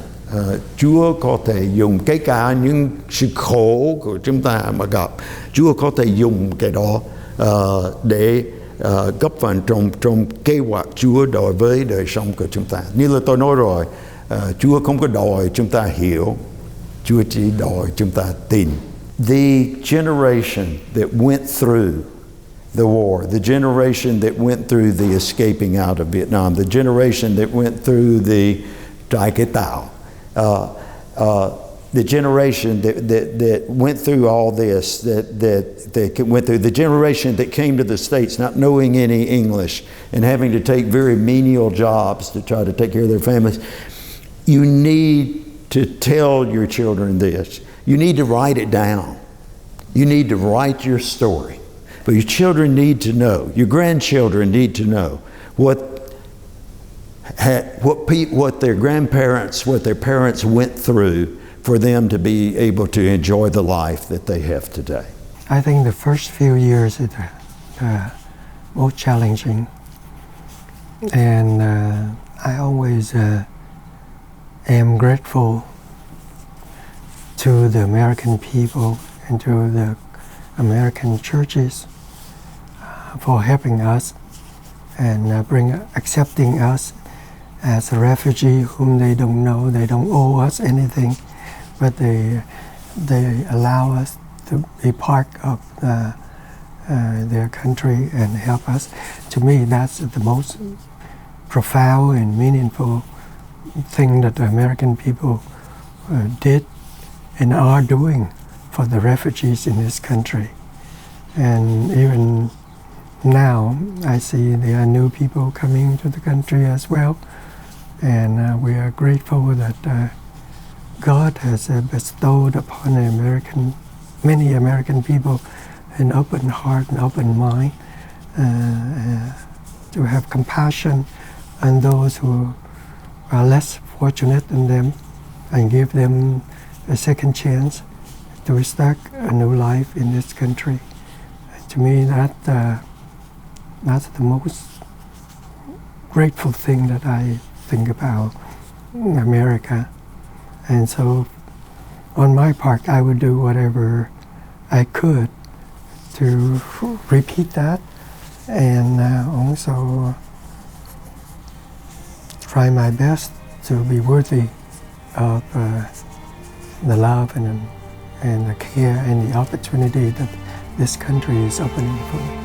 Speaker 17: Chúa có thể dùng cái cả những sự khổ của chúng ta mà gặp, Chúa có thể dùng cái đó để góp phần trong kế hoạch Chúa đối với đời sống của chúng ta. Như là tôi nói rồi, Chúa không có đòi chúng ta hiểu, Chúa chỉ đòi chúng ta tin. The generation that went through the war, the generation that went through the escaping out of Vietnam, the generation that went through the trại cải tạo, the generation that went through all this, that went through, the generation that came to the States not knowing any English and having to take very menial jobs to try to take care of their families. You need to tell your children this. You need to write it down. You need to write your story. But your children need to know, your grandchildren need to know what their grandparents, what their parents went through for them to be able to enjoy the life that they have today.
Speaker 3: I think the first few years is most challenging, and I always am grateful to the American people and to the American churches for helping us and accepting us as a refugee whom they don't know, they don't owe us anything, but they allow us to be part of their country and help us. To me, that's the most profound and meaningful thing that the American people did and are doing for the refugees in this country. And even now, I see there are new people coming to the country as well, and we are grateful that God has bestowed upon many American people an open heart and open mind to have compassion on those who are less fortunate than them and give them a second chance to start a new life in this country. To me, that's the most grateful thing that I think about America. And so, on my part, I would do whatever I could to repeat that, and also try my best to be worthy of the love and the care and the opportunity that this country is opening for me.